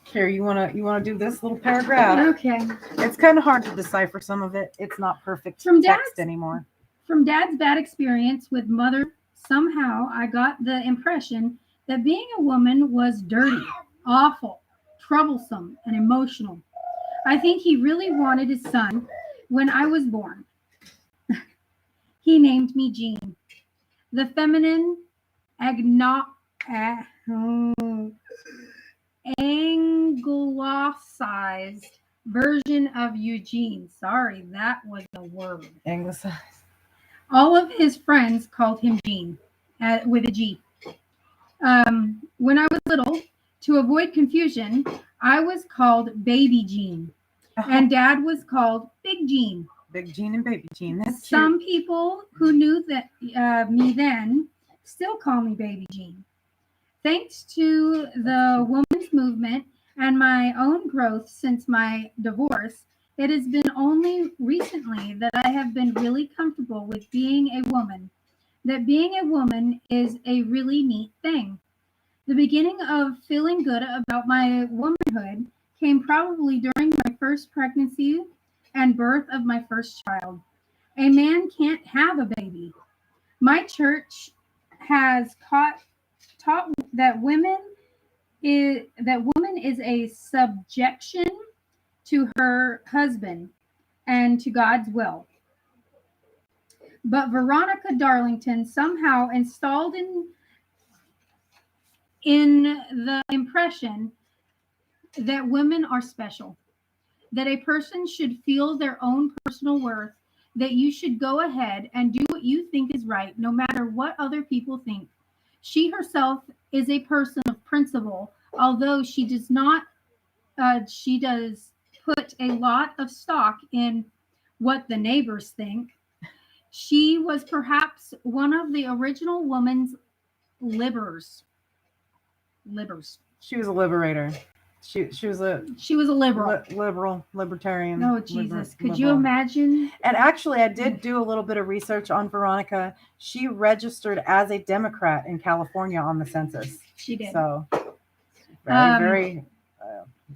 Here, you wanna do this little paragraph? Okay. It's kind of hard to decipher some of it. It's not perfect text anymore. From Dad's bad experience with Mother, somehow I got the impression that being a woman was dirty, awful, troublesome, and emotional. I think he really wanted his son when I was born. He named me Jean, the feminine anglicized version of Eugene. Sorry, that was the word. Anglicized. All of his friends called him Jean, with a G. When I was little, to avoid confusion, I was called Baby Jean, and Dad was called Big Jean. Big Jean and Baby Jean. That's Some people who knew that me then still call me Baby Jean. Thanks to the women's movement and my own growth since my divorce, it has been only recently that I have been really comfortable with being a woman, that being a woman is a really neat thing. The beginning of feeling good about my womanhood came probably during my first pregnancy and birth of my first child. A man can't have a baby. My church has taught that woman is a subjection to her husband and to God's will. But Veronica Darlington somehow installed in the impression that women are special, that a person should feel their own personal worth, that you should go ahead and do what you think is right, no matter what other people think. She herself is a person of principle, although she does put a lot of stock in what the neighbors think. She was perhaps one of the original woman's libers. She was a liberator. She was a liberal. libertarian. Oh, Jesus. Could you liberal. imagine? And actually, I did do a little bit of research on Veronica. She registered as a Democrat in California on the census. She did. So very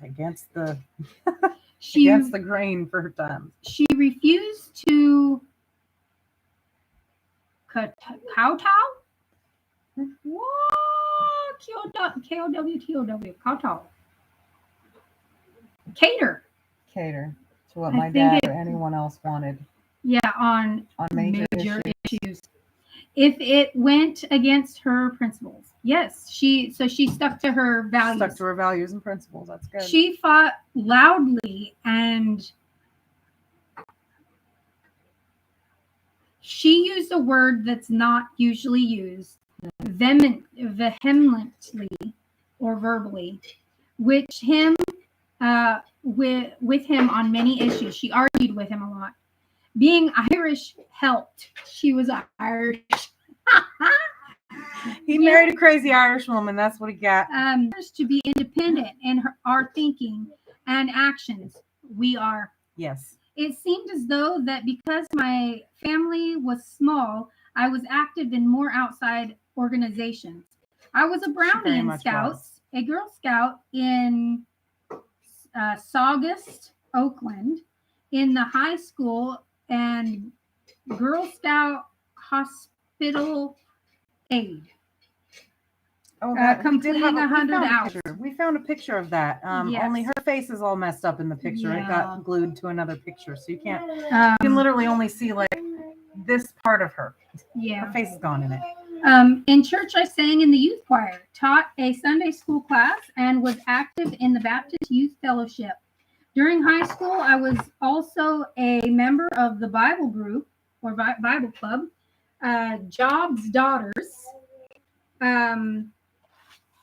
against the against the grain for her time. She refused to kowtow. What? K-O-W-T-O-W. Kowtow. Cater To what I my think dad or anyone else wanted. Yeah, on major issues. If it went against her principles. Yes, she stuck to her values. Stuck to her values and principles. That's good. She fought loudly and she used a word that's not usually used, vehemently or verbally, which him with him on many issues. She argued with him a lot. Being Irish helped. She was Irish. He married a crazy Irish woman. That's what he got. To be independent in our thinking and actions. We are. Yes. It seemed as though that because my family was small, I was active in more outside organizations. I was a Brownie in Scouts, a Girl Scout in Saugus, Oakland, in the high school and Girl Scout hospital aid. Oh, completing 100 hours. We found a picture of that. Yes. Only her face is all messed up in the picture. Yeah. It got glued to another picture, so you can't. You can literally only see like this part of her. Yeah. Her face is gone in it. In church, I sang in the youth choir, taught a Sunday school class, and was active in the Baptist Youth Fellowship. During high school, I was also a member of the Bible group or Bible club, Job's Daughters,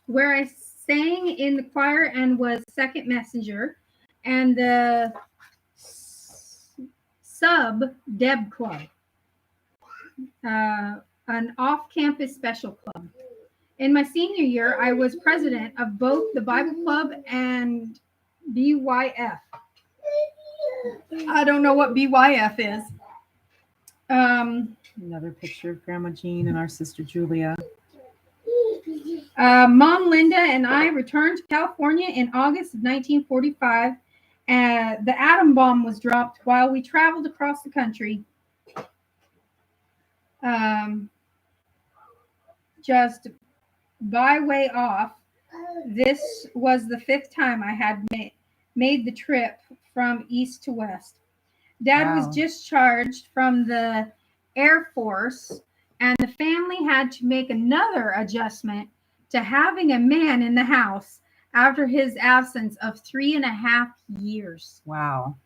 where I sang in the choir and was second messenger, and the sub Deb Club, an off-campus special club. In my senior year, I was president of both the Bible Club and BYF. I don't know what BYF is. Another picture of Grandma Jean and our sister Julia. Mom Linda and I returned to California in August of 1945. The atom bomb was dropped while we traveled across the country. Just by way off, this was the 5th time I had made the trip from east to west. Dad was discharged from the Air Force, and the family had to make another adjustment to having a man in the house after his absence of 3.5 years. Wow.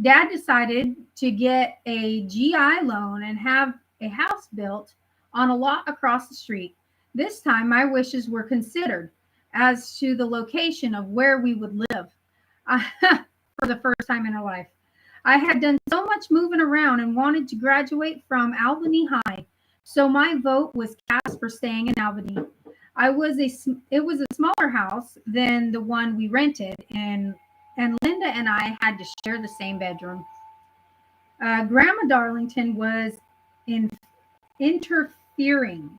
Dad decided to get a GI loan and have a house built on a lot across the street. This time, my wishes were considered as to the location of where we would live for the first time in our life. I had done so much moving around and wanted to graduate from Albany High, so my vote was cast for staying in Albany. It was a smaller house than the one we rented, and Linda and I had to share the same bedroom. Grandma Darlington was interfering.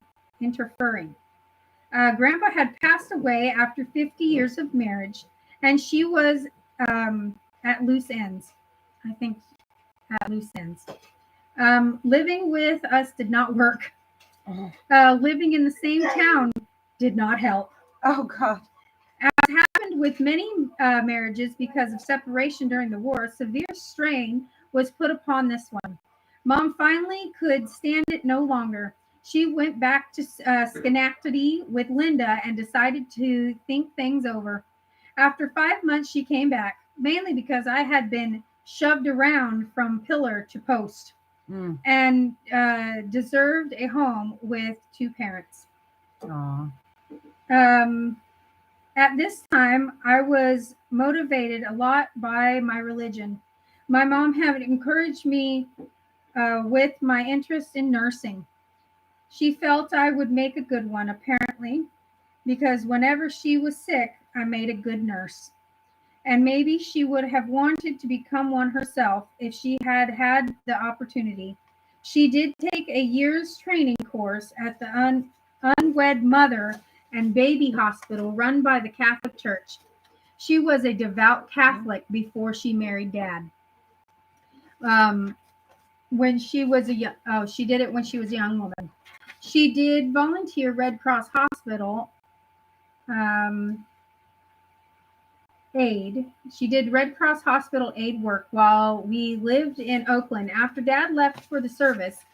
Grandpa had passed away after 50 years of marriage, and she was at loose ends. I think at loose ends. Living with us did not work. Living in the same town did not help. Oh, God. As happened with many marriages because of separation during the war, severe strain was put upon this one. Mom finally could stand it no longer. She went back to Schenectady with Linda and decided to think things over. After 5 months, she came back, mainly because I had been shoved around from pillar to post and deserved a home with two parents. At this time, I was motivated a lot by my religion. My mom had encouraged me with my interest in nursing. She felt I would make a good one, apparently, because whenever she was sick, I made a good nurse. And maybe she would have wanted to become one herself if she had had the opportunity. She did take a year's training course at the Unwed Mother and Baby Hospital run by the Catholic Church. She was a devout Catholic before she married Dad. When she was she did it when she was a young woman. She did volunteer Red Cross Hospital aid. She did Red Cross Hospital aid work while we lived in Oakland after Dad left for the service.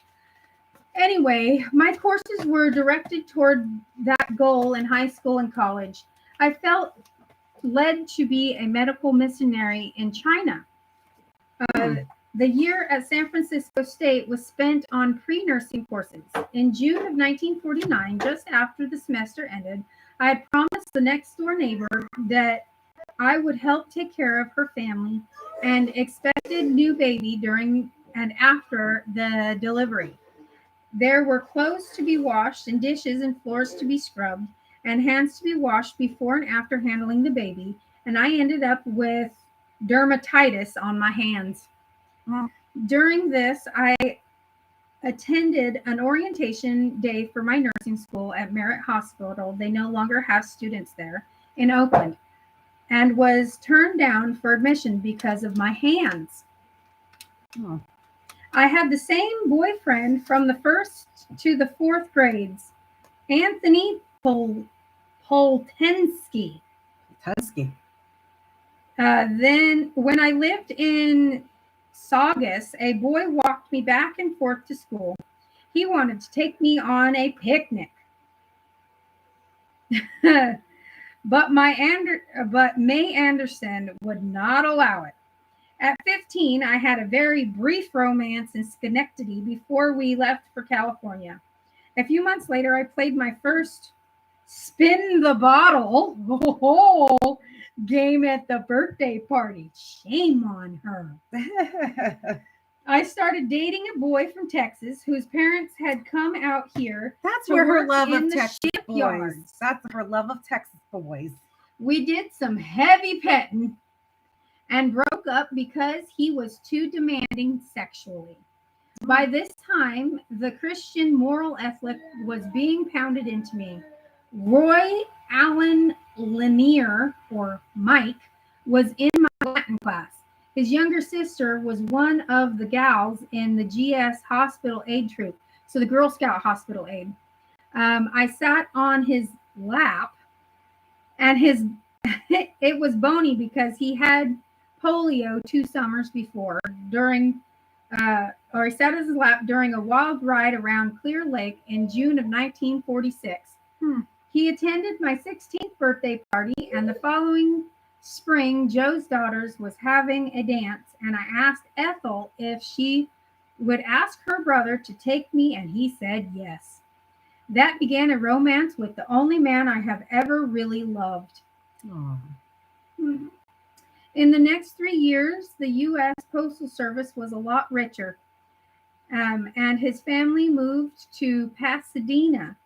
Anyway, my courses were directed toward that goal in high school and college. I felt led to be a medical missionary in China. The year at San Francisco State was spent on pre-nursing courses. In June of 1949, just after the semester ended, I had promised the next door neighbor that I would help take care of her family and expected new baby during and after the delivery. There were clothes to be washed and dishes and floors to be scrubbed and hands to be washed before and after handling the baby. And I ended up with dermatitis on my hands. During this, I attended an orientation day for my nursing school at Merritt Hospital. They no longer have students there in Oakland, and was turned down for admission because of my hands. I had the same boyfriend from the first to the fourth grades, Anthony Poltensky. Then, when I lived in Saugus, a boy walked me back and forth to school. He wanted to take me on a picnic. But May Anderson would not allow it. At 15, I had a very brief romance in Schenectady before we left for California. A few months later, I played my first spin the bottle game at the birthday party. Shame on her. I started dating a boy from Texas whose parents had come out here. That's where her love of Texas shipyards. boys. That's her love of Texas boys. We did some heavy petting and broke up because he was too demanding sexually. By this time, the Christian moral ethic was being pounded into me. Roy Allen Lanier, or Mike, was in my Latin class. His younger sister was one of the gals in the GS Hospital Aid troop, so the Girl Scout Hospital Aid. I sat on his lap, and it was bony because he had polio 2 summers before he sat on his lap during a wild ride around Clear Lake in June of 1946. He attended my 16th birthday party, and the following spring, Joe's daughters was having a dance, and I asked Ethel if she would ask her brother to take me, and he said yes. That began a romance with the only man I have ever really loved. In the next 3 years, the U.S. Postal Service was a lot richer, and his family moved to Pasadena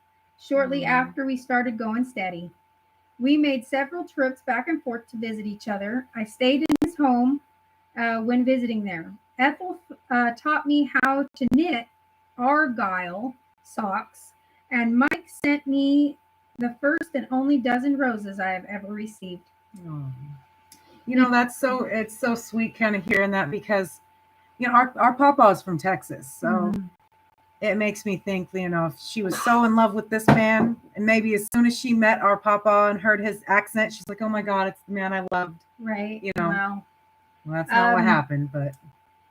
shortly after we started going steady. We made several trips back and forth to visit each other. I stayed in his home when visiting there. Ethel taught me how to knit argyle socks, and Mike sent me the first and only dozen roses I have ever received. Oh. You know, it's so sweet kind of hearing that because, you know, our Papa's from Texas. So it makes me think, you know, if she was so in love with this man, and maybe as soon as she met our Papa and heard his accent, she's like, oh my God, it's the man I loved. Right. You know, Well, that's not what happened, but.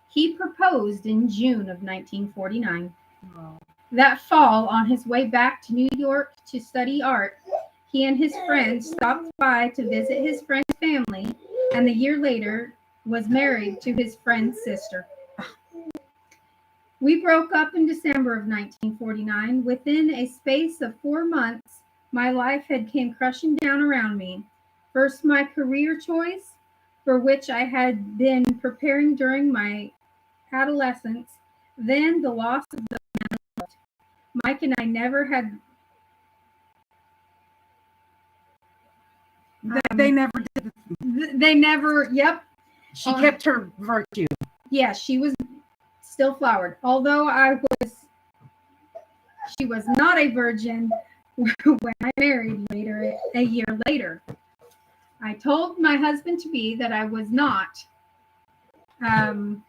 He proposed in June of 1949. Oh. That fall, on his way back to New York to study art, he and his friends stopped by to visit his friend's family, and a year later was married to his friend's sister. We broke up in December of 1949. Within a space of 4 months, my life had came crushing down around me. First, my career choice, for which I had been preparing during my adolescence, then the loss of the man I loved. Mike and I never had. They never did. They never. Yep. She kept her virtue. Yeah, she was still flowered. Although she was not a virgin when I married a year later. I told my husband to be that I was not. And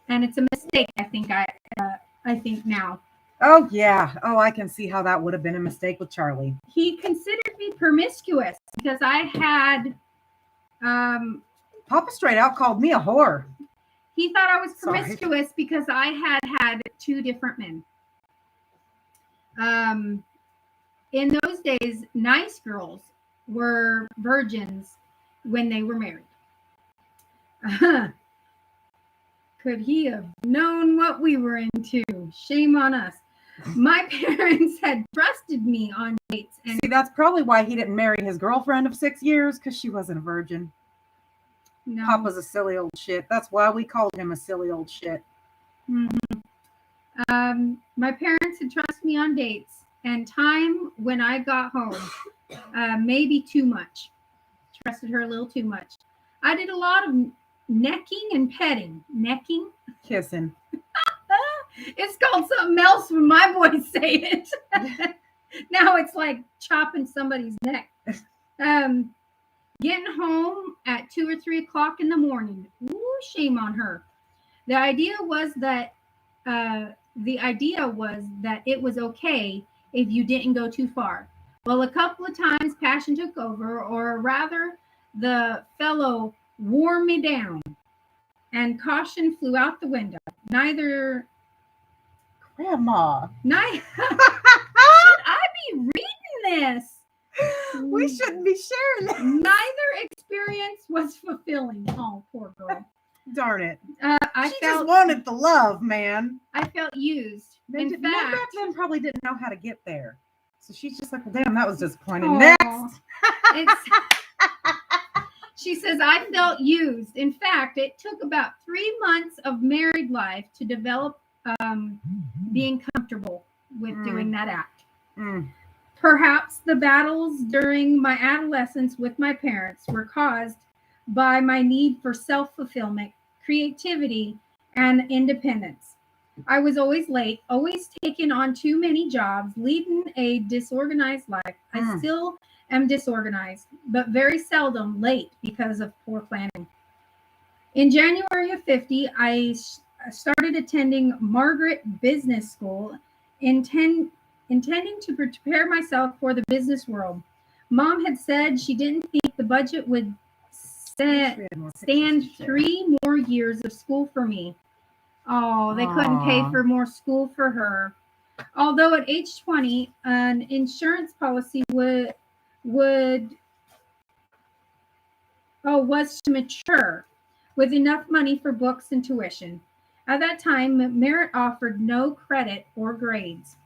it's a mistake. I think now. Oh yeah. Oh, I can see how that would have been a mistake with Charlie. He considered me promiscuous because I had. Papa straight out called me a whore. He thought I was promiscuous because I had 2 different men. In those days, nice girls were virgins when they were married. Could he have known what we were into? Shame on us. My parents had trusted me on dates. And see, that's probably why he didn't marry his girlfriend of 6 years, because she wasn't a virgin. No. Papa's a silly old shit. That's why we called him a silly old shit. Mm-hmm. My parents had trusted me on dates, and time when I got home, maybe too much. Trusted her a little too much. I did a lot of necking and petting. Necking? Kissing. It's called something else when my boys say it. Now it's like chopping somebody's neck. Getting home at 2 or 3 o'clock in the morning. Ooh, shame on her. The idea was that it was okay if you didn't go too far. Well, a couple of times passion took over, or rather, the fellow wore me down, and caution flew out the window. Grandma. Should I be reading this? We shouldn't be sharing this. Neither experience was fulfilling. Oh, poor girl. Darn it. She just wanted the love, man. I felt used. Men In back fact, then probably didn't know how to get there. So she's just like, well, damn, that was disappointing. Aw. Next. She says, I felt used. In fact, it took about 3 months of married life to develop being comfortable with doing that act. Perhaps the battles during my adolescence with my parents were caused by my need for self-fulfillment, creativity, and independence. I was always late, always taking on too many jobs, leading a disorganized life. I still am disorganized, but very seldom late because of poor planning. In January of 50, I started attending Margaret Business School, intending to prepare myself for the business world. Mom had said she didn't think the budget would stand 3 more years of school for me. Oh, they couldn't pay for more school for her. Although at age 20, an insurance policy was to mature with enough money for books and tuition. At that time, Merit offered no credit or grades.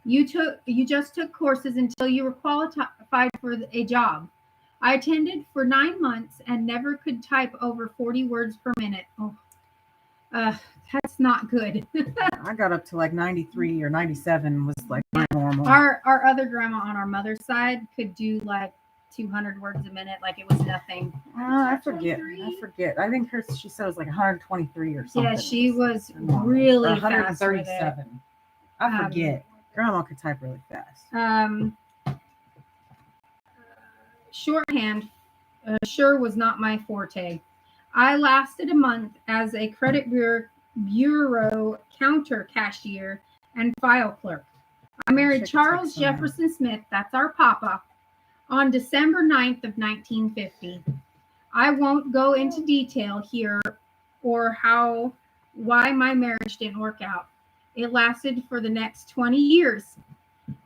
You just took courses until you were qualified for a job. I attended for 9 months and never could type over 40 words per minute. Oh, that's not good. I got up to like 93 or 97 was like my normal. Our other grandma on our mother's side could do like 200 words a minute, like it was nothing. I forget. I think she said it was like 123 or something. Yeah, she was really 137. I forget. Grandma could type really fast. shorthand sure was not my forte. I lasted a month as a credit bureau counter cashier and file clerk. I married Charles Jefferson Smith, that's our papa, on December 9th of 1950. I won't go into detail here or why my marriage didn't work out. It lasted for the next 20 years,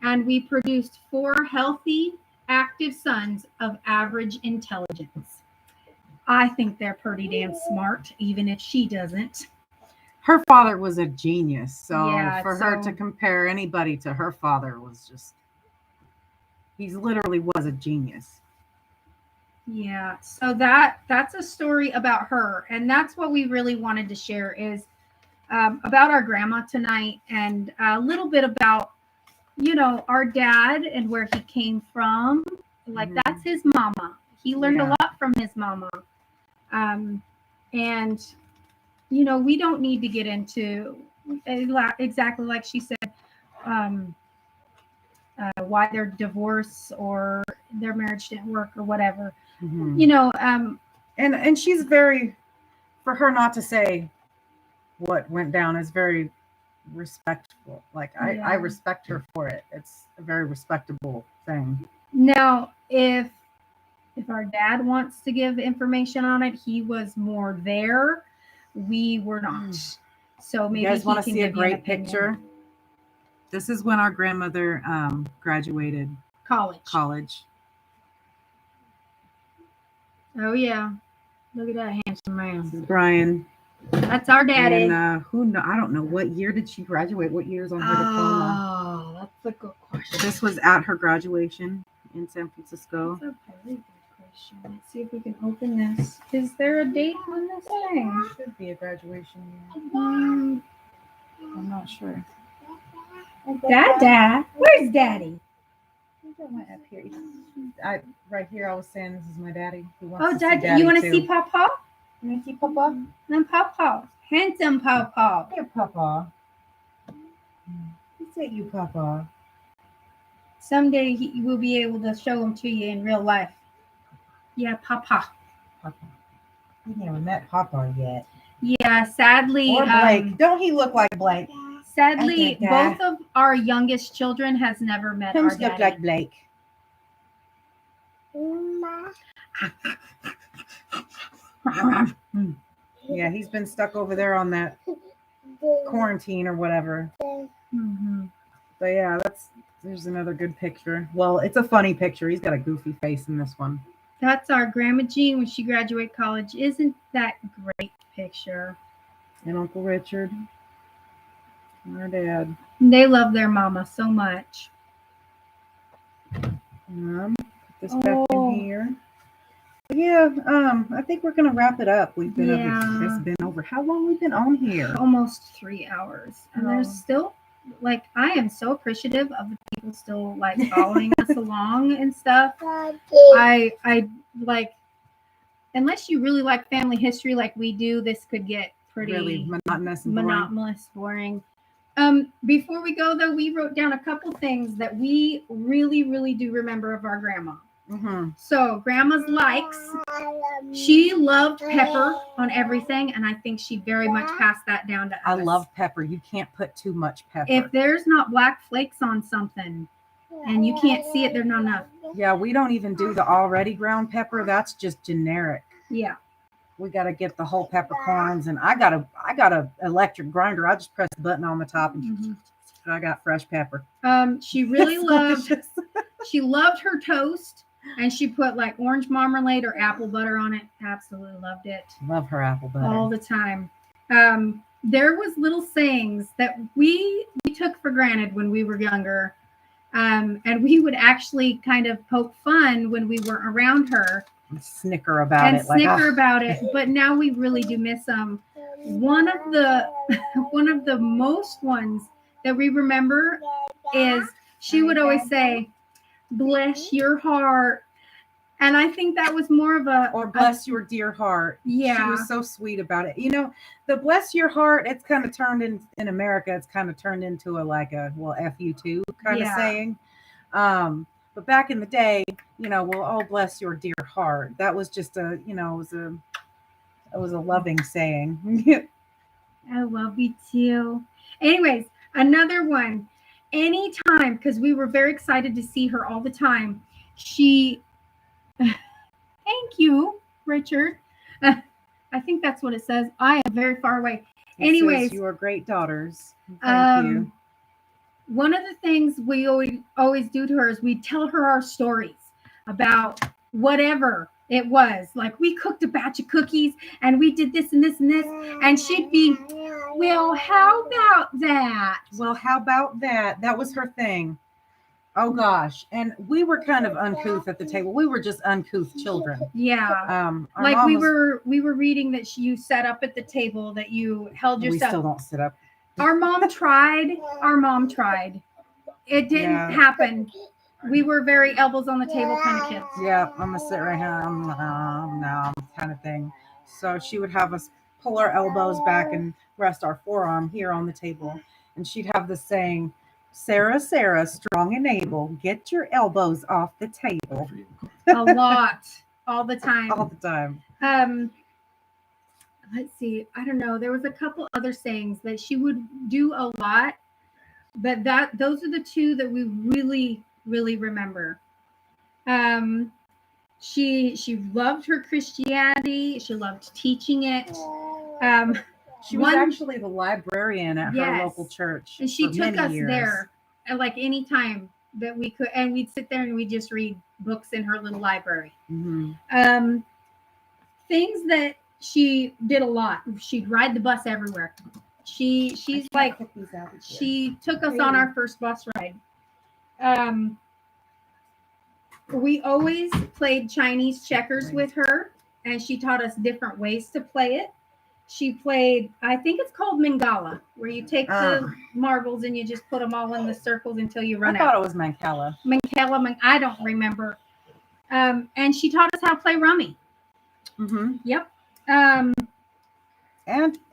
and we produced 4 healthy, active sons of average intelligence. I think they're pretty damn smart, even if she doesn't. Her father was a genius, so Yeah, for her to compare anybody to her father was just, he literally was a genius. Yeah, so that's a story about her, and that's what we really wanted to share is about our grandma tonight, and a little bit about, you know, our dad and where he came from. Like that's his mama. He learned a lot from his mama, and you know, we don't need to get into exactly like she said, why their divorce or their marriage didn't work or whatever. You know, and she's very, for her not to say what went down is very respectful. Like I respect her for it. It's a very respectable thing. Now, if our dad wants to give information on it, he was more there. We were not. So maybe you guys want to see a great opinion. picture? This is when our grandmother graduated college. Oh yeah, look at that handsome man. This is Brian. That's our daddy. And I don't know what year did she graduate. What year's on her diploma? Oh, that's a good question. This was at her graduation in San Francisco. That's a very good question. Let's see if we can open this. Is there a date on this thing? Should be a graduation year. I'm not sure. Dad, where's Daddy? Up here. Right here. I was saying this is my daddy. Dad, you want to see Papa? You want to see Papa? And Papa, handsome Papa. Here, Papa. Is it you, Papa? Someday we'll be able to show him to you in real life. Yeah, Papa. Papa. We haven't met Papa yet. Yeah, sadly. Or Blake. Don't he look like Blake? Sadly, both of our youngest children has never met our daddy. Look like Blake. Yeah, he's been stuck over there on that quarantine or whatever. But yeah, there's another good picture. Well, it's a funny picture. He's got a goofy face in this one. That's our Grandma Jean when she graduated college. Isn't that great picture? And Uncle Richard. And our dad. They love their mama so much. Put this back in here. Yeah, I think we're gonna wrap it up. We've been over how long we've been on here? Almost 3 hours. And there's still, like, I am so appreciative of the people still like following us along and stuff. I like, unless you really like family history like we do, this could get pretty really monotonous and boring. Before we go though, we wrote down a couple things that we really, really do remember of our grandma. So grandma's likes, she loved pepper on everything, and I think she very much passed that down to us. I love pepper. You can't put too much pepper. If there's not black flakes on something and you can't see it, there's not enough. Yeah, we don't even do the already ground pepper. That's just generic. Yeah. We got to get the whole peppercorns, and I got a electric grinder. I just press the button on the top and I got fresh pepper. She really she loved her toast, and she put like orange marmalade or apple butter on it. Absolutely loved it. Love her apple butter all the time. There was little sayings that we took for granted when we were younger, and we would actually kind of poke fun when we weren't around her. Snicker about it. But now we really do miss them. One of the most ones that we remember is she would always say, "Bless your heart," and I think that was more of or "Bless your dear heart." Yeah, she was so sweet about it. You know, the "Bless your heart." It's kind of turned in America. It's kind of turned into a F you too kind of saying. But back in the day, well, oh bless your dear heart. That was just it was a loving saying. I love you too. Anyways, another one. Anytime, because we were very excited to see her all the time. She, thank you, Richard. I think that's what it says. I am very far away. It Anyways, says, you are great daughters. Thank you. One of the things we always do to her is we tell her our stories about whatever it was. Like we cooked a batch of cookies and we did this and this and this, and she'd be, well, how about that? Well, how about that? That was her thing. Oh gosh. And we were kind of uncouth at the table. We were just uncouth children. Yeah. Our Like mom we was- were reading that you sat up at the table, that you held We yourself. still don't sit up. Our mom tried. It didn't happen. We were very elbows on the table kind of kids. Yeah, I'm gonna sit right here. No, kind of thing. So she would have us pull our elbows back and rest our forearm here on the table. And she'd have the saying, Sarah, strong and able, get your elbows off the table. A lot, all the time. All the time. Let's see. I don't know. There was a couple other sayings that she would do a lot, but those are the two that we really, really remember. She loved her Christianity. She loved teaching it. She was actually the librarian at her local church. And she took us years. there like any time that we could, and we'd sit there and we'd just read books in her little library. Mm-hmm. Things that she did a lot. She'd ride the bus everywhere. She's like, she took us on our first bus ride. We always played Chinese checkers with her, and she taught us different ways to play it. She played, I think it's called Mangala, where you take the marbles and you just put them all in the circles until you run out. I thought it was Mancala. I don't remember. And she taught us how to play rummy. Mm-hmm. Yep. And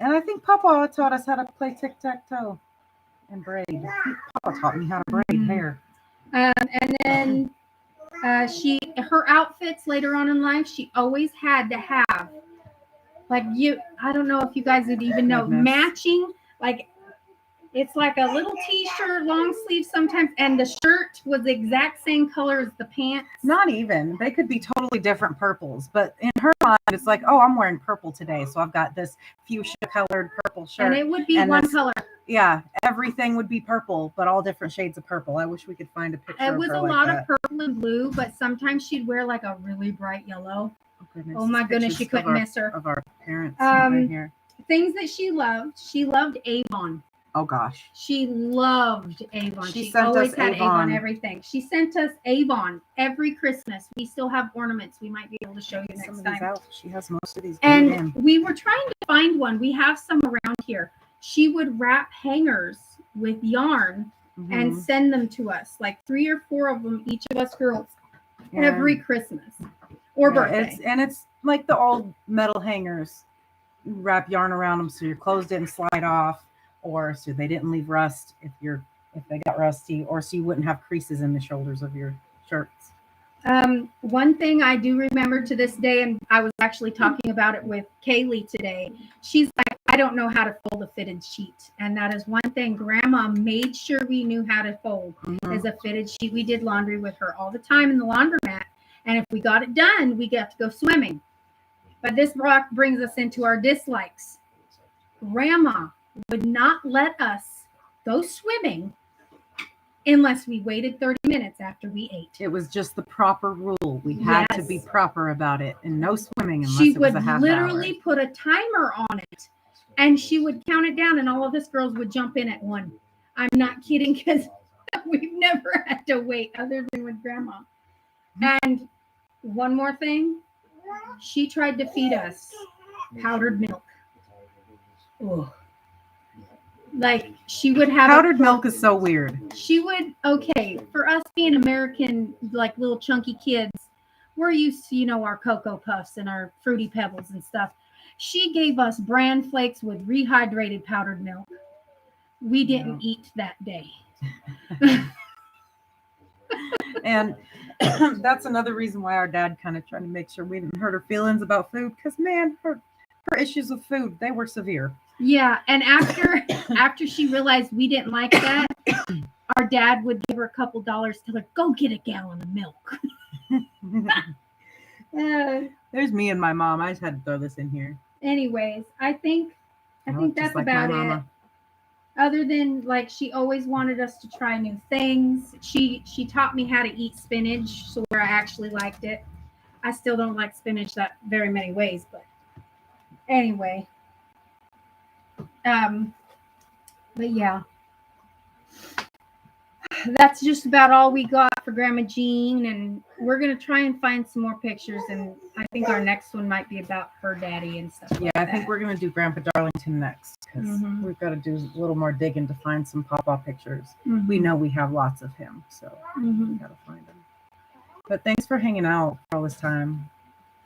I think Papa taught us how to play tic-tac-toe and braid. Papa taught me how to braid hair. And then her outfits later on in life, she always had to have, like, I don't know if you guys would even know, matching, like, it's like a little t-shirt, long sleeve sometimes, and the shirt was the exact same color as the pants. Not even. They could be totally different purples, but in her mind, it's like, oh, I'm wearing purple today, so I've got this fuchsia colored purple shirt. And it would be one color. Yeah, everything would be purple, but all different shades of purple. I wish we could find a picture of her. It was a lot of purple and blue, but sometimes she'd wear like a really bright yellow. Oh my goodness, you couldn't miss her. Of our parents right here. Things that she loved Avon. Oh gosh. She loved Avon. She always had Avon everything. She sent us Avon every Christmas. We still have ornaments. We might be able to show you next time. She has most of these. And we were trying to find one. We have some around here. She would wrap hangers with yarn and send them to us, like 3 or 4 of them, each of us girls, every Christmas or birthday. It's like the old metal hangers. You wrap yarn around them so your clothes didn't slide off, or so they didn't leave rust if they got rusty, or so you wouldn't have creases in the shoulders of your shirts. One thing I do remember to this day, and I was actually talking about it with Kaylee today, she's like, I don't know how to fold a fitted sheet. And that is one thing Grandma made sure we knew how to fold, is a fitted sheet. We did laundry with her all the time in the laundromat. And if we got it done, we got to go swimming. But this brings us into our dislikes. Grandma would not let us go swimming unless we waited 30 minutes after we ate. It was just the proper rule. We had to be proper about it, and no swimming unless it was a half hour. She would literally put a timer on it, and she would count it down, and all of us girls would jump in at 1. I'm not kidding, because we've never had to wait other than with Grandma. And one more thing, she tried to feed us powdered milk. Ugh. Like, she would have powdered milk is so weird. She would, for us being American, like little chunky kids, we're used to, our Cocoa Puffs and our Fruity Pebbles and stuff. She gave us bran flakes with rehydrated powdered milk. We didn't eat that day. And that's another reason why our dad kind of tried to make sure we didn't hurt her feelings about food. Because man, her issues with food, they were severe. Yeah, and after she realized we didn't like that, our dad would give her a couple dollars, tell her, go get a gallon of milk. There's me and my mom. I just had to throw this in here. Anyways, I think Just that's like my about it. mama. Other than like she always wanted us to try new things. She taught me how to eat spinach, so where I actually liked it. I still don't like spinach that very many ways, but anyway. But yeah. That's just about all we got for Grandma Jean, and we're gonna try and find some more pictures, and I think our next one might be about her daddy and stuff. Yeah, I think we're gonna do Grandpa Darlington next because we've got to do a little more digging to find some pop-up pictures. We know we have lots of him, so we gotta find him. But thanks for hanging out for all this time.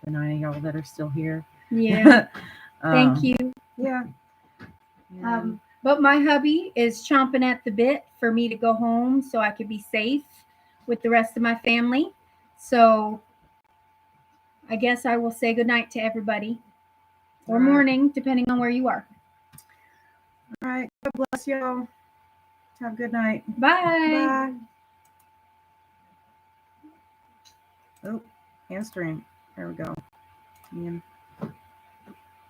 The 9 of y'all that are still here. Yeah. Thank you. Yeah. But my hubby is chomping at the bit for me to go home so I could be safe with the rest of my family. So I guess I will say goodnight to everybody, or morning, depending on where you are. All right. God bless y'all. Have a good night. Bye. Bye. Oh, hamstring. There we go. Ian.